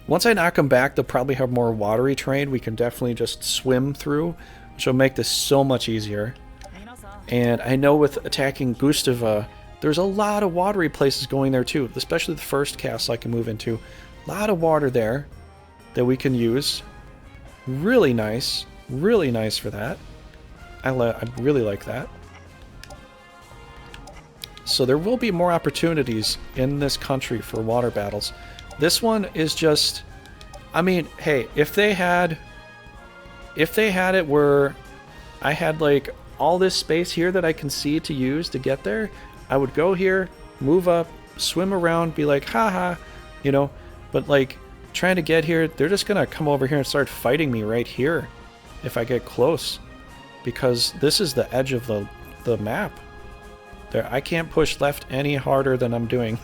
Once I knock them back, they'll probably have more watery terrain. We can definitely just swim through, which will make this so much easier. And I know with attacking Gustava, there's a lot of watery places going there too, especially the first castle I can move into. A lot of water there that we can use. Really nice for that. I really like that. So there will be more opportunities in this country for water battles. This one is just, I mean, hey, if they had it where I had like all this space here that I can see to use to get there, I would go here, move up, swim around, be like, haha, you know, but like trying to get here, they're just gonna come over here and start fighting me right here if I get close, because this is the edge of the map. There, I can't push left any harder than I'm doing.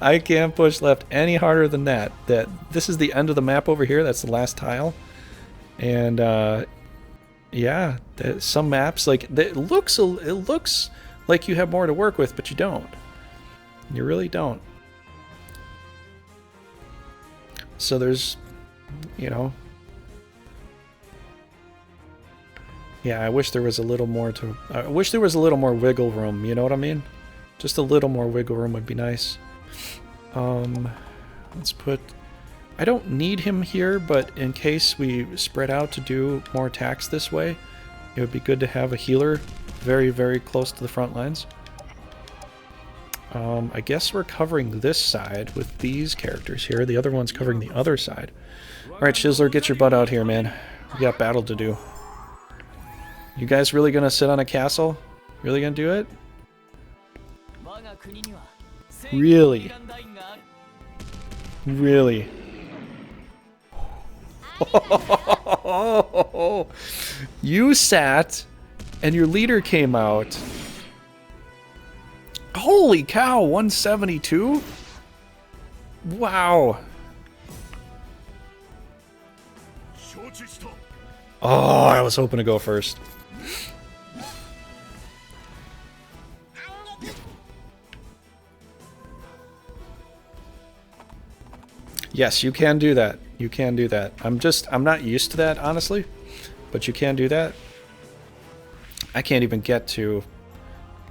I can't push left any harder than that. This is the end of the map over here. That's the last tile, and yeah, some maps like it looks like you have more to work with, but you don't. You really don't. So there's, you know, yeah, I wish there was a little more wiggle room, you know what I mean? Just a little more wiggle room would be nice. Let's put, I don't need him here, but in case we spread out to do more attacks this way, it would be good to have a healer very, very close to the front lines. I guess we're covering this side with these characters here. The other one's covering the other side. Alright, Shizzler, get your butt out here, man. We got battle to do. You guys really gonna sit on a castle? Really gonna do it? Really? Really? You sat, and your leader came out. Holy cow, 172? Wow. Oh, I was hoping to go first. Yes, you can do that. You can do that. I'm not used to that, honestly, but you can do that. I can't even get to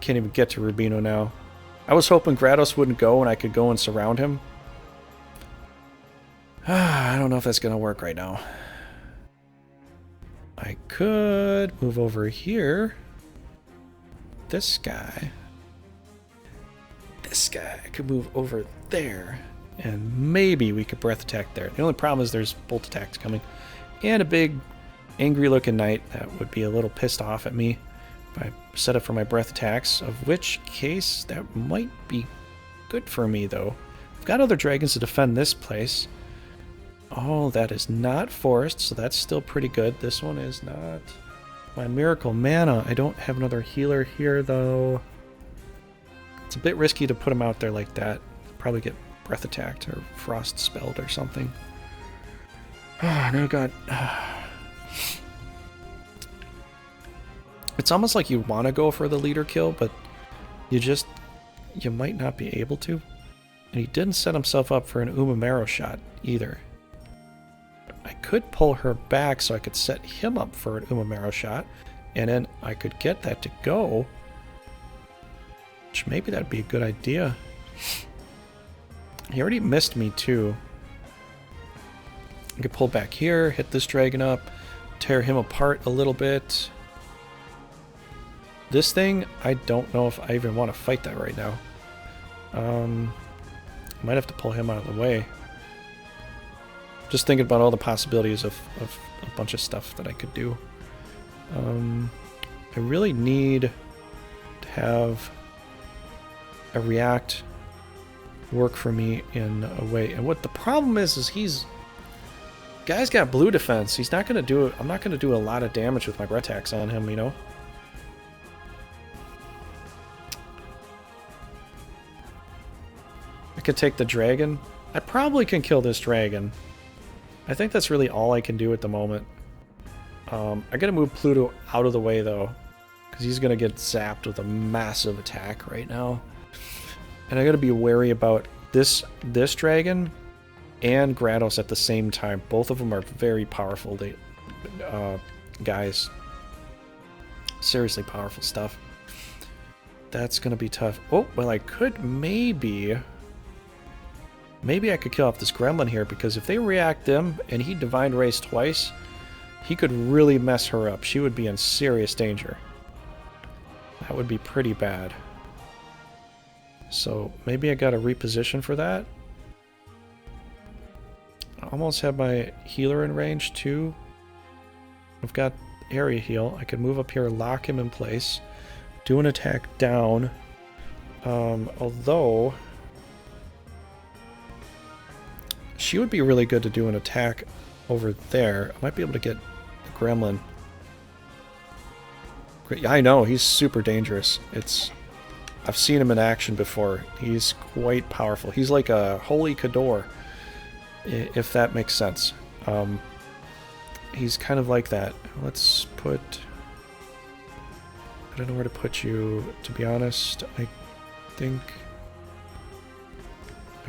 Rubino now. I was hoping Grados wouldn't go and I could go and surround him. I don't know if that's gonna work right now. I could move over here. This guy could move over there, and maybe we could breath attack there. The only problem is there's bolt attacks coming, and a big angry looking knight that would be a little pissed off at me if I set up for my breath attacks, of which case that might be good for me though. I've got other dragons to defend this place. Oh, that is not forest, so that's still pretty good. This one is not. My miracle mana. I don't have another healer here though. It's a bit risky to put him out there like that. Probably get breath attacked or frost spelled or something. Now got. It's almost like you want to go for the leader kill, but you might not be able to. And he didn't set himself up for an Umamaro shot either. I could pull her back so I could set him up for an Umamaro shot, and then I could get that to go. Which maybe that'd be a good idea. He already missed me too. I could pull back here, hit this dragon up, tear him apart a little bit. This thing, I don't know if I even want to fight that right now. Might have to pull him out of the way. Just thinking about all the possibilities of a bunch of stuff that I could do. I really need to have a react work for me in a way. And what the problem is guy's got blue defense. He's not going to do it. I'm not going to do a lot of damage with my breath attacks on him, you know? I could take the dragon. I probably can kill this dragon. I think that's really all I can do at the moment. I gotta move Pluto out of the way though, because he's gonna get zapped with a massive attack right now. And I gotta be wary about this dragon and Grados at the same time. Both of them are very powerful guys. Seriously powerful stuff. That's gonna be tough. Oh, well I could maybe I could kill off this gremlin here, because if they react them and he Divine Rays twice, he could really mess her up. She would be in serious danger. That would be pretty bad. So maybe I gotta reposition for that. I almost have my healer in range too. I've got area heal. I could move up here, lock him in place, do an attack down. Although she would be really good to do an attack over there. I might be able to get the gremlin. I know, he's super dangerous. I've seen him in action before. He's quite powerful. He's like a holy Kador, if that makes sense. He's kind of like that. Let's put... I don't know where to put you, to be honest. I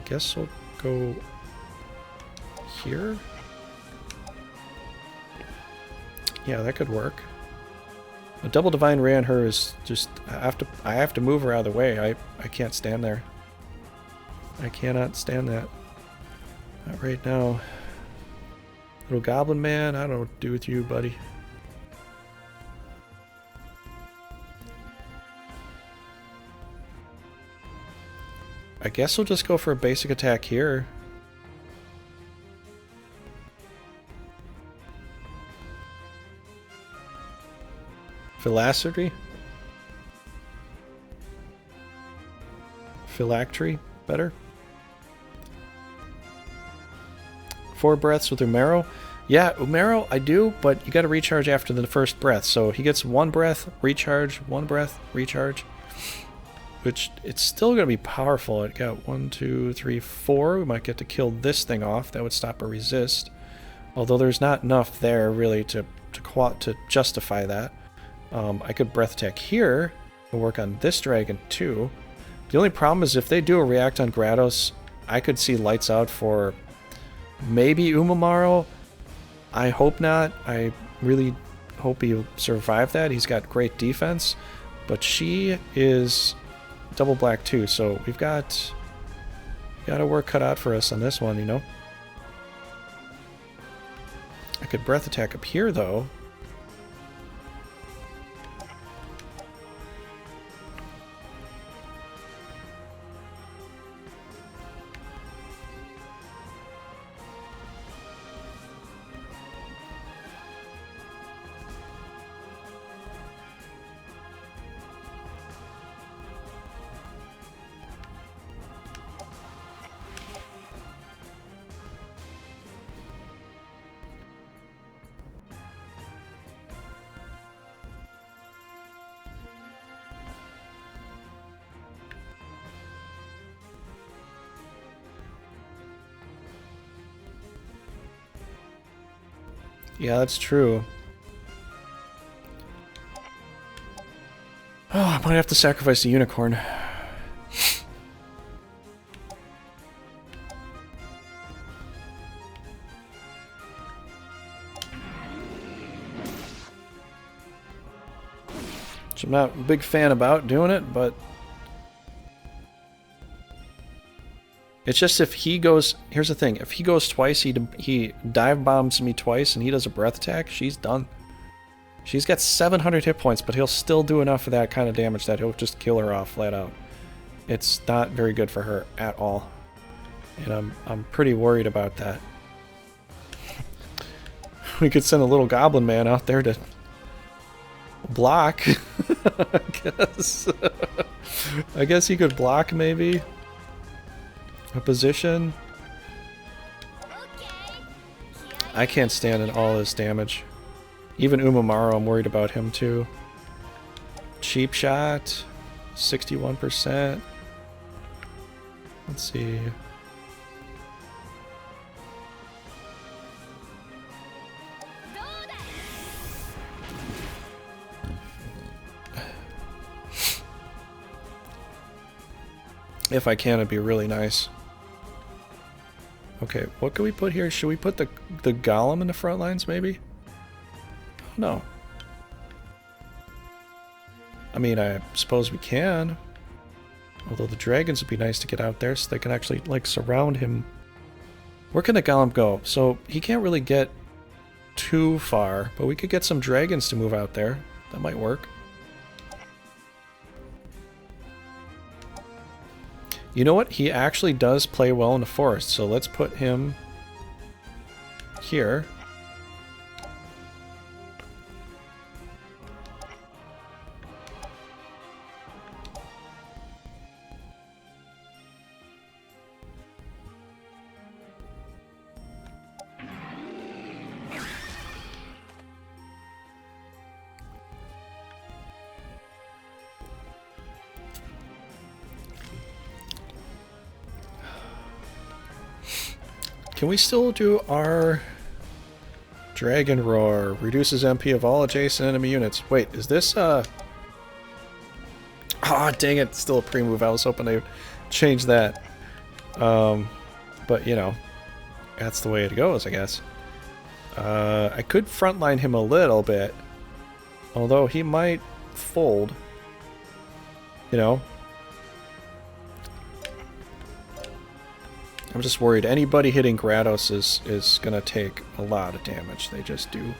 guess I'll go here. Yeah, that could work. A double Divine Ray on her is just... I have to move her out of the way. I can't stand there. I cannot stand that. Not right now. Little Goblin Man, I don't know what to do with you, buddy. I guess we'll just go for a basic attack here. Phylactery? Phylactery? Better? 4 breaths with Umaro? Yeah, Umaro, I do, but you gotta recharge after the first breath. So he gets 1 breath, recharge, 1 breath, recharge. Which, it's still gonna be powerful. It got 1, 2, 3, 4. We might get to kill this thing off. That would stop a resist. Although there's not enough there, really, to justify that. I could breath attack here and work on this dragon too. The only problem is if they do a react on Grados, I could see lights out for maybe Umamaro. I hope not. I really hope he'll survive that. He's got great defense, but she is double black too, so we've got a work cut out for us on this one, you know. I could breath attack up here though. Yeah, that's true. Oh, I might have to sacrifice the unicorn. Which I'm not a big fan about doing it, but it's just if he goes... Here's the thing. If he goes twice, he dive bombs me twice, and he does a breath attack, she's done. She's got 700 hit points, but he'll still do enough of that kind of damage that he'll just kill her off flat out. It's not very good for her at all. And I'm pretty worried about that. We could send a little goblin man out there to block. I guess he could block maybe a position. I can't stand in all this damage. Even Umamaru, I'm worried about him too. Cheap shot, 61%. Let's see. If I can, it'd be really nice. Okay, what can we put here? Should we put the golem in the front lines, maybe? No. I mean, I suppose we can. Although the dragons would be nice to get out there so they can actually, like, surround him. Where can the golem go? So, he can't really get too far, but we could get some dragons to move out there. That might work. You know what? He actually does play well in the forest, so let's put him here. Can we still do our Dragon Roar? Reduces MP of all adjacent enemy units. Wait, is this Ah, dang it, still a pre-move. I was hoping they would change that. But, you know, that's the way it goes, I guess. I could frontline him a little bit. Although he might fold. You know? I'm just worried anybody hitting Grados is gonna take a lot of damage. They just do.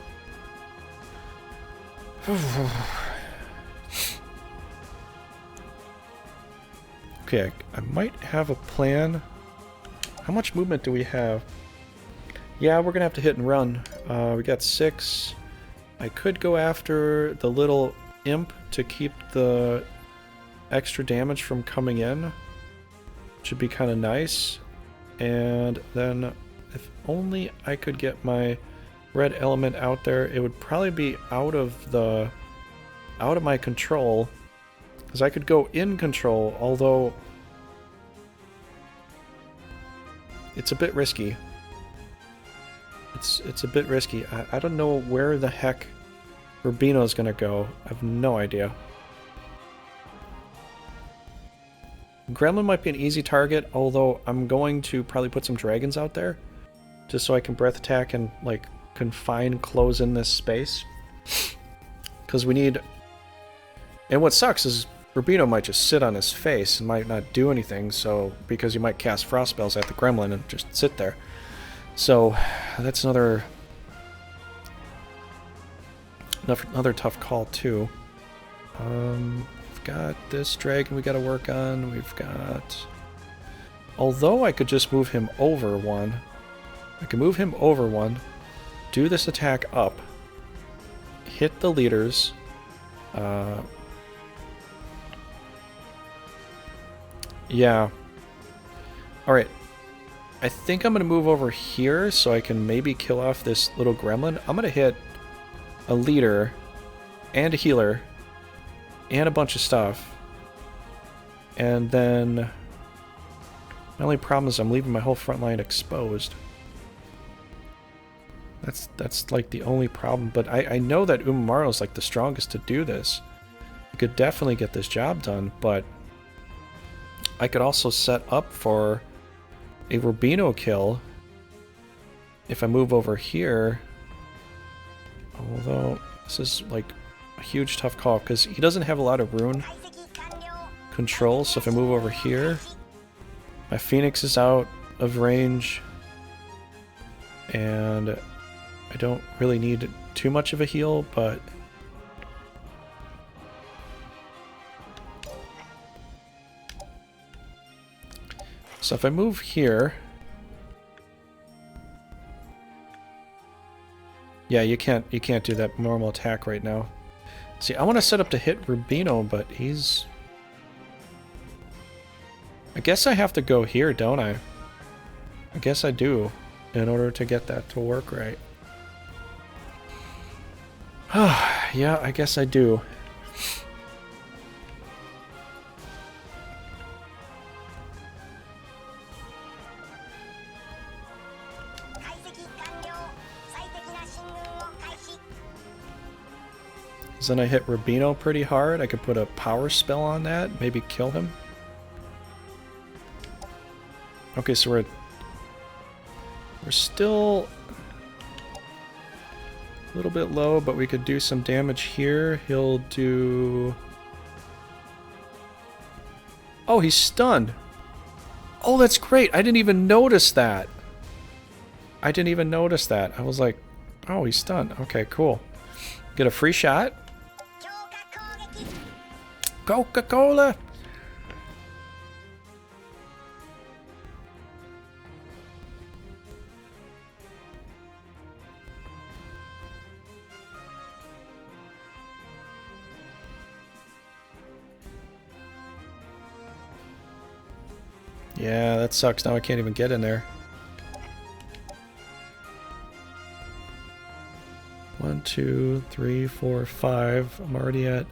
Okay, I might have a plan. How much movement do we have? Yeah, we're gonna have to hit and run. We got 6. I could go after the little imp to keep the extra damage from coming in. Which would be kind of nice. And then if only I could get my red element out there, it would probably be out of my control, because I could go in control, although it's a bit risky. It's a bit risky. I don't know where the heck Rubino's gonna go. I have no idea. Gremlin might be an easy target, although I'm going to probably put some dragons out there, just so I can breath attack and, like, confine, close in this space. Because we need... And what sucks is Rubino might just sit on his face and might not do anything, so... Because you might cast frost spells at the gremlin and just sit there. So, that's another tough call, too. Got this dragon we gotta work on. We've got... Although I could just move him over one. I can move him over one. Do this attack up. Hit the leaders. Yeah. Alright. I think I'm gonna move over here so I can maybe kill off this little gremlin. I'm gonna hit a leader and a healer and a bunch of stuff. And then my only problem is I'm leaving my whole front line exposed. That's like the only problem. But I know that Umamaru is like the strongest to do this. You could definitely get this job done, but I could also set up for a Rubino kill if I move over here. Although this is like a huge tough call because he doesn't have a lot of rune control. So if I move over here, my Phoenix is out of range and I don't really need too much of a heal, but so if I move here, yeah, you can't do that normal attack right now. See, I want to set up to hit Rubino, but he's... I guess I have to go here, don't I? I guess I do, in order to get that to work right. Yeah, I guess I do. Then I hit Rubino pretty hard. I could put a power spell on that, maybe kill him. Okay, so we're still a little bit low, but we could do some damage here. He'll do... Oh, he's stunned. Oh, that's great. I didn't even notice that. I didn't even notice that. I was like, oh, he's stunned. Okay, cool. Get a free shot. Coca-Cola! Yeah, that sucks. Now I can't even get in there. 1, 2, 3, 4, 5. I'm already at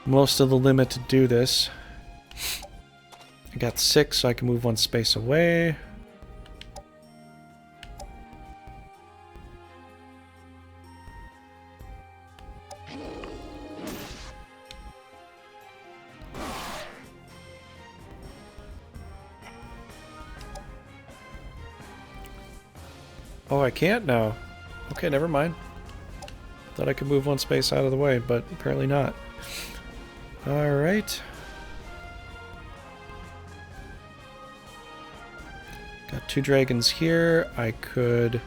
most of the limit to do this. I got 6, so I can move 1 space away. Oh, I can't now. Okay, never mind. Thought I could move 1 space out of the way, but apparently not. Alright. Got 2 dragons here. I could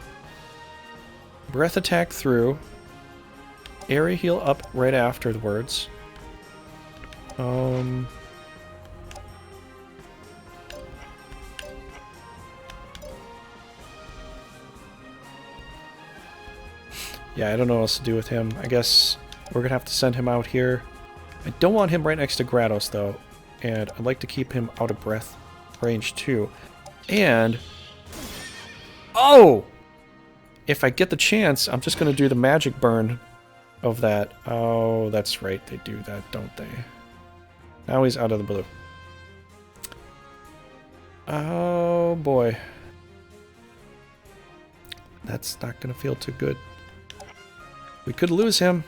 breath attack through. Area heal up right afterwards. Yeah, I don't know what else to do with him. I guess we're gonna have to send him out here. I don't want him right next to Grados, though. And I'd like to keep him out of breath range, too. And... Oh! If I get the chance, I'm just going to do the magic burn of that. Oh, that's right. They do that, don't they? Now he's out of the blue. Oh, boy. That's not going to feel too good. We could lose him.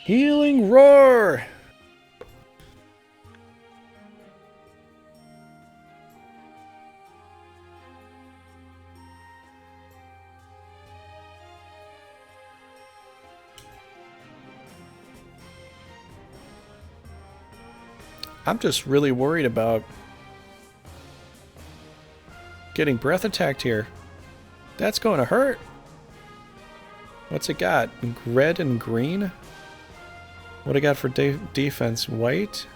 Healing roar! I'm just really worried about getting breath attacked here. That's going to hurt. What's it got? Red and green? What I got for defense? White?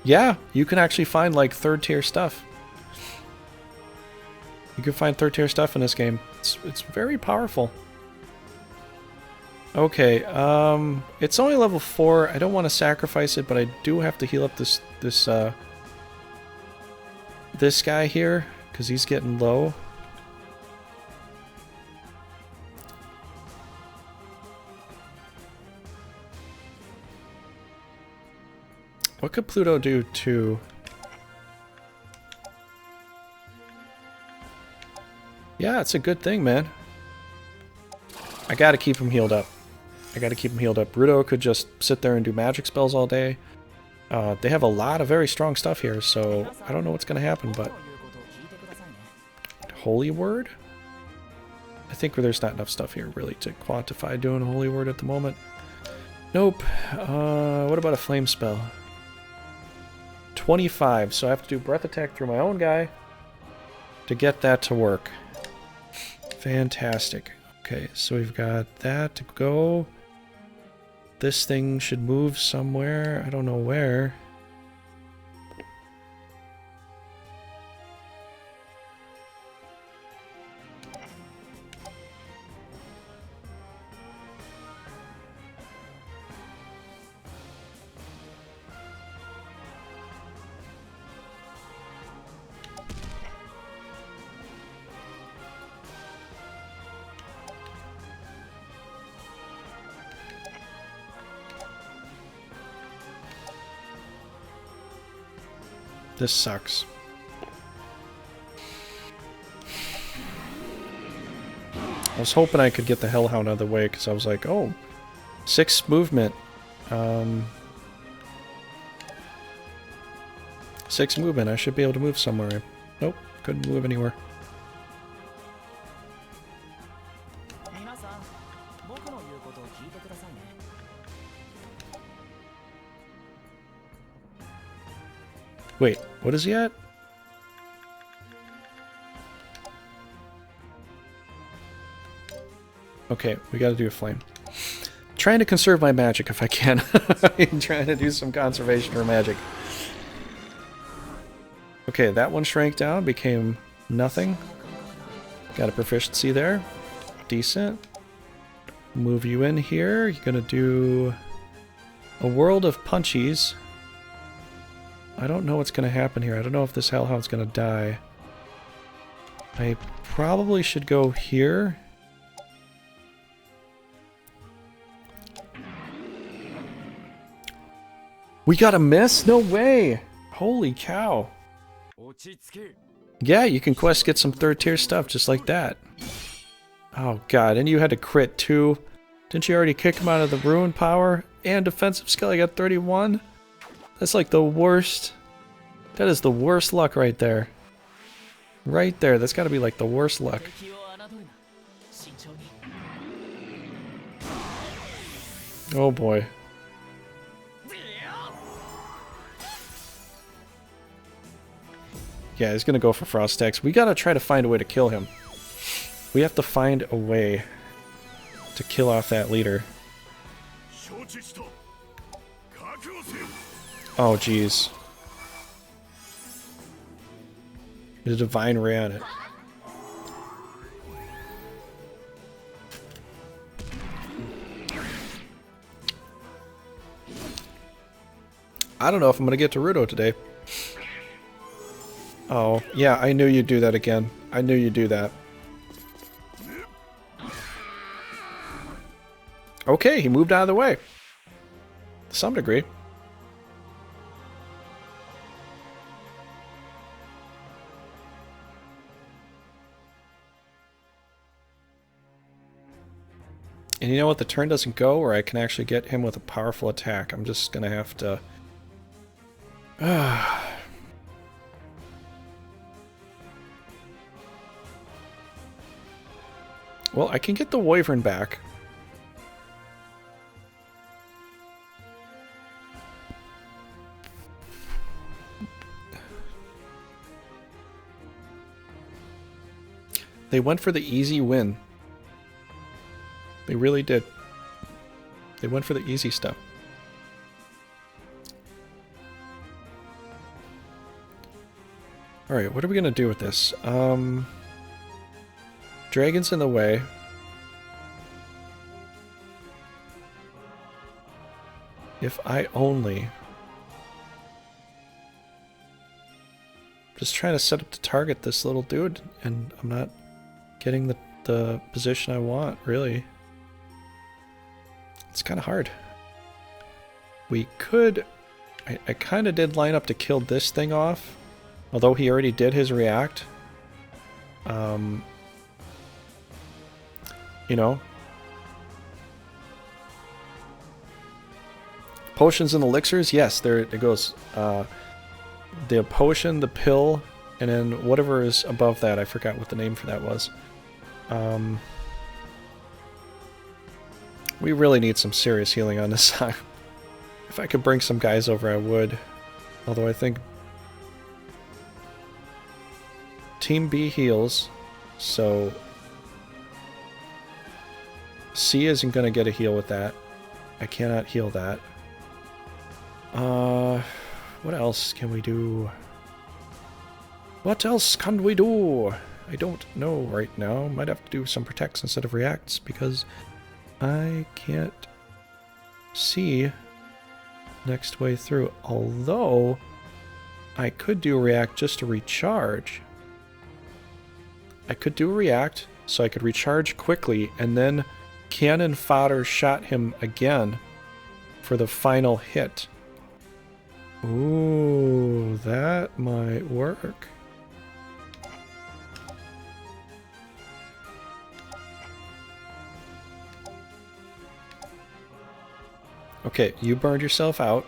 Yeah, you can actually find like 3rd tier stuff. You can find 3rd tier stuff in this game. It's very powerful. Okay, it's only level 4. I don't want to sacrifice it, but I do have to heal up this guy here, because he's getting low. What could Pluto do to... Yeah, it's a good thing, man. I gotta keep him healed up. Rudo could just sit there and do magic spells all day. They have a lot of very strong stuff here, so I don't know what's gonna happen, but... Holy Word? I think there's not enough stuff here, really, to quantify doing Holy Word at the moment. Nope. What about a Flame spell? 25, so I have to do Breath Attack through my own guy to get that to work. Fantastic. Okay, so we've got that to go. This thing should move somewhere. I don't know where. This sucks. I was hoping I could get the Hellhound out of the way, because I was like, oh, 6 movement. 6 movement, I should be able to move somewhere. Nope, couldn't move anywhere. Wait, what is he at? Okay, we gotta do a flame. Trying to conserve my magic if I can. I'm trying to do some conservation for magic. Okay, that one shrank down, became nothing. Got a proficiency there. Decent. Move you in here. You're gonna do a world of punchies. I don't know what's gonna happen here. I don't know if this Hellhound's gonna die. I probably should go here. We got a miss? No way! Holy cow. Yeah, you can quest get some 3rd tier stuff just like that. Oh god, and you had to crit too. Didn't you already kick him out of the ruin power? And defensive skill, I got 31? That's like the worst. That is the worst luck right there. Right there, that's gotta be like the worst luck. Oh boy. Yeah, he's gonna go for Frost Axe. We gotta try to find a way to kill him. We have to find a way to kill off that leader. Oh jeez. The Divine Ray on it. I don't know if I'm gonna get to Rudo today. Oh, yeah, I knew you'd do that again. I knew you'd do that. Okay, he moved out of the way. To some degree. And you know what? The turn doesn't go where I can actually get him with a powerful attack. I'm just gonna have to... Well, I can get the Wyvern back. They went for the easy win. They really did. They went for the easy stuff. Alright, what are we gonna do with this? Dragon's in the way. If I only... Just trying to set up to target this little dude, and I'm not getting the position I want, really. It's kind of hard. We could... I kind of did line up to kill this thing off, although he already did his react. You know. Potions and elixirs? Yes, there it goes. The potion, the pill, and then whatever is above that. I forgot what the name for that was. We really need some serious healing on this side. If I could bring some guys over, I would. Although I think Team B heals, so C isn't going to get a heal with that. I cannot heal that. What else can we do? What else can we do? I don't know right now. Might have to do some protects instead of reacts because I can't see next way through. Although I could do a react just to recharge. I could do a react so I could recharge quickly and then cannon fodder shot him again for the final hit. Ooh, that might work. Okay, you burned yourself out.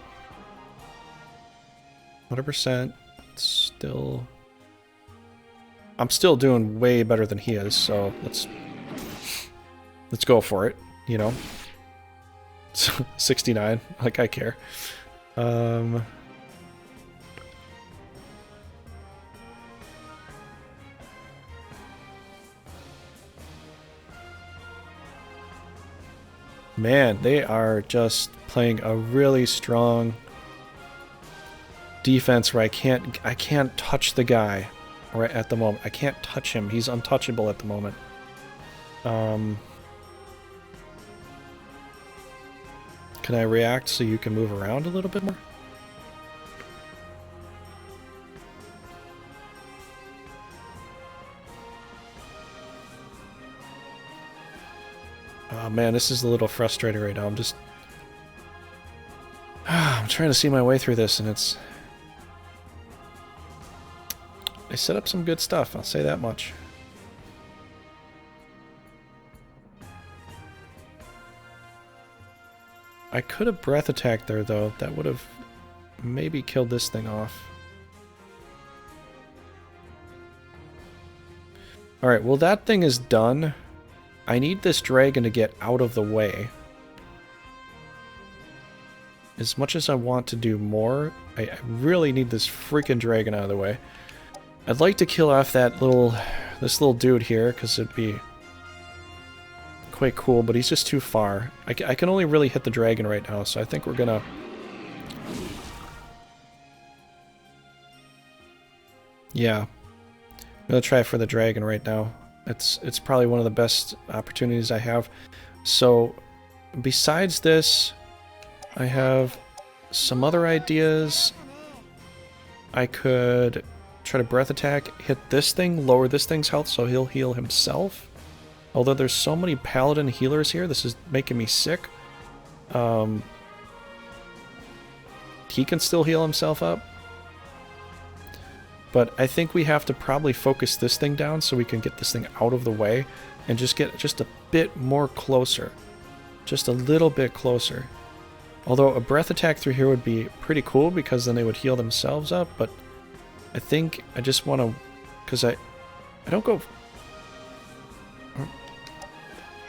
100%. Still... I'm still doing way better than he is, so let's go for it, you know. 69, like I care. Man, they are just playing a really strong defense where I can't touch the guy right at the moment. I can't touch him. He's untouchable at the moment. Can I react so you can move around a little bit more? Oh man, this is a little frustrating right now. I'm trying to see my way through this, and it's... They set up some good stuff, I'll say that much. I could have breath attacked there, though. That would have maybe killed this thing off. Alright, well that thing is done. I need this dragon to get out of the way. As much as I want to do more, I really need this freaking dragon out of the way. I'd like to kill off this little dude here, because it'd be quite cool, but he's just too far. I can only really hit the dragon right now, so I think we're gonna... Yeah. I'm gonna try for the dragon right now. It's probably one of the best opportunities I have. So, besides this, I have some other ideas. I could try to breath attack, hit this thing, lower this thing's health so he'll heal himself. Although there's so many paladin healers here, this is making me sick. He can still heal himself up. But I think we have to probably focus this thing down so we can get this thing out of the way and just get just a bit more closer. Just a little bit closer. Although a breath attack through here would be pretty cool because then they would heal themselves up, but I think I just want to... Because I don't go...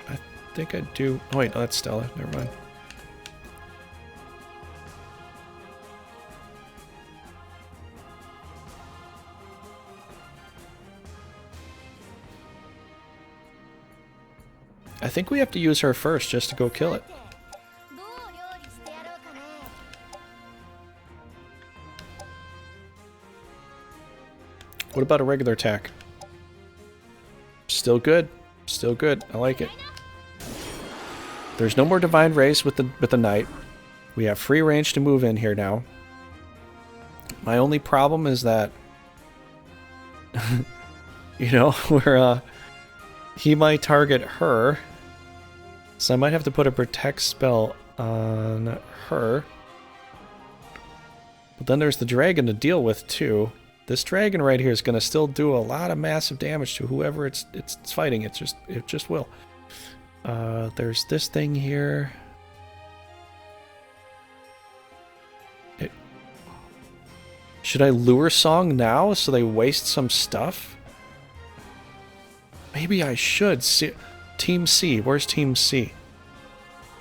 I think I do... Oh wait, no, that's Stella. Never mind. I think we have to use her first just to go kill it. What about a regular attack? Still good. Still good. I like it. There's no more divine race with the knight. We have free range to move in here now. My only problem is that, you know, where he might target her. So I might have to put a protect spell on her. But then there's the dragon to deal with too. This dragon right here is going to still do a lot of massive damage to whoever it's fighting. It just will. There's this thing here. Should I lure song now so they waste some stuff? Maybe I should. Team C. Where's Team C?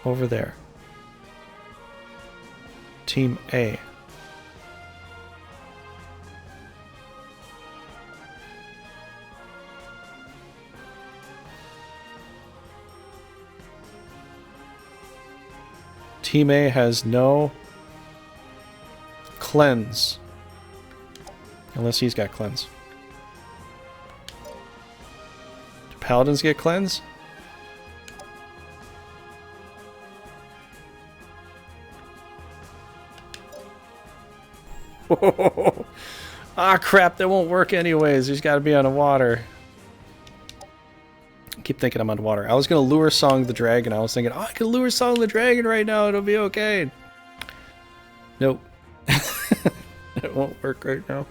Over there. Team A. Team A has no cleanse. Unless he's got cleanse. Do paladins get cleanse? Ah, crap, that won't work anyways. He's got to be on the water. I keep thinking I'm on water. I was going to lure song the dragon. I was thinking, oh, I can lure song the dragon right now. It'll be okay. Nope. It won't work right now.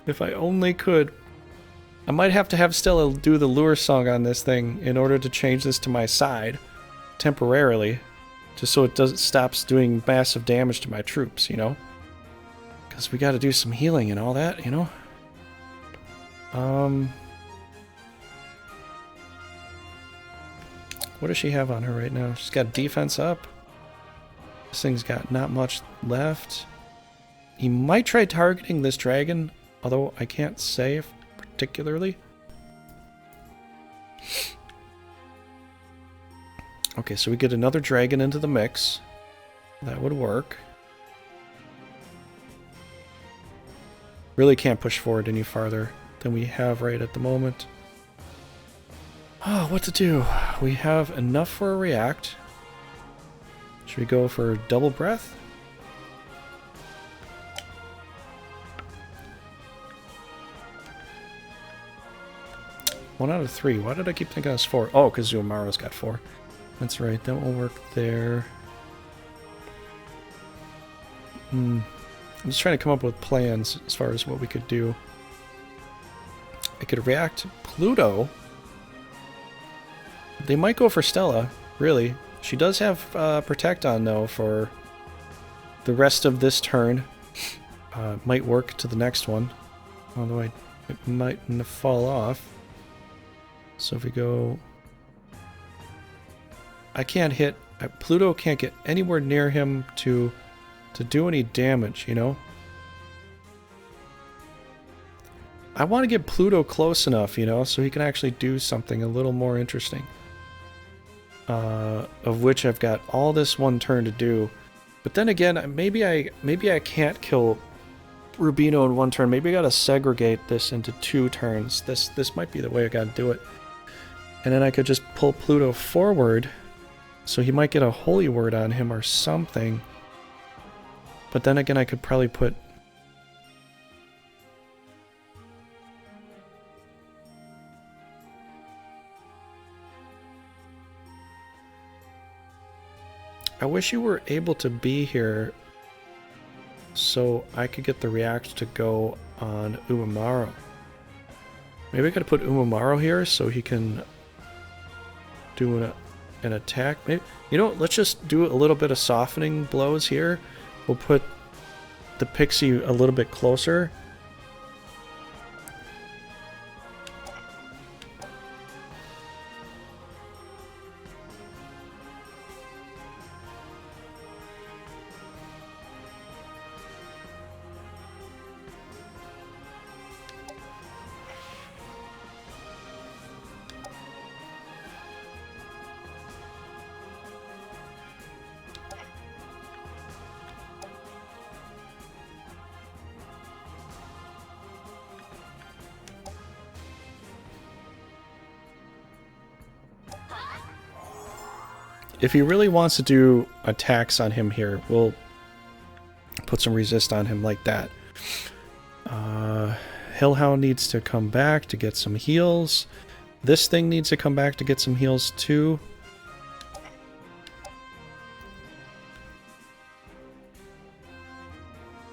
If I only could. I might have to have Stella do the lure song on this thing in order to change this to my side temporarily, just so it stops doing massive damage to my troops, you know? Because we got to do some healing and all that, you know? What does she have on her right now? She's got defense up. This thing's got not much left. He might try targeting this dragon, although I can't say if particularly. Okay, so we get another dragon into the mix. That would work. Really can't push forward any farther than we have right at the moment. Oh, what to do? We have enough for a react. Should we go for double breath? One out of 3. Why did I keep thinking it was 4? Oh, because Zumaro's got 4. That's right, that will work there. I'm just trying to come up with plans as far as what we could do. I could react Pluto. They might go for Stella, really. She does have Protect on, though, for the rest of this turn. Might work to the next one. Although it might fall off. So if we go... I can't hit... Pluto can't get anywhere near him to do any damage, you know? I want to get Pluto close enough, you know, so he can actually do something a little more interesting. Of which I've got all this one turn to do. But then again, maybe I can't kill Rubino in one turn. Maybe I gotta segregate this into 2 turns. This might be the way I gotta do it. And then I could just pull Pluto forward, so he might get a holy word on him or something. But then again, I could probably put... I wish you were able to be here so I could get the react to go on Umamaro. Maybe I gotta put Umamaro here so he can do an attack. Maybe, you know, let's just do a little bit of softening blows here. We'll put the pixie a little bit closer. if he really wants to do attacks on him here, we'll put some resist on him like that. Hellhound needs to come back to get some heals. This thing needs to come back to get some heals too.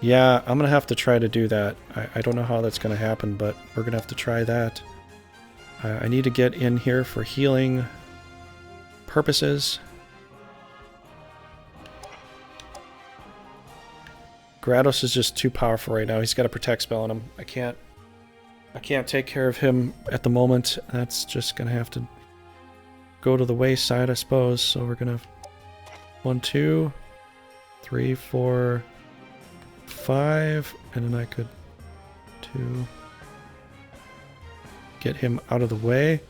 Yeah, I'm gonna have to try to do that. I don't know how that's gonna happen, but we're gonna have to try that. I need to get in here for healing purposes. Grados is just too powerful right now. He's got a protect spell on him. I can't take care of him at the moment. That's just gonna have to go to the wayside, I suppose. So we're gonna 1, 2, 3, 4, 5, and then I could 2 get him out of the way.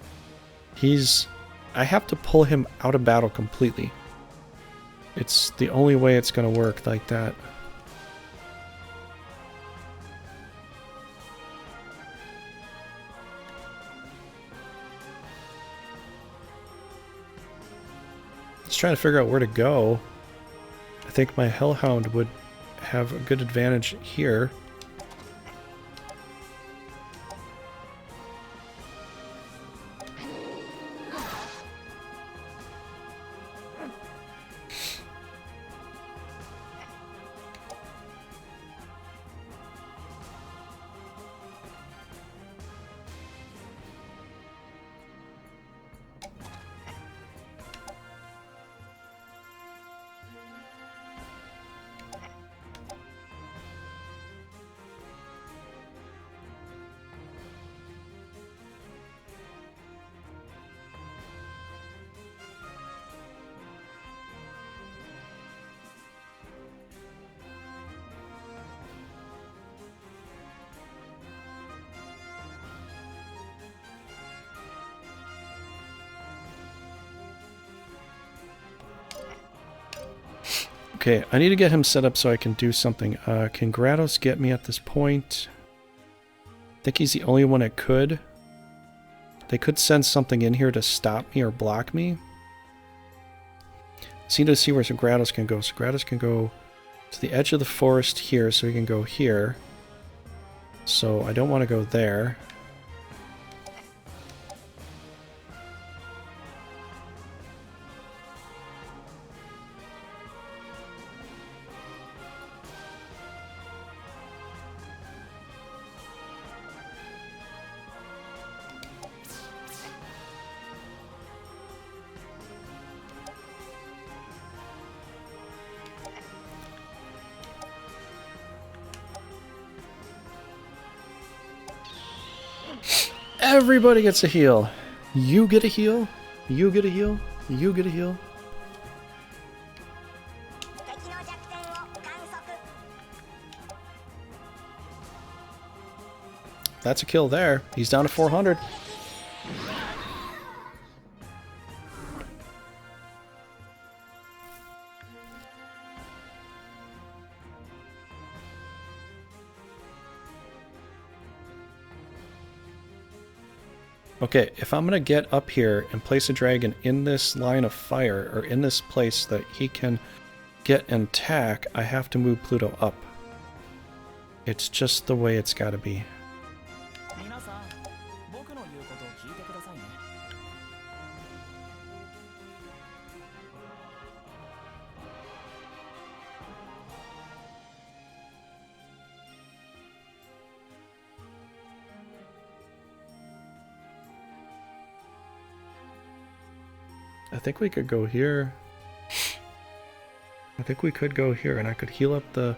I have to pull him out of battle completely. It's the only way it's gonna work like that. Just trying to figure out where to go. I think my Hellhound would have a good advantage here. Okay, I need to get him set up so I can do something. Can Grados get me at this point? I think he's the only one that could. They could send something in here to stop me or block me. Need to see where Grados can go. So Grados can go to the edge of the forest here, so he can go here. So I don't want to go there. Everybody gets a heal. You get a heal. You get a heal. You get a heal. That's a kill there. He's down to 400. Okay, if I'm going to get up here and place a dragon in this line of fire, or in this place that he can get and attack, I have to move Pluto up. It's just the way it's got to be. I think we could go here. I think we could go here, and I could heal up the...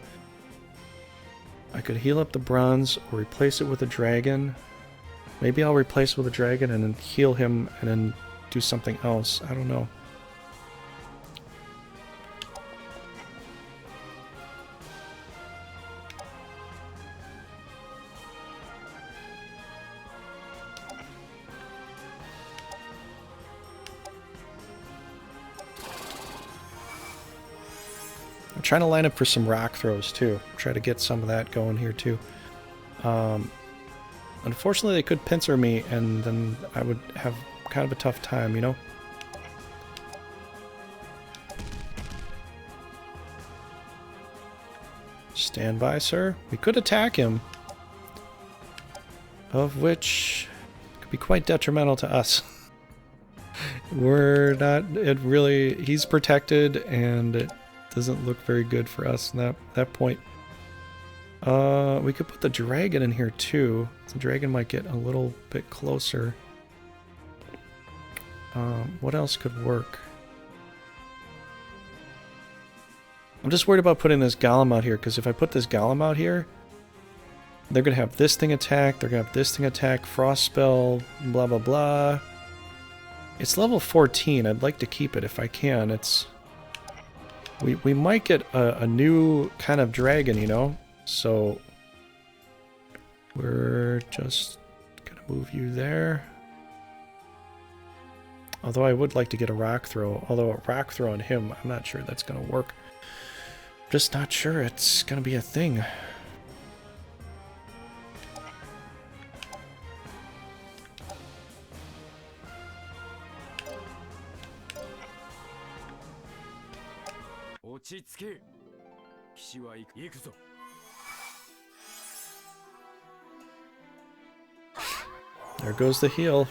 I could heal up the bronze, or replace it with a dragon. Maybe I'll replace it with a dragon and then heal him and then do something else. I don't know. Trying to line up for some rock throws too. Try to get some of that going here too. Unfortunately, they could pincer me, and then I would have kind of a tough time, you know? Stand by, sir. We could attack him. Of which could be quite detrimental to us. We're not... It really... He's protected, and it doesn't look very good for us in that point. We could put the dragon in here, too. The dragon might get a little bit closer. What else could work? I'm just worried about putting this golem out here, because if I put this golem out here, they're going to have this thing attack, they're going to have this thing attack, frost spell, blah blah blah. It's level 14. I'd like to keep it if I can. It's... We might get a new kind of dragon, you know? So... We're just going to move you there. Although I would like to get a rock throw. Although a rock throw on him, I'm not sure that's going to work. Just not sure it's going to be a thing. There goes the heal.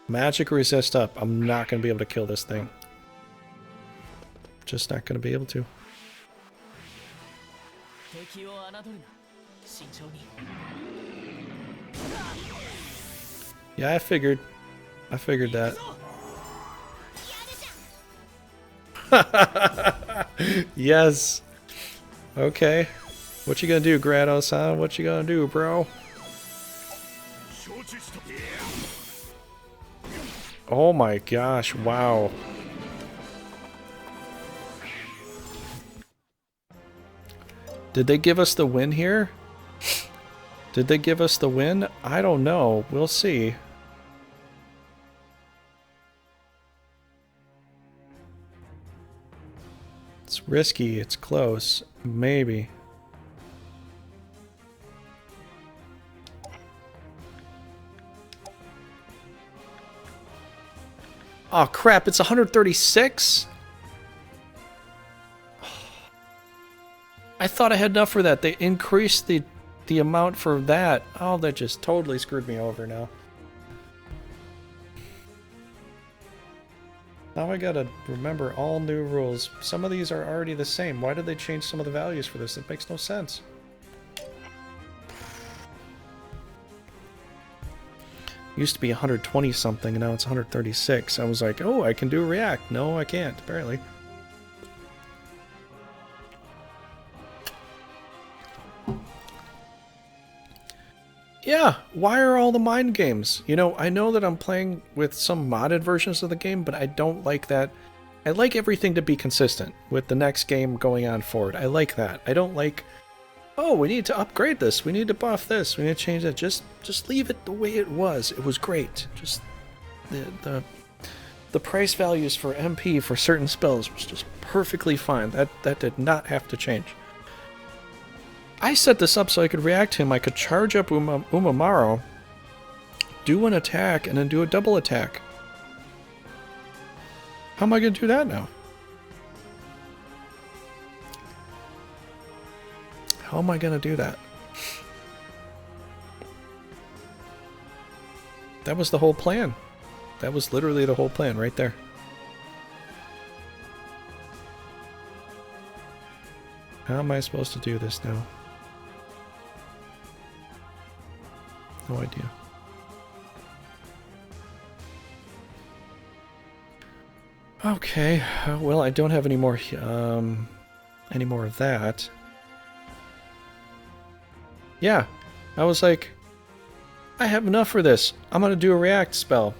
Magic resist up. I'm not going to be able to kill this thing. Just not going to be able to. Yeah, I figured that. Yes. Okay. What you gonna do, Grados, huh? What you gonna do, bro? Oh my gosh, wow. Did they give us the win here? Did they give us the win? I don't know. We'll see. It's risky. It's close. Maybe. Oh crap, it's 136? I thought I had enough for that. They increased the amount for that. Oh, that just totally screwed me over now. Now I gotta remember all new rules. Some of these are already the same. Why did they change some of the values for this? It makes no sense. Used to be 120 something, and now it's 136. I was like, oh, I can do react. No, I can't, apparently. Yeah, why are all the mind games? You know, I know that I'm playing with some modded versions of the game, but I don't like that. I like everything to be consistent with the next game going on forward. I like that. I don't like, oh, we need to upgrade this, we need to buff this, we need to change that. Just leave it the way it was. It was great. Just the price values for MP for certain spells was just perfectly fine. That did not have to change. I set this up so I could react to him. I could charge up Umamaro, do an attack, and then do a double attack. How am I going to do that now? How am I going to do that? That was the whole plan. That was literally the whole plan right there. How am I supposed to do this now? No idea. Okay, well, I don't have any more of that. Yeah, I was like, I have enough for this. I'm gonna do a react spell.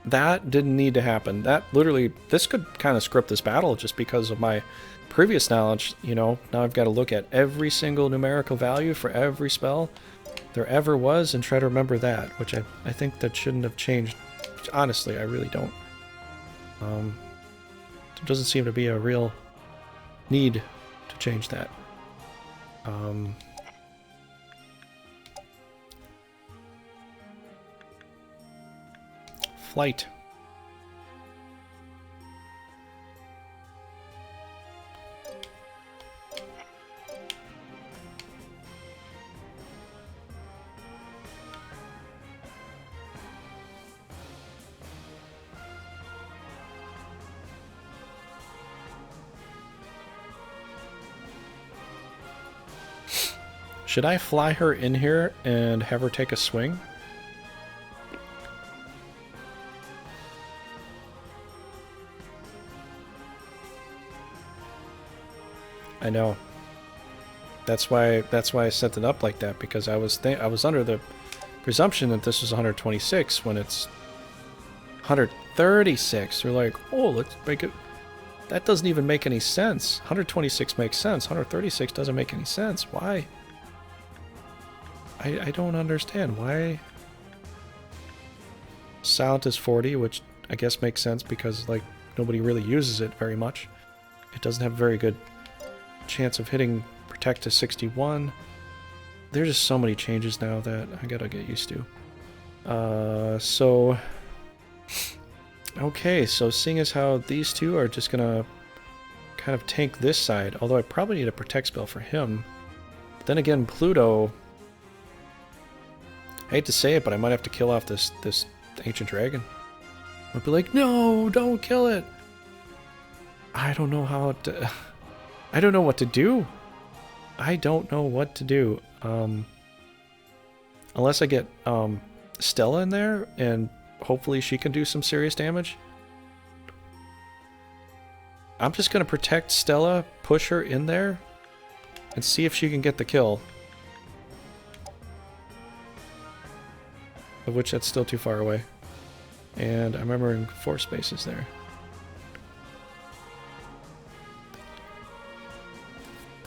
That didn't need to happen. That literally, this could kind of script this battle just because of my previous knowledge. You know, now I've got to look at every single numerical value for every spell there ever was and try to remember that, which I think that shouldn't have changed. Honestly, I really don't. There doesn't seem to be a real need to change that. Flight. Should I fly her in here and have her take a swing? I know. That's why I set it up like that, because I was under the presumption that this was 126 when it's 136. They're like, oh, let's make it. That doesn't even make any sense. 126 makes sense. 136 doesn't make any sense. Why? I don't understand. Why? Silent is 40, which I guess makes sense because like nobody really uses it very much. It doesn't have a very good chance of hitting protect to 61. There's just so many changes now that I gotta get used to. Okay, so seeing as how these two are just gonna kind of tank this side, although I probably need a protect spell for him. But then again, Pluto, I hate to say it, but I might have to kill off this ancient dragon. I'll be like, no, don't kill it. I don't know how to. I don't know what to do. I don't know what to do. Unless I get Stella in there, and hopefully she can do some serious damage. I'm just going to protect Stella, push her in there, and see if she can get the kill. Of which that's still too far away. And I'm remembering 4 spaces there.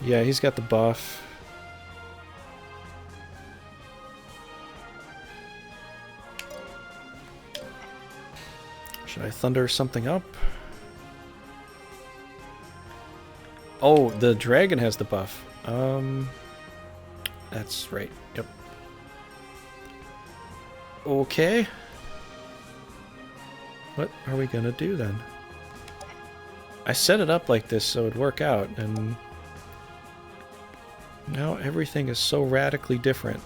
Yeah, he's got the buff. Should I thunder something up? Oh, the dragon has the buff. That's right. Yep. Okay. What are we gonna do then? I set it up like this so it'd work out, and now everything is so radically different.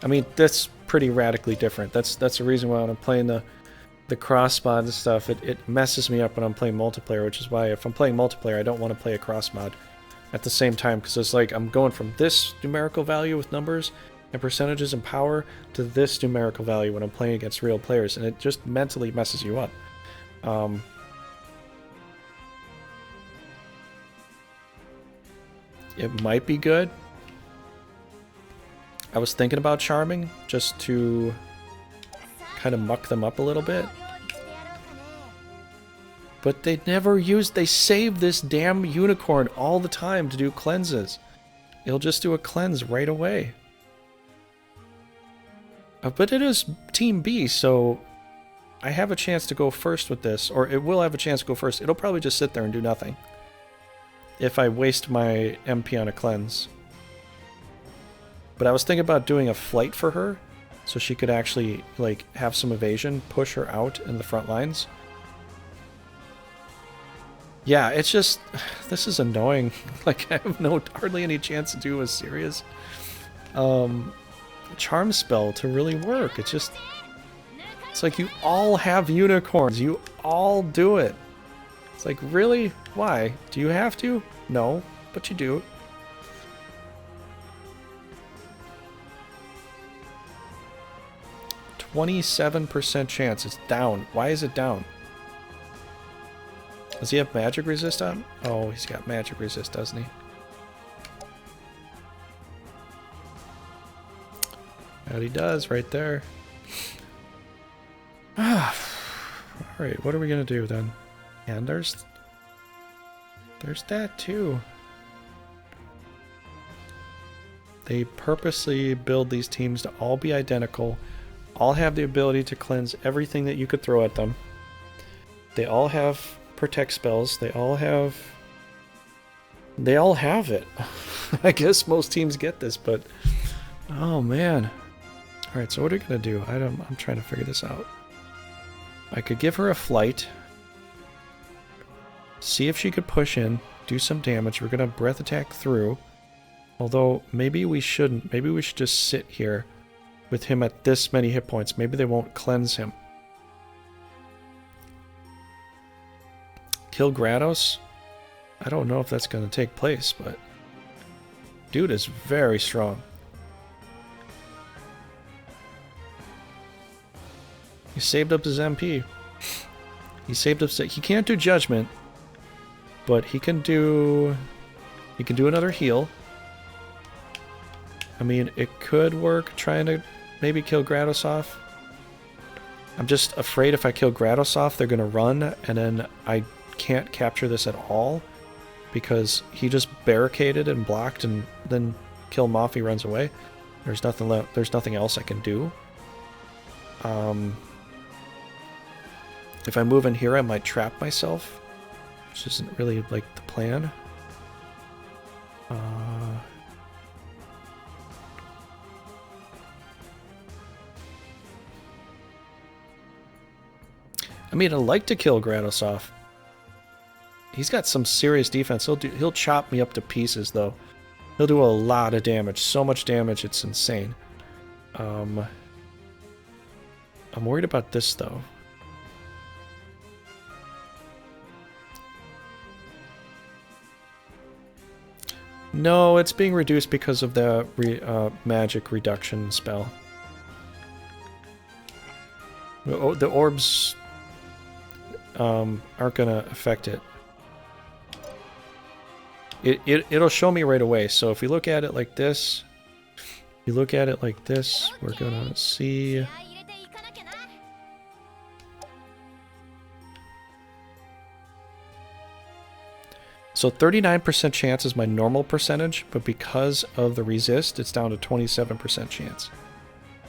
I mean, that's pretty radically different. That's the reason why when I'm playing the cross mod and stuff, it messes me up when I'm playing multiplayer, which is why if I'm playing multiplayer, I don't want to play a cross mod at the same time, because it's like I'm going from this numerical value with numbers and percentages and power to this numerical value when I'm playing against real players, and it just mentally messes you up. It might be good. I was thinking about charming just to kind of muck them up a little bit. But they save this damn unicorn all the time to do cleanses. It'll just do a cleanse right away. But it is Team B, so I have a chance to go first with this, or it will have a chance to go first. It'll probably just sit there and do nothing if I waste my MP on a cleanse. But I was thinking about doing a flight for her, so she could actually like have some evasion, push her out in the front lines. Yeah, it's just, this is annoying. Like, I have hardly any chance to do a serious charm spell to really work. It's like you all have unicorns. You all do it. It's like, really? Why? Do you have to? No, but you do. %27 chance. It's down. Why is it down? Does he have magic resist on? Oh, he's got magic resist, doesn't he? That he does, right there. Alright, what are we gonna do then? And there's that too. They purposely build these teams to all be identical, all have the ability to cleanse everything that you could throw at them. They all have protect spells. They all have it. I guess most teams get this, but oh man. Alright, so what are we gonna do? I'm trying to figure this out. I could give her a flight, see if she could push in, do some damage. We're gonna breath attack through. Although maybe we shouldn't. Maybe we should just sit here with him at this many hit points. Maybe they won't cleanse him. Kill Grados? I don't know if that's going to take place, but Dude is very strong. He saved up his MP. He saved up. He can't do judgment, but he can do. He can do another heal. I mean, it could work trying to maybe kill Grados off. I'm just afraid if I kill Grados off, they're gonna run, and then I can't capture this at all because he just barricaded and blocked, and then kill him off. He runs away. There's nothing left. There's nothing else I can do. If I move in here, I might trap myself, which isn't really like the plan. I mean, I'd like to kill Grados off. He's got some serious defense. He'll chop me up to pieces, though. He'll do a lot of damage. So much damage, it's insane. I'm worried about this, though. No, it's being reduced because of the magic reduction spell. The orbs aren't gonna affect it. It'll show me right away. So if we look at it like this, we're gonna see. So 39% chance is my normal percentage, but because of the resist, it's down to 27% chance.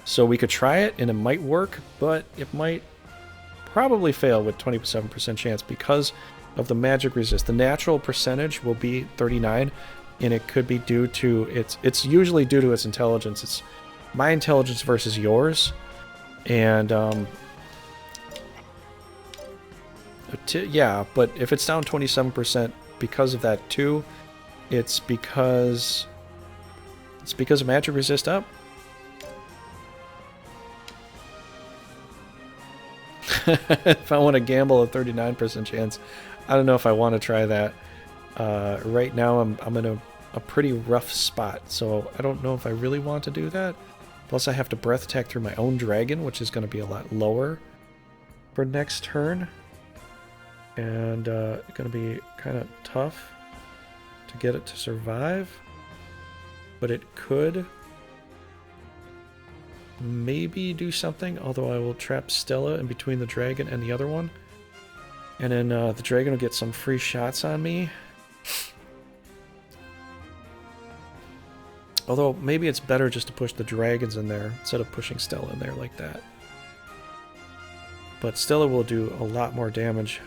So we could try it, and it might work, but it might probably fail with 27% chance because of the magic resist. The natural percentage will be 39, and it could be due to it's usually due to its intelligence. It's my intelligence versus yours, and yeah. But if it's down 27% because of that too, it's because of magic resist up. If I want to gamble a 39% chance, I don't know if I want to try that. Right now I'm in a pretty rough spot, so I don't know if I really want to do that. Plus I have to breath attack through my own dragon, which is going to be a lot lower for next turn. And it's going to be kind of tough to get it to survive. But it could maybe do something, although I will trap Stella in between the dragon and the other one. And then the dragon will get some free shots on me. Although maybe it's better just to push the dragons in there instead of pushing Stella in there like that. But Stella will do a lot more damage.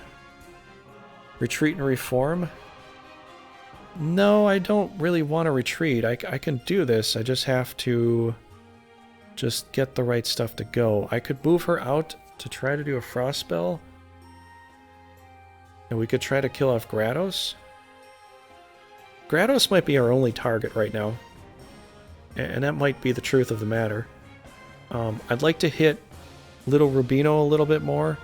Retreat and reform? No, I don't really want to retreat. I can do this. I just have to just get the right stuff to go. I could move her out to try to do a frost spell. And we could try to kill off Grados. Grados might be our only target right now. And that might be the truth of the matter. I'd like to hit Little Rubino a little bit more.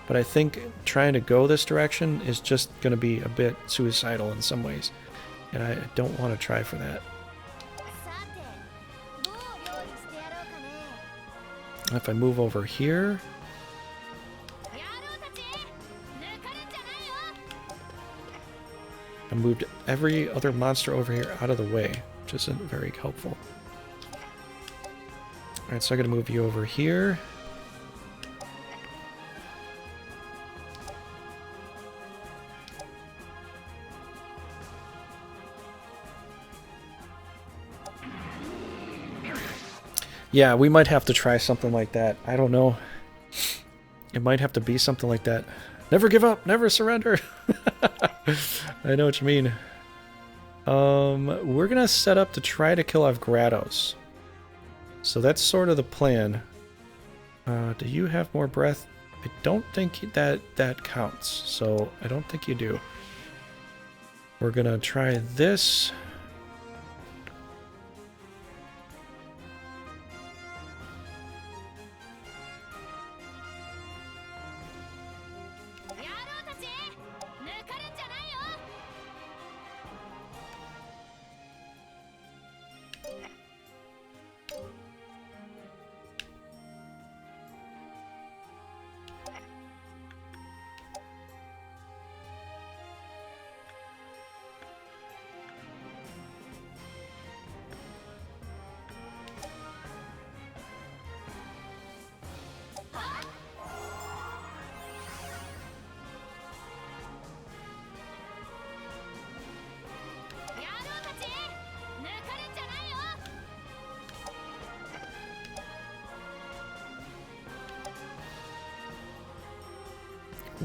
But I think trying to go this direction is just going to be a bit suicidal in some ways. And I don't want to try for that. If I move over here... I moved every other monster over here out of the way, which isn't very helpful. Alright, so I'm going to move you over here. Yeah, we might have to try something like that. I don't know. It might have to be something like that. Never give up, never surrender. I know what you mean. We're gonna set up to try to kill off Grados. So that's sort of the plan. Do you have more breath? I don't think that counts. So I don't think you do. We're gonna try this.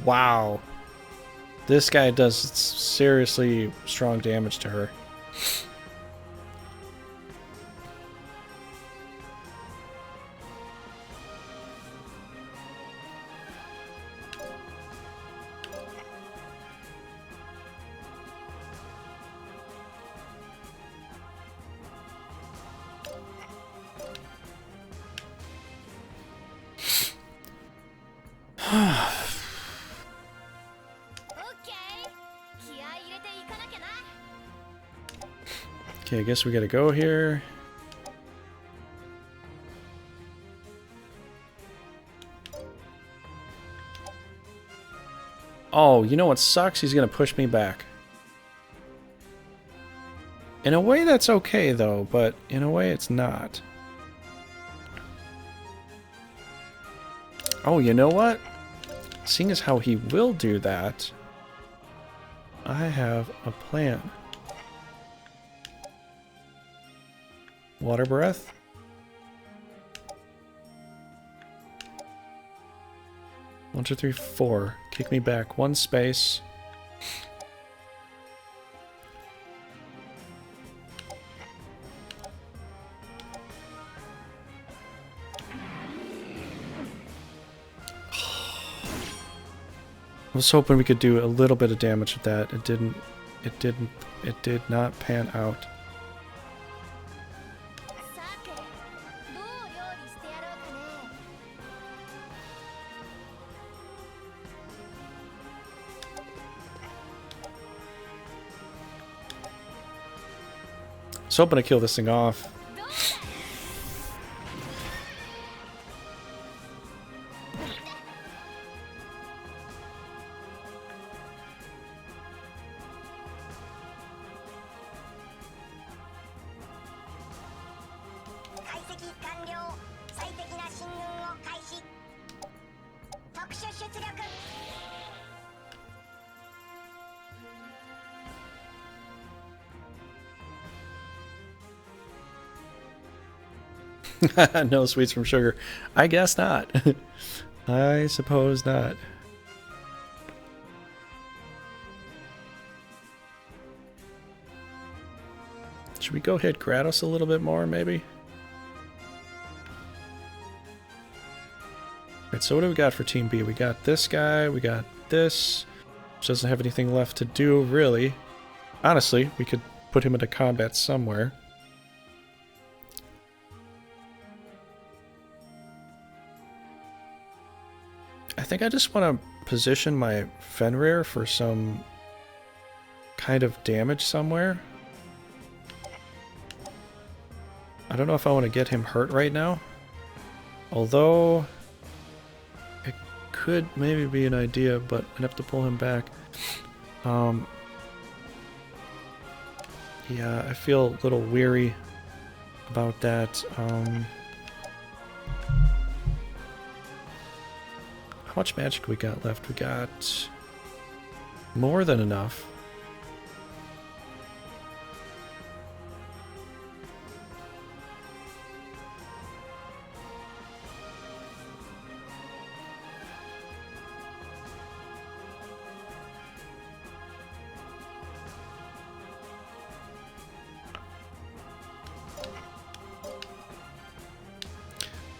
Wow. This guy does seriously strong damage to her. Okay, I guess we gotta go here. Oh, you know what sucks? He's gonna push me back. In a way that's okay though, but in a way it's not. Oh, you know what? Seeing as how he will do that, I have a plan. Water breath. One, two, three, four. Kick me back one space. I was hoping we could do a little bit of damage with that. It did not pan out. I was hoping to kill this thing off. No sweets from sugar. I guess not. I suppose not. Should we go hit Gratos a little bit more, maybe? Alright, so what do we got for Team B? We got this guy, we got this, which doesn't have anything left to do, really. Honestly, we could put him into combat somewhere. I think I just want to position my Fenrir for some kind of damage somewhere. I don't know if I want to get him hurt right now. Although, it could maybe be an idea, but I'd have to pull him back. Yeah, I feel a little weary about that. How much magic we got left? We got more than enough.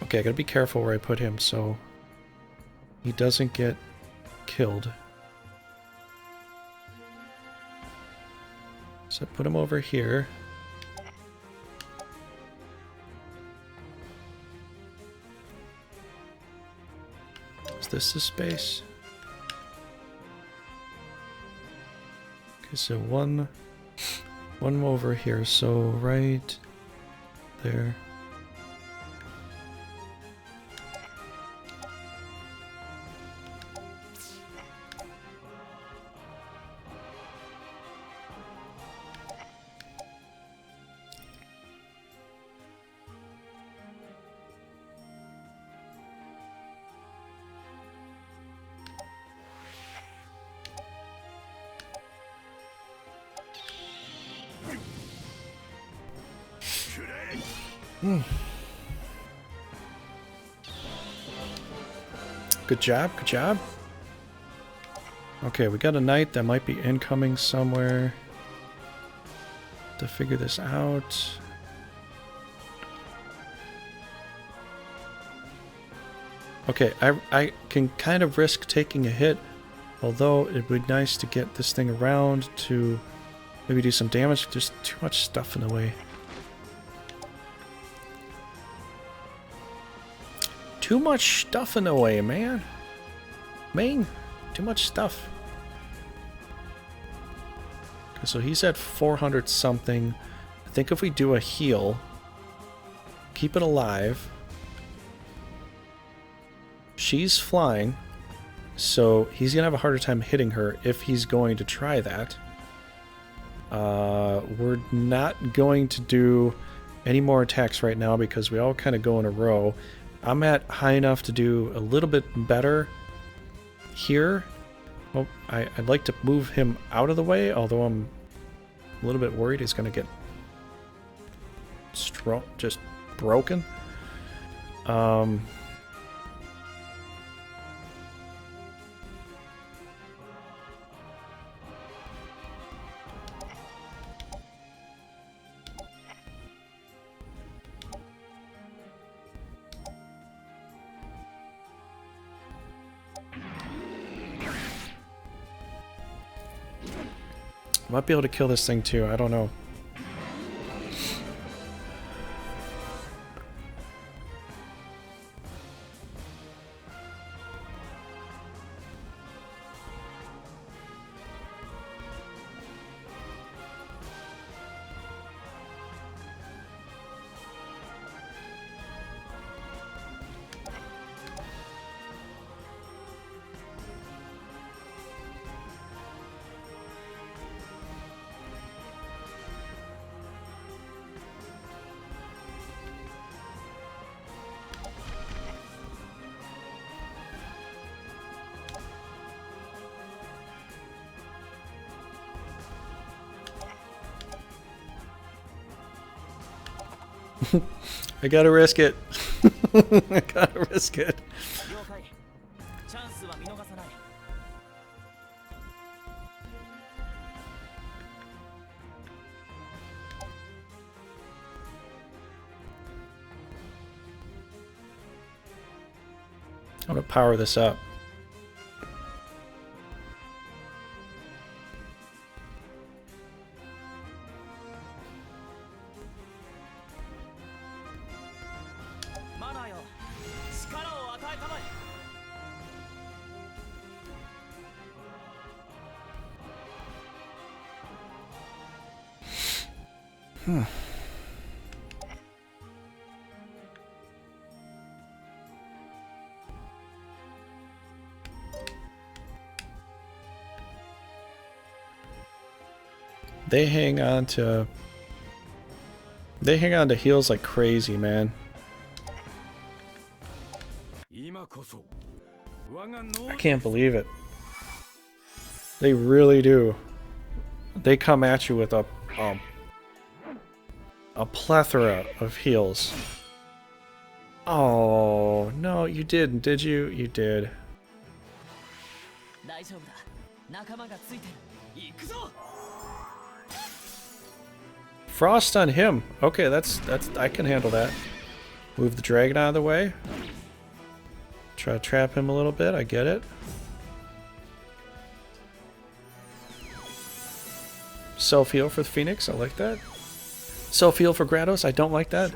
Okay, I gotta be careful where I put him so he doesn't get killed. So I put him over here. Is this the space? Okay, so one over here, so right there. Good job, good job. Okay, we got a knight that might be incoming somewhere. To figure this out. Okay, I can kind of risk taking a hit, although it would be nice to get this thing around to maybe do some damage. There's too much stuff in the way. Too much stuff in the way, man. Too much stuff. Okay, so he's at 400 something. I think if we do a heal, keep it alive. She's flying, so he's gonna have a harder time hitting her if he's going to try that. We're not going to do any more attacks right now because we all kind of go in a row. I'm at high enough to do a little bit better here. Well, I'd like to move him out of the way, although I'm a little bit worried he's going to get just broken. Might be able to kill this thing too, I don't know. I gotta risk it. I gotta risk it. I'm gonna power this up. They hang on to heals like crazy, man. I can't believe it. They really do. They come at you with a plethora of heals. Oh, no, you didn't, did you? You did. Frost on him. Okay, that's I can handle that. Move the dragon out of the way. Try to trap him a little bit, I get it. Self-heal for the Phoenix, I like that. Self-heal for Grados, I don't like that.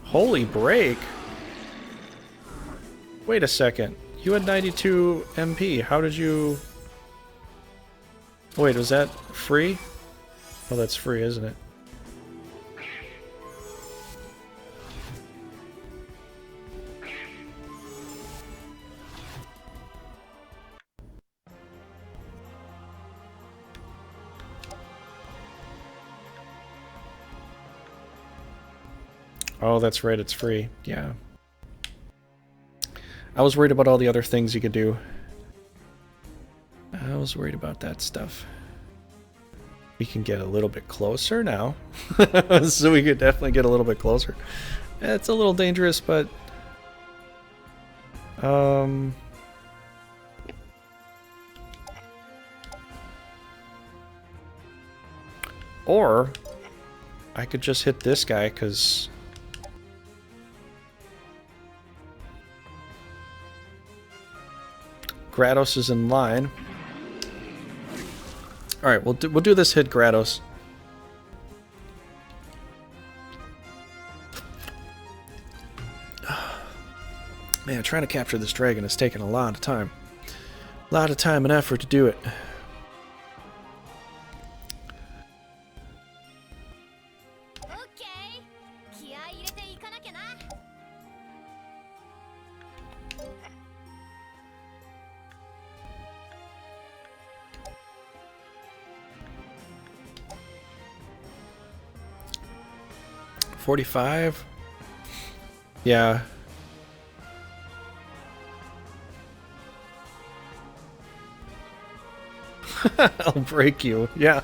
Holy break! Wait a second. You had 92 MP. How did you... Wait, was that free? Oh, that's free, isn't it? Oh, that's right, it's free. Yeah. I was worried about all the other things you could do. I was worried about that stuff. We can get a little bit closer now. So we could definitely get a little bit closer. It's a little dangerous, but... Or I could just hit this guy, because Grados is in line. Alright, we'll do this hit Grados. Man, trying to capture this dragon is taking a lot of time. A lot of time and effort to do it. $45? Yeah. I'll break you. Yeah,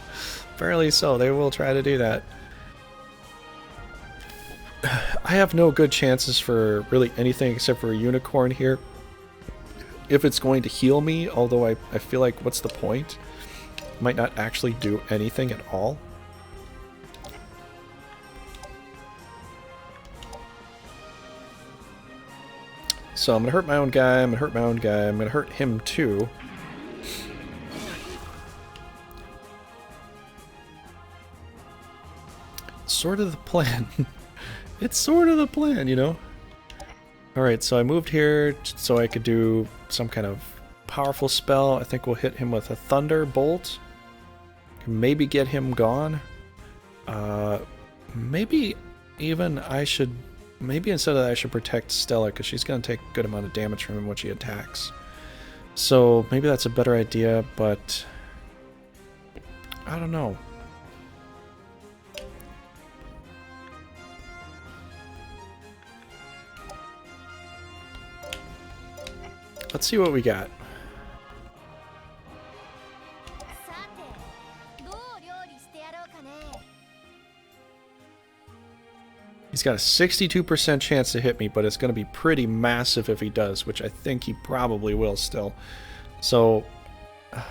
apparently so. They will try to do that. I have no good chances for really anything except for a unicorn here. If it's going to heal me, although I feel like what's the point? Might not actually do anything at all. So I'm going to hurt my own guy, I'm going to hurt my own guy, I'm going to hurt him too. Sort of the plan. It's sort of the plan, you know? Alright, so I moved here so I could do some kind of powerful spell. I think we'll hit him with a Thunderbolt. Maybe get him gone. Maybe even I should... Maybe instead of that I should protect Stella, because she's going to take a good amount of damage from him when she attacks. So maybe that's a better idea, but... I don't know. Let's see what we got. He's got a 62% chance to hit me, but it's going to be pretty massive if he does, which I think he probably will still. So, I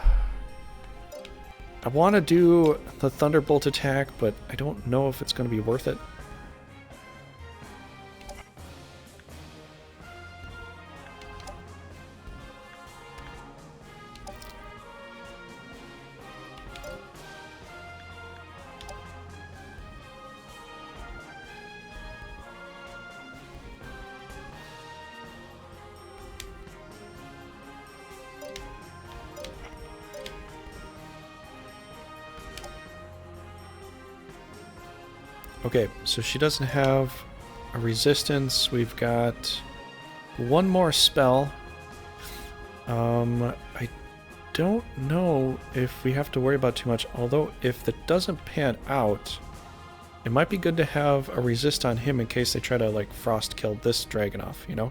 want to do the Thunderbolt attack, but I don't know if it's going to be worth it. Okay, so she doesn't have a resistance. We've got one more spell. I don't know if we have to worry about too much, although if that doesn't pan out, it might be good to have a resist on him in case they try to, like, frost kill this dragon off, you know?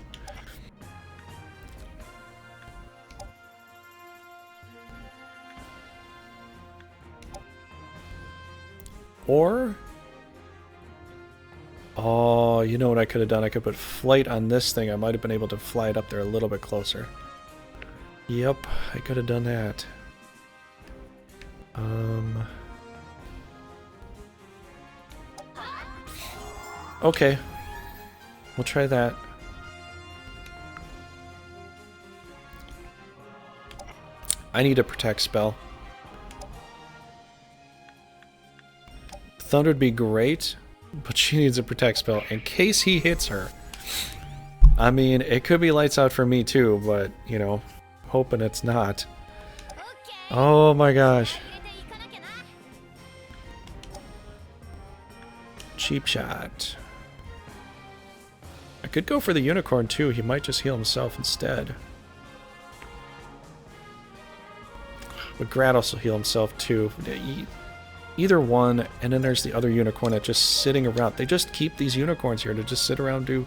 Or... Oh, you know what I could have done? I could put flight on this thing. I might have been able to fly it up there a little bit closer. Yep, I could have done that. Okay. We'll try that. I need a protect spell. Thunder would be great. But she needs a protect spell in case he hits her. I mean, it could be lights out for me too, but, you know, hoping it's not. Oh my gosh. Cheap shot. I could go for the unicorn too. He might just heal himself instead. But Grados will heal himself too. Either one, and then there's the other unicorn that's just sitting around. They just keep these unicorns here to just sit around and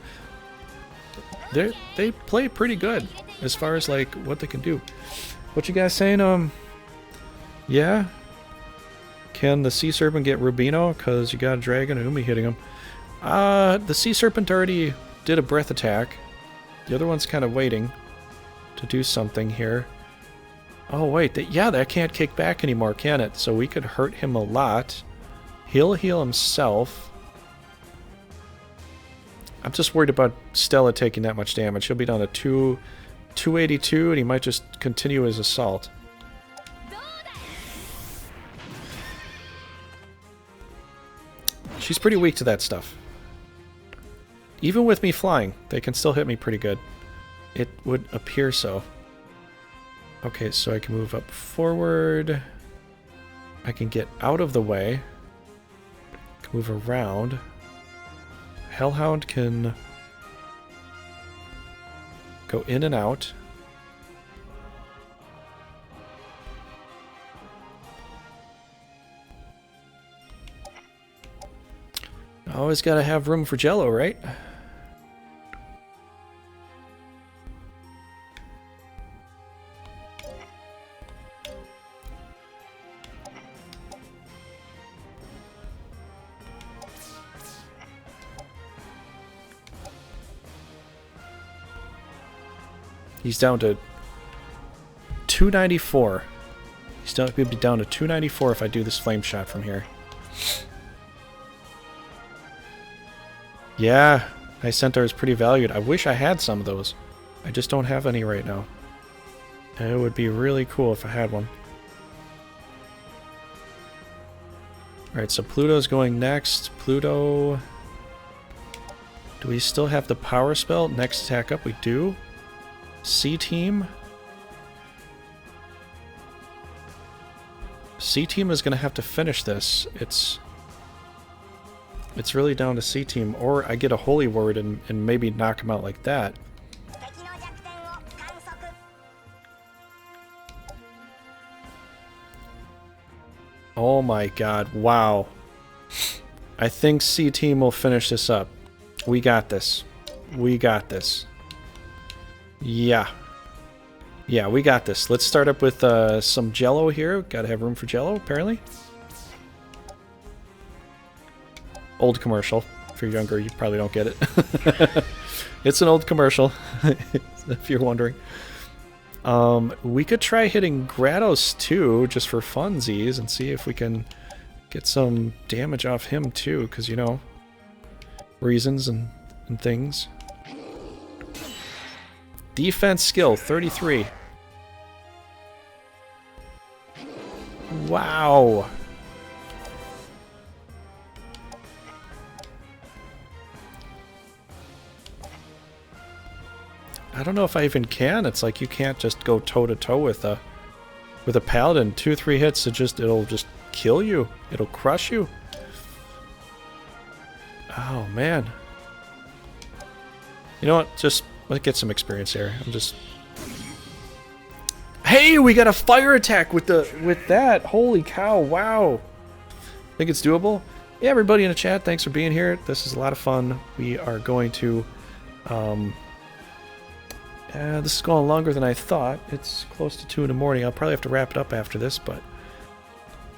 do... They play pretty good as far as, like, what they can do. What you guys saying? Yeah? Can the Sea Serpent get Rubino? Because you got a dragon and Umi hitting him. The Sea Serpent already did a breath attack. The other one's kind of waiting to do something here. Oh, wait. Yeah, that can't kick back anymore, can it? So we could hurt him a lot. He'll heal himself. I'm just worried about Stella taking that much damage. He'll be down to 282, and he might just continue his assault. She's pretty weak to that stuff. Even with me flying, they can still hit me pretty good. It would appear so. Okay, so I can move up forward. I can get out of the way. I can move around. Hellhound can go in and out. Always gotta have room for Jello, right? He's down to 294. He'll be down to 294 if I do this flame shot from here. Yeah, Ice Centaur is pretty valued. I wish I had some of those. I just don't have any right now. And it would be really cool if I had one. Alright, so Pluto's going next. Pluto... Do we still have the power spell? Next attack up, we do. C-Team. C-Team is going to have to finish this. It's really down to C-Team. Or I get a Holy Word and maybe knock him out like that. Oh my god, wow. I think C-Team will finish this up. We got this. We got this. Yeah. Yeah, we got this. Let's start up with some Jello here. Gotta have room for Jello, apparently. Old commercial. If you're younger, you probably don't get it. It's an old commercial, if you're wondering. We could try hitting Grados too, just for funsies, and see if we can get some damage off him too, because, you know, reasons and things. Defense skill, 33. Wow. I don't know if I even can. It's like you can't just go toe-to-toe with a paladin. 2-3 hits, it'll just kill you. It'll crush you. Oh, man. You know what? Just let's get some experience here. I'm just... Hey, we got a fire attack with that. Holy cow, wow. Think it's doable? Yeah, everybody in the chat, thanks for being here. This is a lot of fun. We are going to... this is going longer than I thought. It's close to 2 in the morning. I'll probably have to wrap it up after this, but...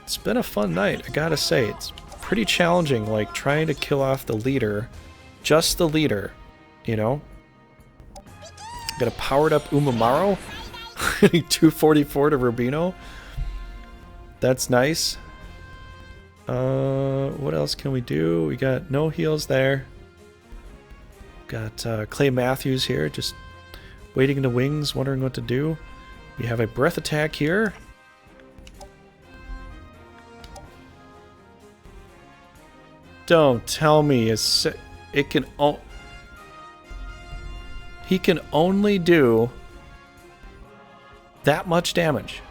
It's been a fun night, I gotta say. It's pretty challenging, like, trying to kill off the leader. Just the leader, you know? Got a powered up Umamaro. 244 to Rubino. That's nice. What else can we do? We got no heals there. Got Clay Matthews here, just waiting in the wings, wondering what to do. We have a breath attack here. Don't tell me it can. He can only do that much damage.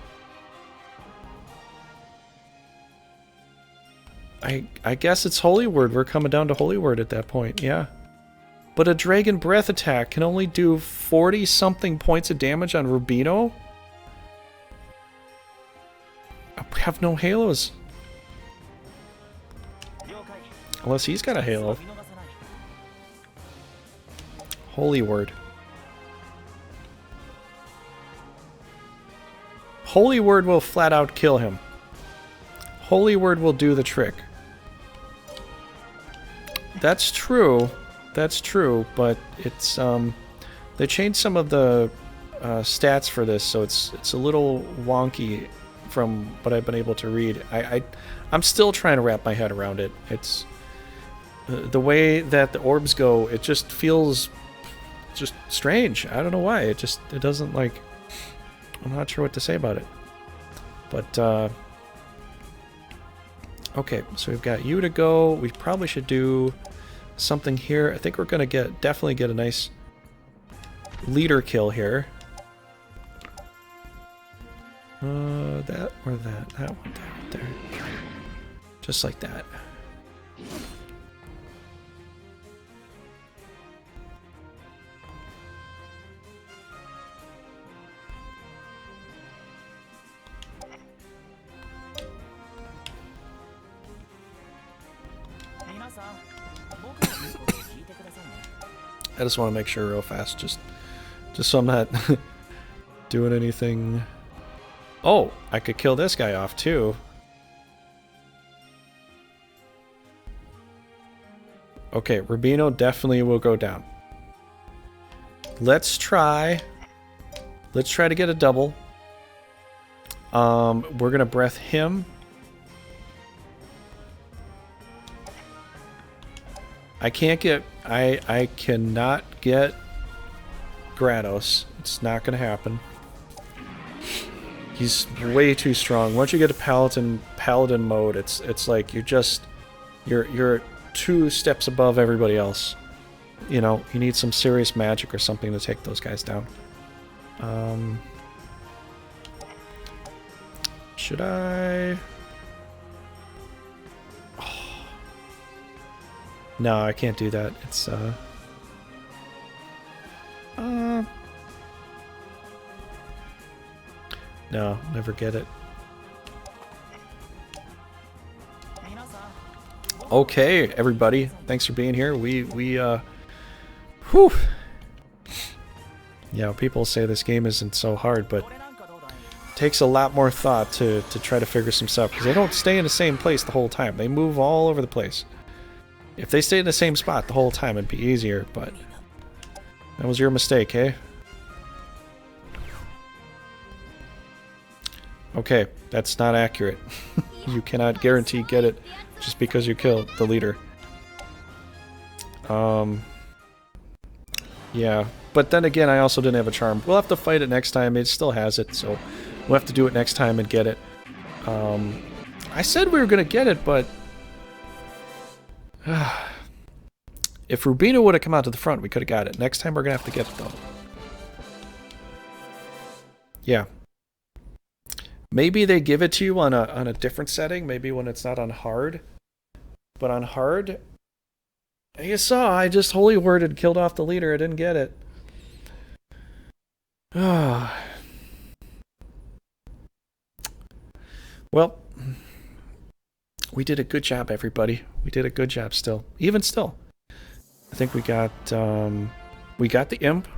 I guess it's Holy Word. We're coming down to Holy Word at that point, yeah. But a Dragon Breath attack can only do 40-something points of damage on Rubino? I have no halos. Unless he's got a halo. Holy Word. Holy Word will flat out kill him. Holy Word will do the trick. That's true. That's true, but it's they changed some of the stats for this, so it's a little wonky from what I've been able to read. I'm still trying to wrap my head around it. It's the way that the orbs go. It just feels just strange. I don't know why. It doesn't like. I'm not sure what to say about it. But okay, so we've got you to go. We probably should do something here. I think we're gonna definitely get a nice leader kill here. That or that. That one there. Just like that. I just want to make sure real fast, just so I'm not doing anything. Oh, I could kill this guy off too. Okay, Rubino definitely will go down. Let's try to get a double. We're gonna breath him. I cannot get Grados. It's not gonna happen. He's way too strong. Once you get a paladin mode, it's like you're 2 steps above everybody else. You know, you need some serious magic or something to take those guys down. Should I? Oh. No, I can't do that. It's no, never get it. Okay, everybody, thanks for being here. Whew. Yeah, people say this game isn't so hard, but it takes a lot more thought to try to figure some stuff, because they don't stay in the same place the whole time. They move all over the place. If they stayed in the same spot the whole time, it'd be easier, but that was your mistake, eh? Okay, that's not accurate. You cannot guarantee get it just because you killed the leader. Yeah, but then again, I also didn't have a charm. We'll have to fight it next time. It still has it, so we'll have to do it next time and get it. I said we were gonna get it, but if Rubino would have come out to the front, we could have got it. Next time we're gonna have to get it, though. Yeah. Maybe they give it to you on a different setting, maybe when it's not on hard. But on hard, you saw, I just holy worded, killed off the leader, I didn't get it. Well, we did a good job, everybody. We did a good job still. Even still. I think we got the imp.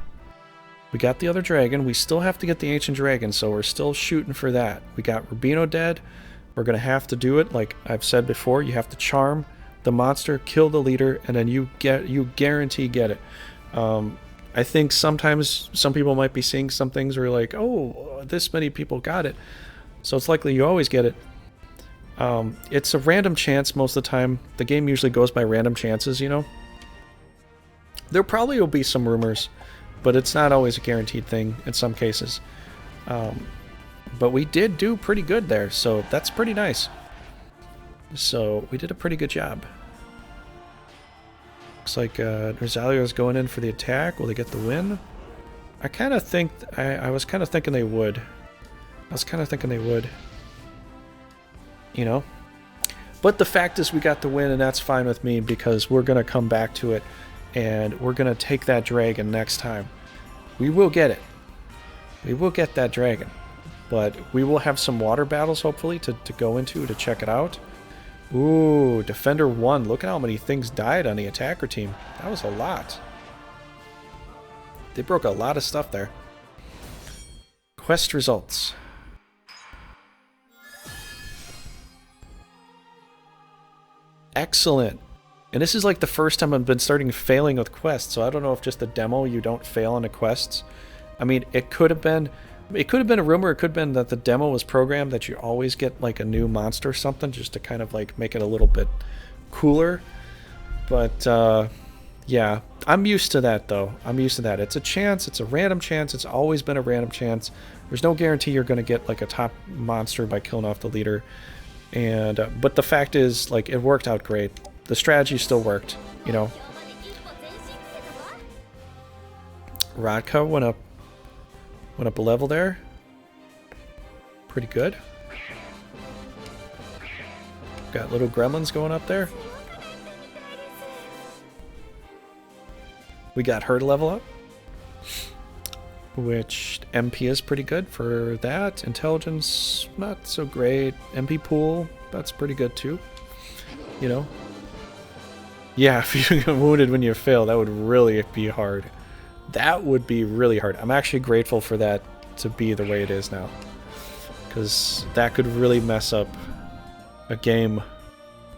We got the other dragon. We still have to get the ancient dragon, so we're still shooting for that. We got Rubino dead. We're going to have to do it, like I've said before. You have to charm the monster, kill the leader, and then you guarantee get it. I think sometimes some people might be seeing some things where you're like, oh, this many people got it. So it's likely you always get it. It's a random chance most of the time. The game usually goes by random chances, you know? There probably will be some rumors, but it's not always a guaranteed thing in some cases. But we did do pretty good there, so that's pretty nice. So we did a pretty good job. Looks like Rosalio's going in for the attack. Will they get the win? I kind of think... I was kind of thinking they would. You know? But the fact is we got the win, and that's fine with me, because we're going to come back to it. And we're going to take that dragon next time. We will get it. We will get that dragon. But we will have some water battles, hopefully, to go into to check it out. Ooh, Defender 1. Look at how many things died on the attacker team. That was a lot. They broke a lot of stuff there. Quest results. Excellent. And this is like the first time I've been starting failing with quests, so I don't know if just the demo you don't fail on the quests. I mean, it could have been It could have been a rumor. It could have been that the demo was programmed that you always get like a new monster or something just to kind of like make it a little bit cooler. But yeah, I'm used to that though. I'm used to that. It's a chance. It's a random chance. It's always been a random chance. There's no guarantee you're going to get like a top monster by killing off the leader. And but the fact is, like, it worked out great. The strategy still worked, you know. Radka went up a level there. Pretty good. Got little gremlins going up there. We got her to level up, which MP is pretty good for that. Intelligence, not so great. MP pool, that's pretty good too. You know? Yeah, if you get wounded when you fail, that would really be hard. That would be really hard. I'm actually grateful for that to be the way it is now, because that could really mess up a game,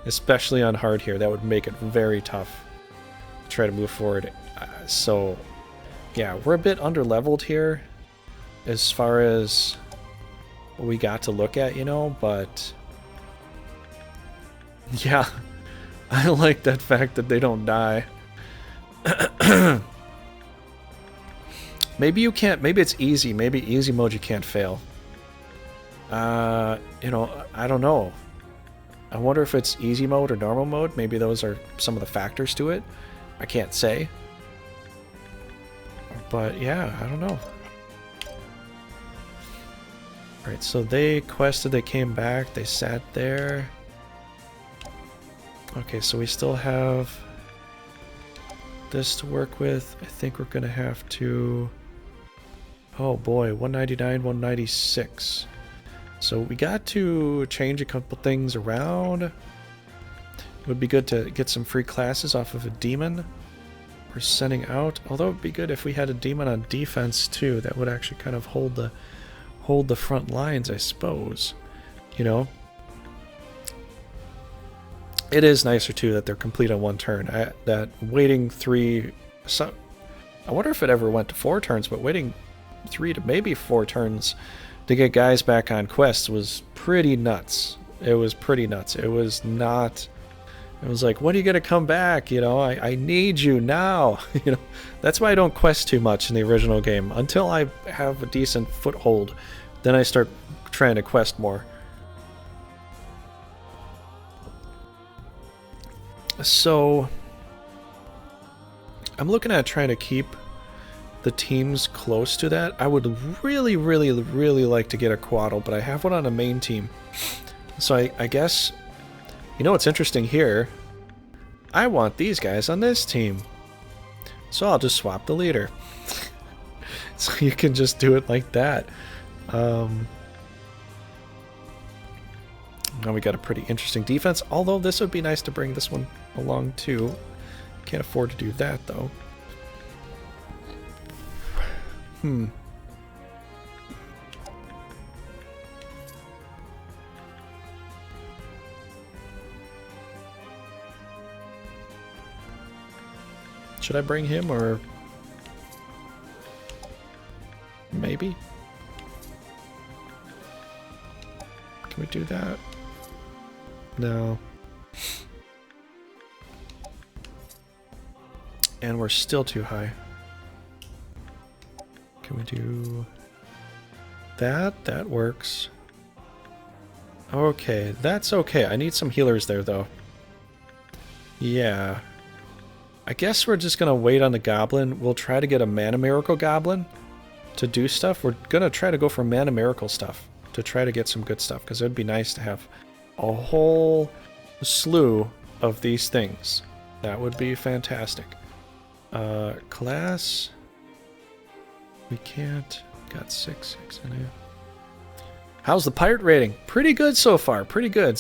especially on hard here. That would make it very tough to try to move forward. So yeah, we're a bit under-leveled here as far as what we got to look at, you know, but yeah, I like that fact that they don't die. Maybe you can't, maybe it's easy, maybe easy mode you can't fail. You know, I don't know. I wonder if it's easy mode or normal mode. Maybe those are some of the factors to it. I can't say. But yeah, I don't know. Alright, so they quested, they came back, they sat there. Okay, so we still have this to work with. I think we're gonna have to... Oh boy, 199, 196. So we got to change a couple things around. It would be good to get some free classes off of a demon. We're sending out, although it'd be good if we had a demon on defense too. That would actually kind of hold the front lines, I suppose. You know, it is nicer too that they're complete on one turn. That waiting 3, so I wonder if it ever went to 4 turns, but waiting 3 to maybe 4 turns to get guys back on quests was pretty nuts. It was pretty nuts. It was not. It was like, when are you going to come back? You know, I need you now. You know, that's why I don't quest too much in the original game. Until I have a decent foothold, then I start trying to quest more. So, I'm looking at trying to keep the teams close to that. I would really, really, really like to get a Quaddle, but I have one on a main team. So I guess... You know what's interesting here? I want these guys on this team. So I'll just swap the leader. So you can just do it like that. Now we got a pretty interesting defense, although this would be nice to bring this one along too. Can't afford to do that though. Should I bring him, or maybe? Can we do that? No. And we're still too high. Can we do that? That works. Okay, that's okay. I need some healers there, though. Yeah. I guess we're just gonna wait on the goblin. We'll try to get a Mana Miracle goblin to do stuff. We're gonna try to go for Mana Miracle stuff to try to get some good stuff, because it would be nice to have a whole slew of these things. That would be fantastic. Class. We can't. Got 6 in here. How's the pirate rating? Pretty good so far. Pretty good.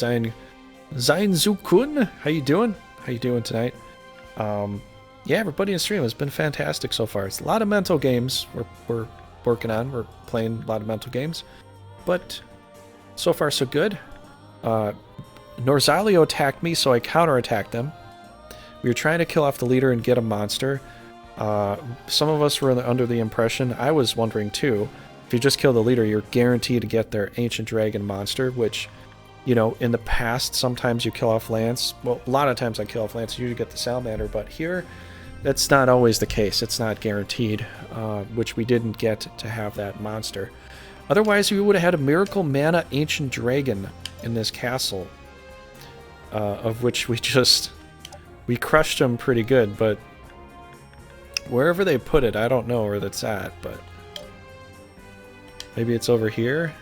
Zainzukun, how you doing? How you doing tonight? Yeah, everybody in the stream has been fantastic so far. It's a lot of mental games we're working on. We're playing a lot of mental games, but so far so good. Norzalio attacked me, so I counterattacked them. We were trying to kill off the leader and get a monster. Some of us were under the impression, I was wondering too, if you just kill the leader, you're guaranteed to get their ancient dragon monster, which, you know, in the past, sometimes you kill off Lance. Well, a lot of times I kill off Lance, you get the Salamander, but here, that's not always the case. It's not guaranteed, which we didn't get to have that monster. Otherwise, we would have had a Miracle Mana Ancient Dragon in this castle, of which we crushed him pretty good, but wherever they put it, I don't know where that's at, but maybe it's over here?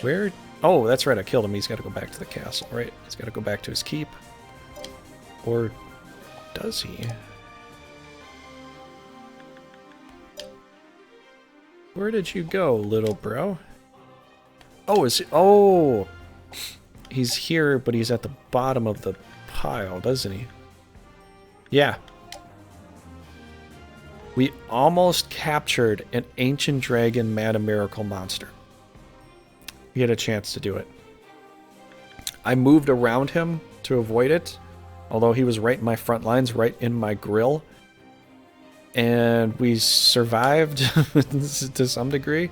Where? Oh, that's right, I killed him. He's got to go back to the castle, right? He's got to go back to his keep. Or does he? Where did you go, little bro? Oh, is he? Oh! He's here, but he's at the bottom of the pile, doesn't he? Yeah. We almost captured an Ancient Dragon Mana Miracle monster. We had a chance to do it. I moved around him to avoid it, although he was right in my front lines, right in my grill. And we survived to some degree,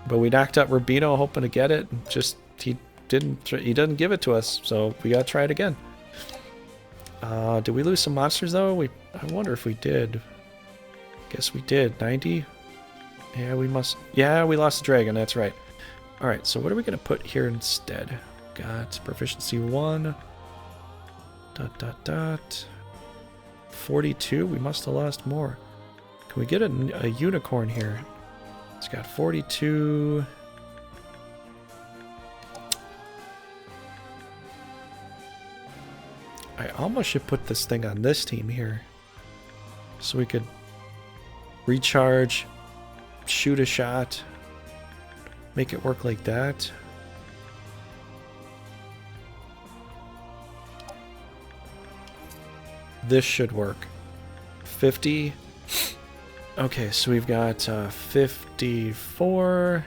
but we knocked out Rubino hoping to get it. Just he didn't give it to us, so we gotta try it again. Did we lose some monsters though? I wonder if we did. Guess we did. 90? Yeah, we must. Yeah, we lost the dragon. That's right. All right. So what are we gonna put here instead? Got proficiency 1. ... 42. We must have lost more. Can we get a unicorn here? It's got 42. I almost should put this thing on this team here, so we could recharge, shoot a shot, make it work like that. This should work. 50. Okay, so we've got 54.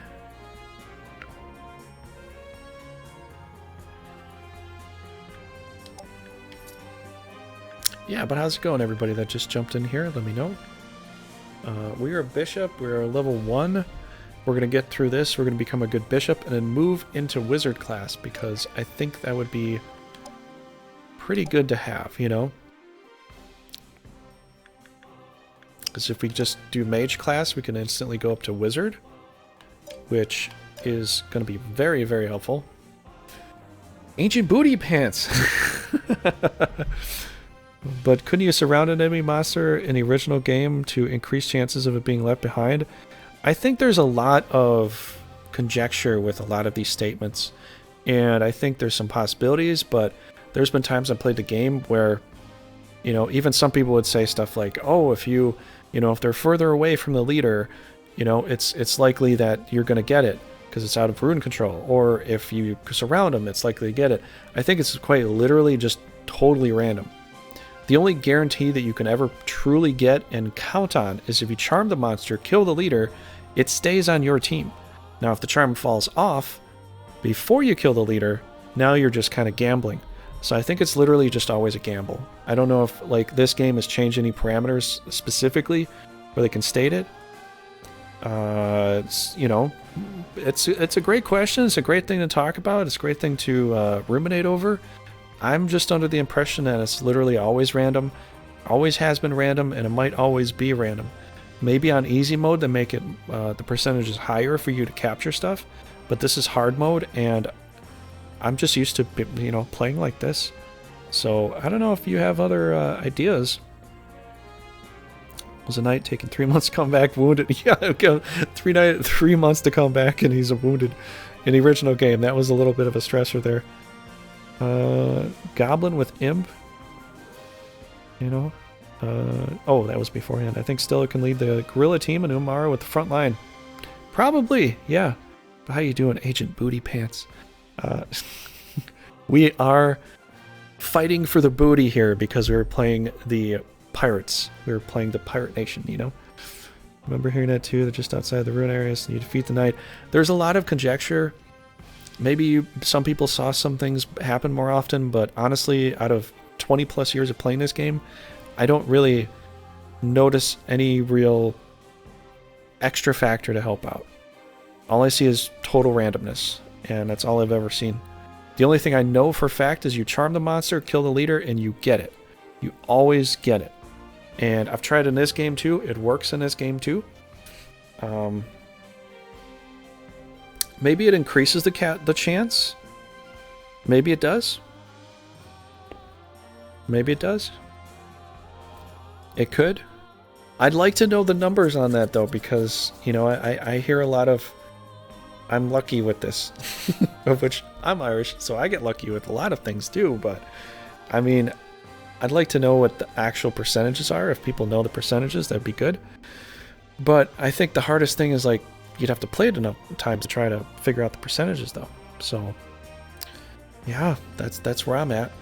Yeah, but how's it going, everybody that just jumped in here? Let me know. We are a bishop. We're a level 1. We're going to get through this. We're going to become a good bishop and then move into wizard class, because I think that would be pretty good to have, you know? Because if we just do mage class, we can instantly go up to wizard, which is going to be very, very helpful. Ancient booty pants! But couldn't you surround an enemy monster in the original game to increase chances of it being left behind? I think there's a lot of conjecture with a lot of these statements, and I think there's some possibilities, but there's been times I've played the game where, you know, even some people would say stuff like, oh, if you know, if they're further away from the leader, you know, it's likely that you're going to get it because it's out of rune control, or if you surround them, it's likely to get it. I think it's quite literally just totally random. The only guarantee that you can ever truly get and count on is if you charm the monster, kill the leader, it stays on your team. Now, if the charm falls off before you kill the leader, now you're just kind of gambling. So I think it's literally just always a gamble. I don't know if, like, this game has changed any parameters specifically where they can state it. You know, it's a great question. It's a great thing to talk about. It's a great thing to ruminate over. I'm just under the impression that it's literally always random, always has been random, and it might always be random. Maybe on easy mode they make it the percentage is higher for you to capture stuff, but this is hard mode, and I'm just used to, you know, playing like this. So I don't know if you have other ideas. Was a knight taking 3 months to come back wounded? Yeah, 3 months to come back, and he's wounded. In the original game, that was a little bit of a stressor there. Goblin with imp, you know. Oh, that was beforehand. I think Stella can lead the guerrilla team and Umara with the front line. Probably, yeah. But how you doing, Agent Booty Pants? We are fighting for the booty here because we were playing the pirates. We were playing the pirate nation, you know. Remember hearing that too? They're just outside the ruin areas and you defeat the knight. There's a lot of conjecture. Maybe some people saw some things happen more often, but honestly, out of 20 plus years of playing this game, I don't really notice any real extra factor to help out. All I see is total randomness, and that's all I've ever seen. The only thing I know for a fact is you charm the monster, kill the leader, and you get it. You always get it. And I've tried in this game too. It works in this game too. Maybe it increases the chance. Maybe it does. Maybe it does. It could. I'd like to know the numbers on that though, because, you know, I hear a lot of I'm lucky with this, of which I'm Irish, so I get lucky with a lot of things too, but I mean, I'd like to know what the actual percentages are. If people know the percentages, that'd be good. But I think the hardest thing is, like, you'd have to play it enough times to try to figure out the percentages though. So yeah, that's where I'm at.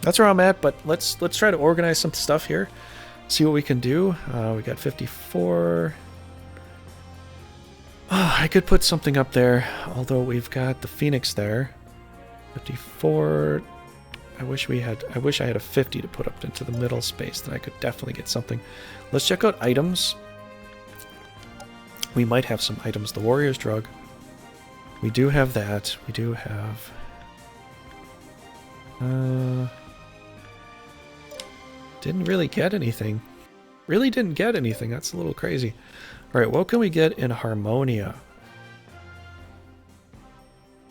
That's where I'm at, but let's try to organize some stuff here. See what we can do. We got 54. Oh, I could put something up there, although we've got the Phoenix there. 54. I wish I had a 50 to put up into the middle space, then I could definitely get something. Let's check out items. We might have some items. The Warrior's Drug. We do have that. We do have... Didn't really get anything. Really didn't get anything. That's a little crazy. Alright, what can we get in Harmonia?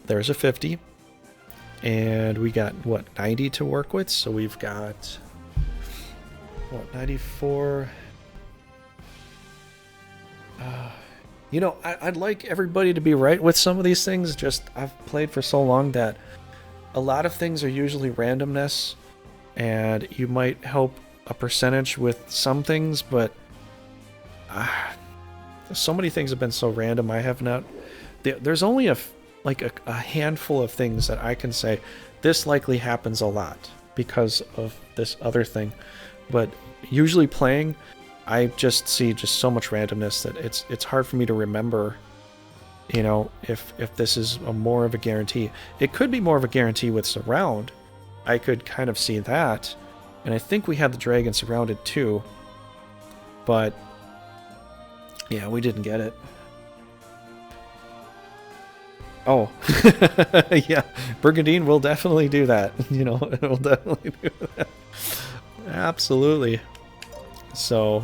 There's a 50. And we got, what, 90 to work with? So we've got, what, 94? You know, I'd like everybody to be right with some of these things. Just, I've played for so long that a lot of things are usually randomness. And you might help a percentage with some things, but so many things have been so random. I have not... There's only a handful of things that I can say, this likely happens a lot because of this other thing. But usually playing, I just see just so much randomness that it's hard for me to remember, you know, if this is more of a guarantee. It could be more of a guarantee with Surround. I could kind of see that. And I think we had the dragon surrounded too. But yeah, we didn't get it. Oh, yeah, Brigandine will definitely do that. You know, it will definitely do that. Absolutely. So,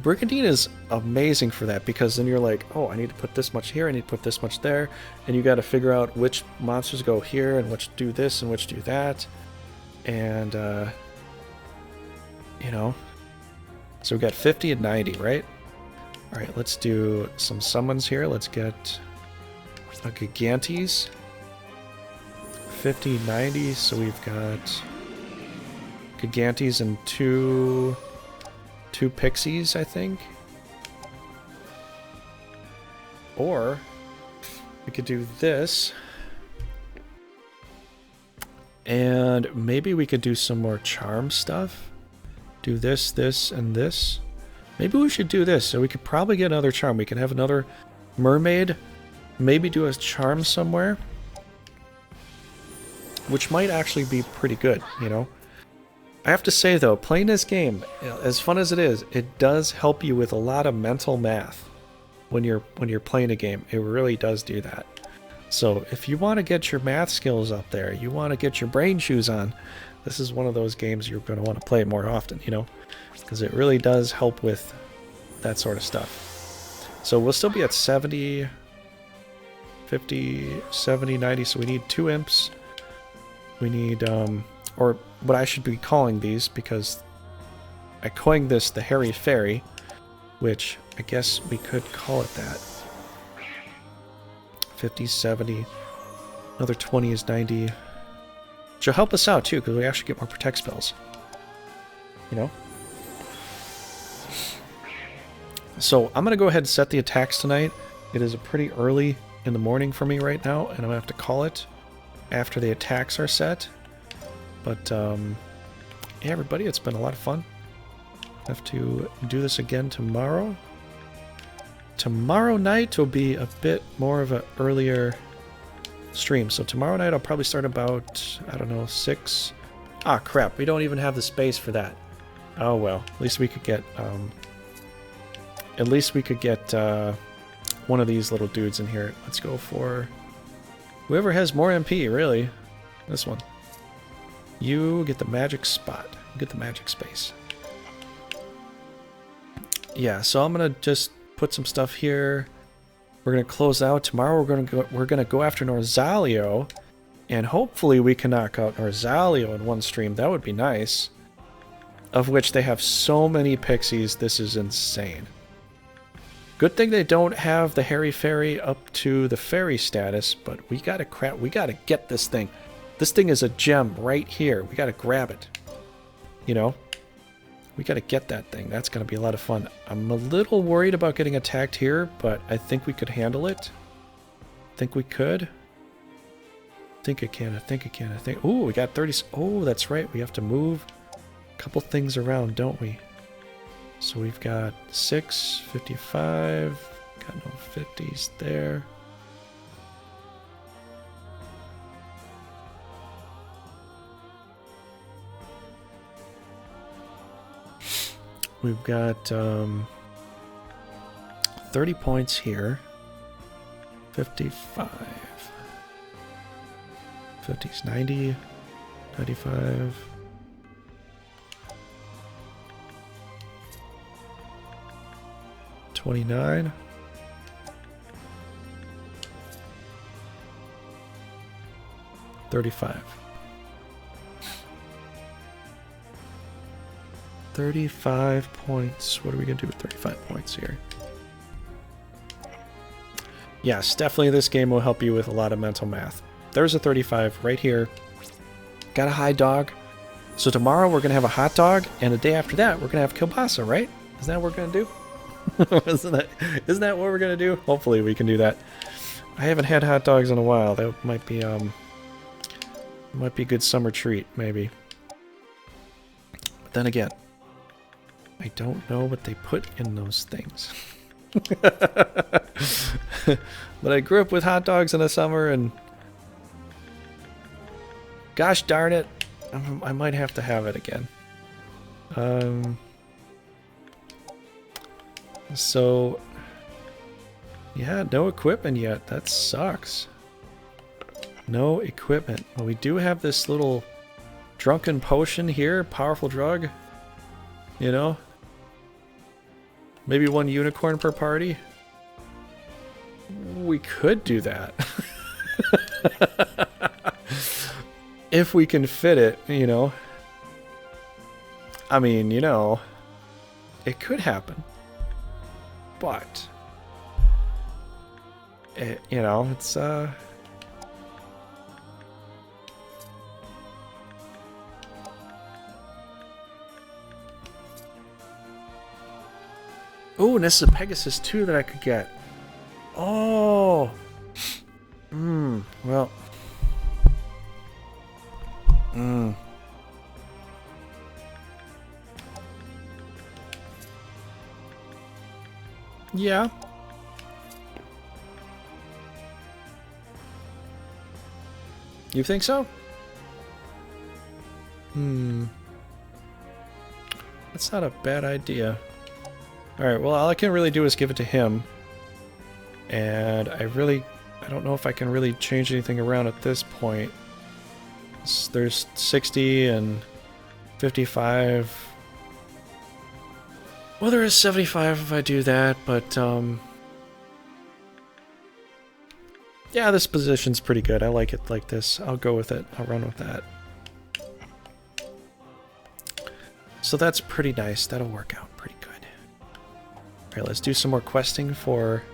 Brigandine is amazing for that, because then you're like, oh, I need to put this much here, I need to put this much there, and you got to figure out which monsters go here, and which do this, and which do that, and, you know, so we got 50 and 90, right? Alright, let's do some summons here. Let's get a Gigantes. 50, 90, so we've got Gigantes and two Pixies, I think. Or we could do this. And maybe we could do some more charm stuff. Do this, this, and this. Maybe we should do this, so we could probably get another charm. We can have another mermaid, maybe do a charm somewhere, which might actually be pretty good, you know? I have to say, though, playing this game, as fun as it is, it does help you with a lot of mental math when you're playing a game. It really does do that. So if you want to get your math skills up there, you want to get your brain shoes on, this is one of those games you're going to want to play more often, you know? Because it really does help with that sort of stuff. So we'll still be at 70, 50, 70, 90, so we need 2 imps. We need, or what I should be calling these, because I coined this the Hairy Fairy, which I guess we could call it that. 50, 70, another 20 is 90. Which will help us out too, because we actually get more protect spells. You know? So I'm going to go ahead and set the attacks tonight. It is pretty early in the morning for me right now, and I'm going to have to call it after the attacks are set. But, yeah, everybody, it's been a lot of fun. Have to do this again tomorrow. Tomorrow night will be a bit more of an earlier stream. So tomorrow night I'll probably start about, I don't know, 6. Ah, crap, we don't even have the space for that. Oh well, at least we could get at least we could get one of these little dudes in here. Let's go for whoever has more MP, really. This one. You get the magic spot. You get the magic space. Yeah, so I'm gonna just put some stuff here. We're gonna close out. Tomorrow we're gonna go after Norzaleo, and hopefully we can knock out Norzaleo in one stream. That would be nice. Of which they have so many pixies, this is insane. Good thing they don't have the Hairy Fairy up to the fairy status, but we gotta get this thing. This thing is a gem right here. We gotta grab it. You know? We gotta get that thing. That's gonna be a lot of fun. I'm a little worried about getting attacked here, but I think we could handle it. Think we could. I think I can. Ooh, we got 30. Oh, that's right. We have to move a couple things around, don't we? So we've got 6, 55. Got no 50s there. We've got 30 points here. 55. 50s, 90, 95. $29. $35. 35 points. What are we going to do with 35 points here? Yes, definitely this game will help you with a lot of mental math. There's a 35 right here. Got a high dog. So tomorrow we're going to have a hot dog, and the day after that we're going to have kielbasa, right? Isn't that what we're going to do? isn't that what we're going to do? Hopefully we can do that. I haven't had hot dogs in a while. That might be a good summer treat, maybe. But then again, I don't know what they put in those things. But I grew up with hot dogs in the summer, and gosh darn it, I might have to have it again. So yeah, no equipment yet. That sucks. No equipment. Well, we do have this little drunken potion here, powerful drug. You know? Maybe one unicorn per party? We could do that. If we can fit it, you know. I mean, you know, it could happen. But, you know, it's, oh, and this is a Pegasus too that I could get. Oh. Well. Yeah. You think so? That's not a bad idea. Alright, well, all I can really do is give it to him. And I don't know if I can really change anything around at this point. There's 60 and 55. Well, there is 75 if I do that, but, yeah, this position's pretty good. I like it like this. I'll go with it. I'll run with that. So that's pretty nice. That'll work out pretty good. Alright, let's do some more questing for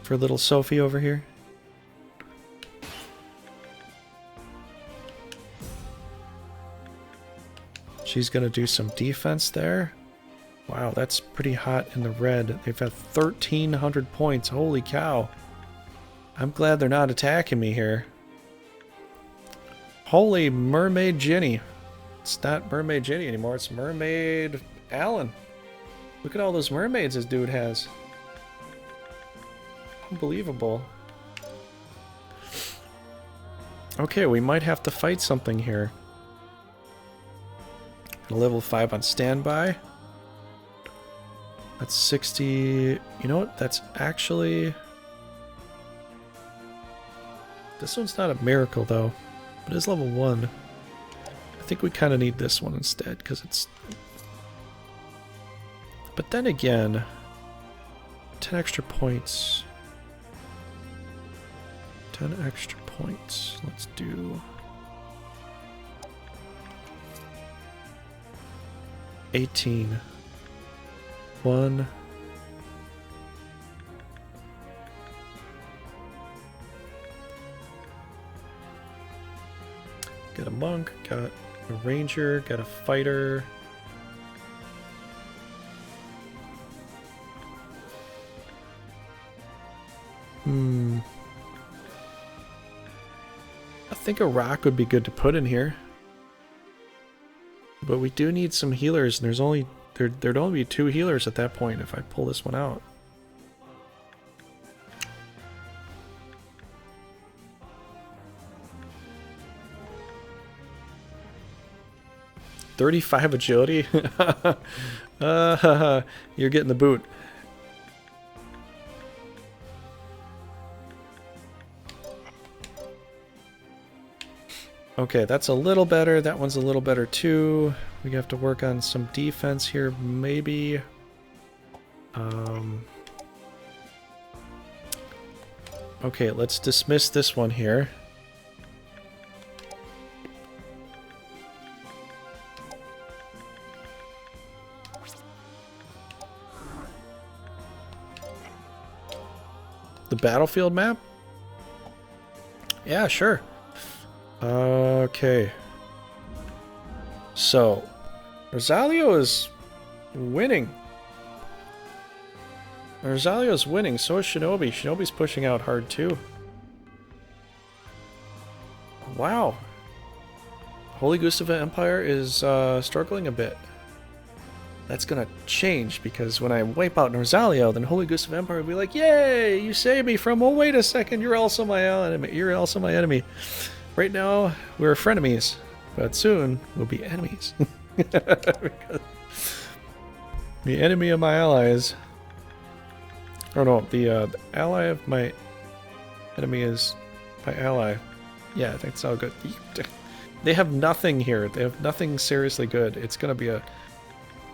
little Sophie over here. She's gonna do some defense there. Wow, that's pretty hot in the red. They've had 1,300 points. Holy cow. I'm glad they're not attacking me here. Holy Mermaid Jenny. It's not Mermaid Jenny anymore. It's Mermaid Alan. Look at all those mermaids this dude has. Unbelievable. Okay, we might have to fight something here. And a level 5 on standby. That's 60. You know what? That's actually... This one's not a miracle, though. But it's level 1. I think we kind of need this one instead, because it's... But then again... 10 extra points. 10 extra points. Let's do... 18. 1. Got a monk, got a ranger, got a fighter. I think a rock would be good to put in here. But we do need some healers, and there'd only be 2 healers at that point if I pull this one out. $35 agility? You're getting the boot. Okay, that's a little better. That one's a little better too. We have to work on some defense here, maybe. Okay, let's dismiss this one here. The battlefield map? Yeah, sure. Okay. So, Rosalio is winning. Rosalio's winning, so is Shinobi. Shinobi's pushing out hard too. Wow. Holy Gustava Empire is struggling a bit. That's gonna change, because when I wipe out Rosalio, then Holy Gustava Empire will be like, yay, you saved me from, oh wait a second, you're also my enemy. You're also my enemy. Right now, we're frenemies, but soon we'll be enemies. The enemy of my allies. Oh no, the ally of my enemy is my ally. Yeah, I think it's all good. They have nothing here. They have nothing seriously good. It's gonna be a...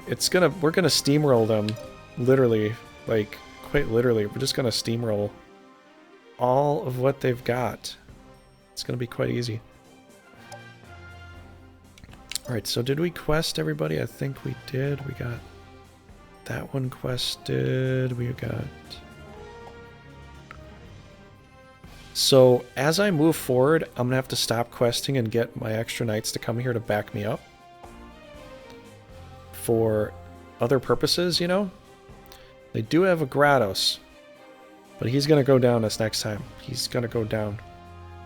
we're gonna steamroll them. Literally. Like, quite literally. We're just gonna steamroll all of what they've got. It's going to be quite easy. Alright, so did we quest everybody? I think we did. We got that one quested. We got... So, as I move forward, I'm going to have to stop questing and get my extra knights to come here to back me up. For other purposes, you know? They do have a Grados. But he's going to go down this next time. He's going to go down.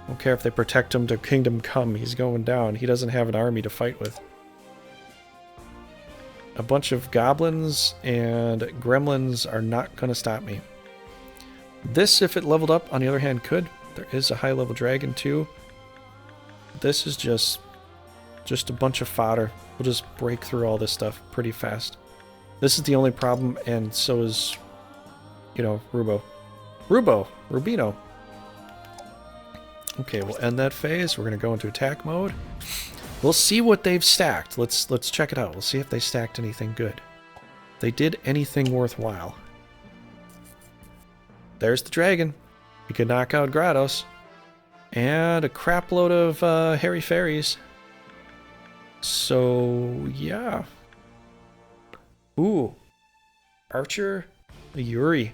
I don't care if they protect him to Kingdom Come, he's going down. He doesn't have an army to fight with. A bunch of goblins and gremlins are not going to stop me. This, if it leveled up, on the other hand, could. There is a high-level dragon, too. This is just a bunch of fodder. We'll just break through all this stuff pretty fast. This is the only problem, and so is, you know, Rubino. Okay, we'll end that phase. We're going to go into attack mode. We'll see what they've stacked. Let's check it out. We'll see if they stacked anything good. If they did anything worthwhile. There's the dragon. We could knock out Grados. And a crap load of hairy fairies. So, yeah. Ooh. Archer. A Yuri.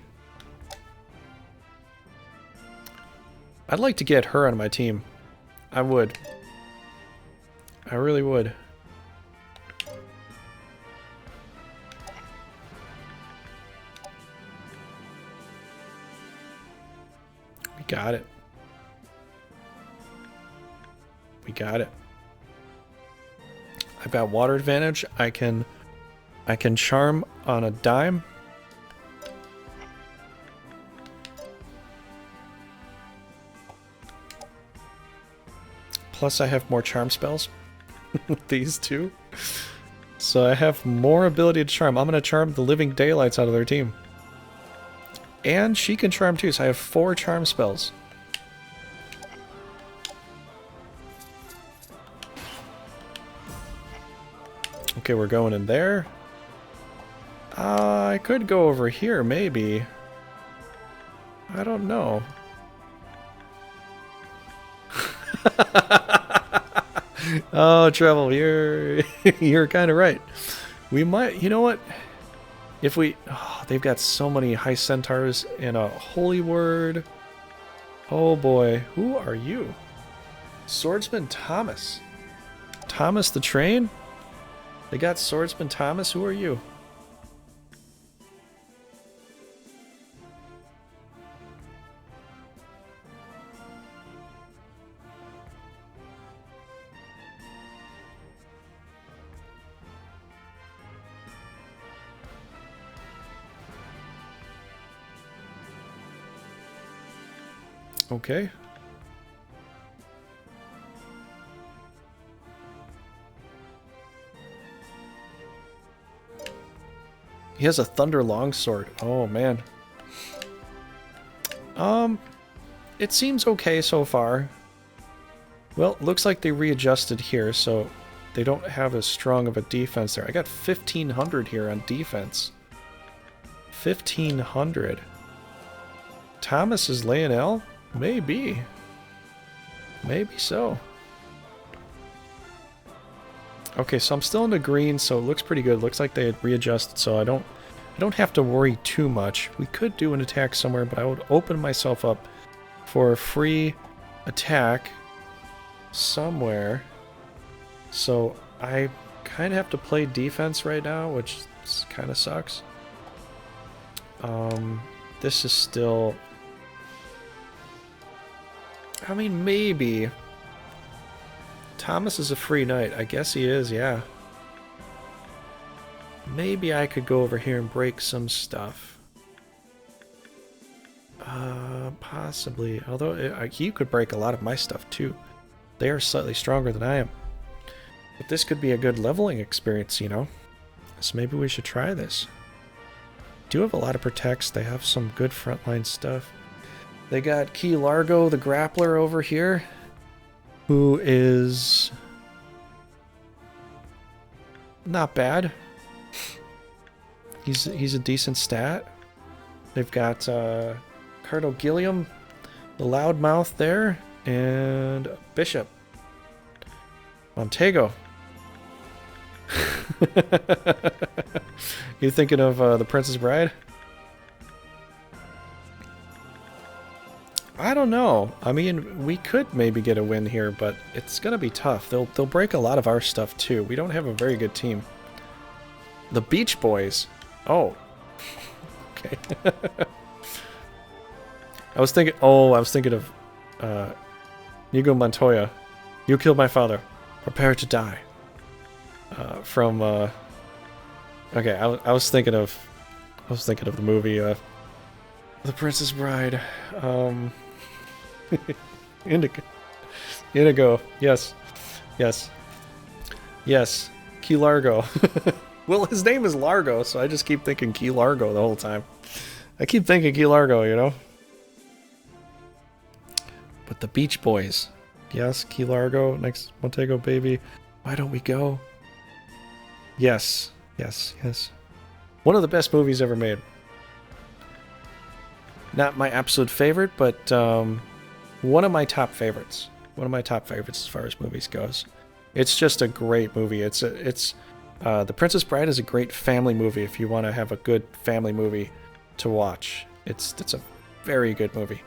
I'd like to get her on my team. I would. I really would. We got it. We got it. I've got water advantage. I can charm on a dime. Plus I have more charm spells. These two. So I have more ability to charm. I'm going to charm the living daylights out of their team. And she can charm too, so I have 4 charm spells. Okay, we're going in there. I could go over here, maybe. I don't know. Oh, Treble, you're kind of right. We might, you know what? If we, oh, they've got so many high centaurs and a holy word. Oh boy, who are you? Swordsman Thomas. Thomas the Train? They got Swordsman Thomas. Who are you? Okay. He has a thunder longsword. Oh man. It seems okay so far. Well, looks like they readjusted here, so they don't have as strong of a defense there. I got 1500 here on defense. 1500. Thomas is laying L? Maybe. Maybe so. Okay, so I'm still in the green, so it looks pretty good. Looks like they had readjusted, so I don't have to worry too much. We could do an attack somewhere, but I would open myself up for a free attack somewhere. So I kind of have to play defense right now, which kind of sucks. This is still... I mean, maybe. Thomas is a free knight. I guess he is, yeah. Maybe I could go over here and break some stuff. Possibly. Although he could break a lot of my stuff too. They are slightly stronger than I am. But this could be a good leveling experience, you know? So maybe we should try this. Do have a lot of protects. They have some good frontline stuff. They got Key Largo, the grappler, over here, who is not bad. He's a decent stat. They've got Cardo Gilliam, the loudmouth there, and Bishop. Montego. You thinking of the Princess Bride? I don't know. I mean, we could maybe get a win here, but it's gonna be tough. They'll break a lot of our stuff too. We don't have a very good team. The Beach Boys. Oh. Okay. I was thinking of Inigo Montoya. You killed my father. Prepare to die. Okay, I was thinking of the movie The Princess Bride. Inigo. Yes. Key Largo. Well, his name is Largo, so I just keep thinking Key Largo the whole time. I keep thinking Key Largo, you know? But the Beach Boys. Yes, Key Largo. Next Montego baby. Why don't we go? Yes. One of the best movies ever made. Not my absolute favorite, but one of my top favorites. One of my top favorites as far as movies goes. It's just a great movie. The Princess Bride is a great family movie if you want to have a good family movie to watch. It's a very good movie.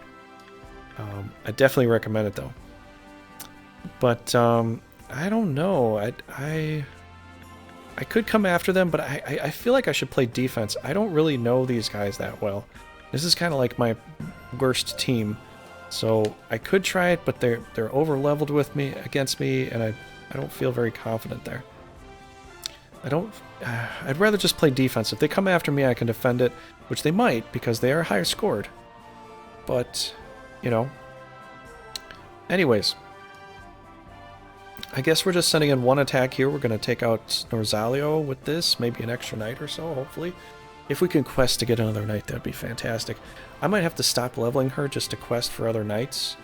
I definitely recommend it though. But I don't know. I could come after them, but I feel like I should play defense. I don't really know these guys that well. This is kind of like my worst team. So I could try it, but they're over leveled with me against me, and I don't feel very confident there. I'd rather just play defense. If they come after me, I can defend it, which they might because they are higher scored. But, you know. Anyways, I guess we're just sending in one attack here. We're going to take out Norzalio with this, maybe an extra knight or so, hopefully. If we can quest to get another knight, that'd be fantastic. I might have to stop leveling her just to quest for other knights,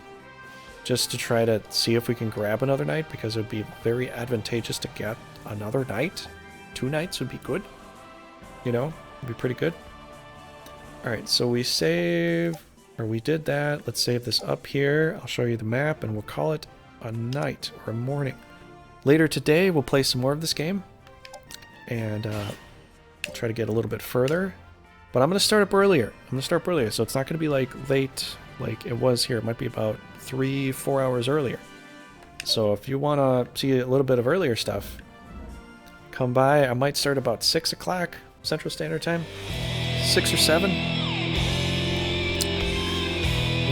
just to try to see if we can grab another knight, because it would be very advantageous to get another knight. 2 knights would be good. You know, would be pretty good. Alright, so we save, or we did that. Let's save this up here. I'll show you the map, and we'll call it a night or a morning. Later today, we'll play some more of this game, and try to get a little bit further. But I'm going to start up earlier. So it's not going to be like late like it was here. It might be about 3-4 hours earlier. So if you want to see a little bit of earlier stuff, come by. I might start about 6 o'clock Central Standard Time. 6 or 7.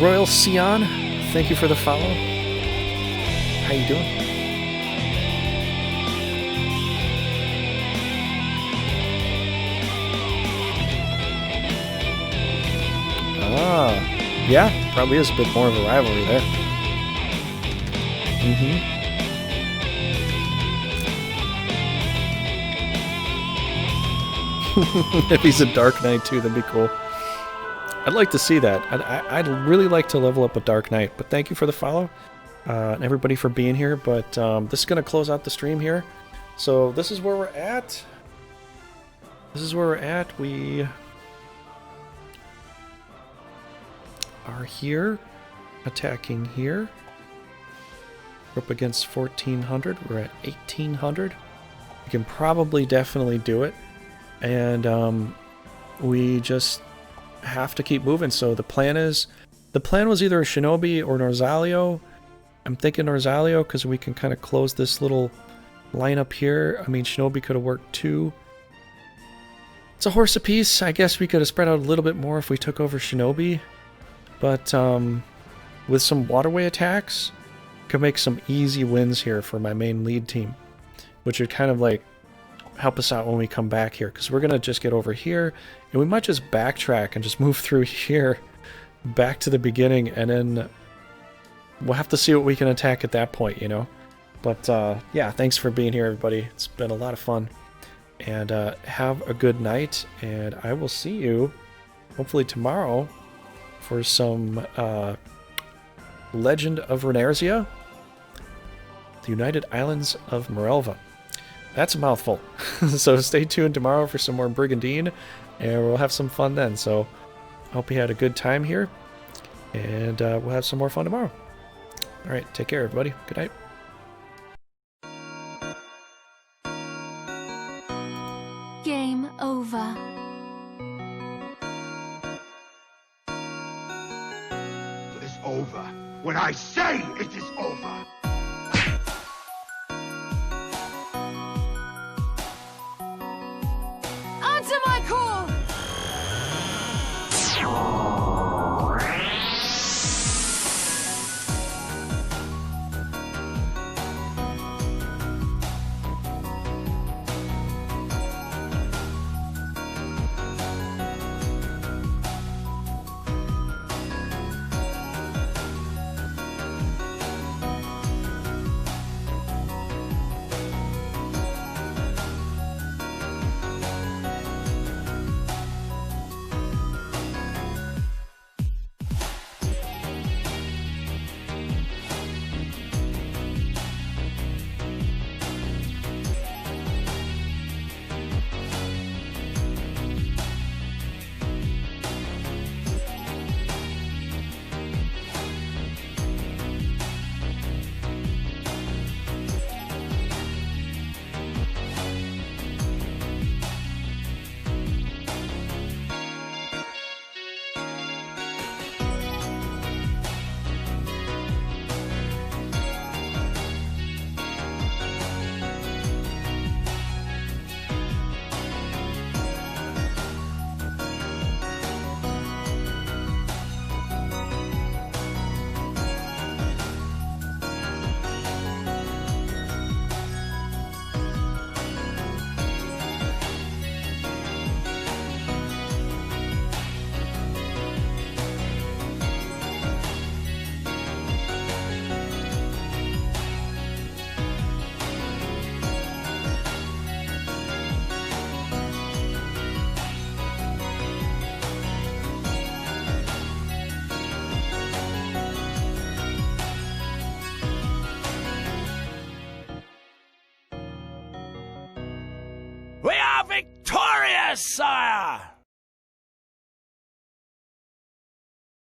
Royal Sion, thank you for the follow. How you doing? Ah, yeah, probably is a bit more of a rivalry there. If he's a Dark Knight too, that'd be cool. I'd like to see that. I'd really like to level up a Dark Knight, but thank you for the follow. And everybody for being here, but this is going to close out the stream here. So this is where we're at. We are here, attacking here. We're up against 1400. We're at 1800. We can probably definitely do it. And we just have to keep moving. So the plan was either a Shinobi or Norzalio. I'm thinking Norzalio because we can kind of close this little line up here. I mean, Shinobi could have worked too. It's a horse apiece. I guess we could have spread out a little bit more if we took over Shinobi. But with some waterway attacks, could make some easy wins here for my main lead team, which would kind of like help us out when we come back here, because we're going to just get over here, and we might just backtrack and just move through here back to the beginning, and then we'll have to see what we can attack at that point, you know. But yeah, thanks for being here, everybody. It's been a lot of fun, and have a good night, and I will see you hopefully tomorrow for some Legend of Runersia, the United Islands of Mirelva. That's a mouthful. So stay tuned tomorrow for some more Brigandine, and we'll have some fun then. So I hope you had a good time here, and we'll have some more fun tomorrow. All right, take care, everybody. Good night. Game over. It is over when I say it is over. Answer my call! victorious, sire!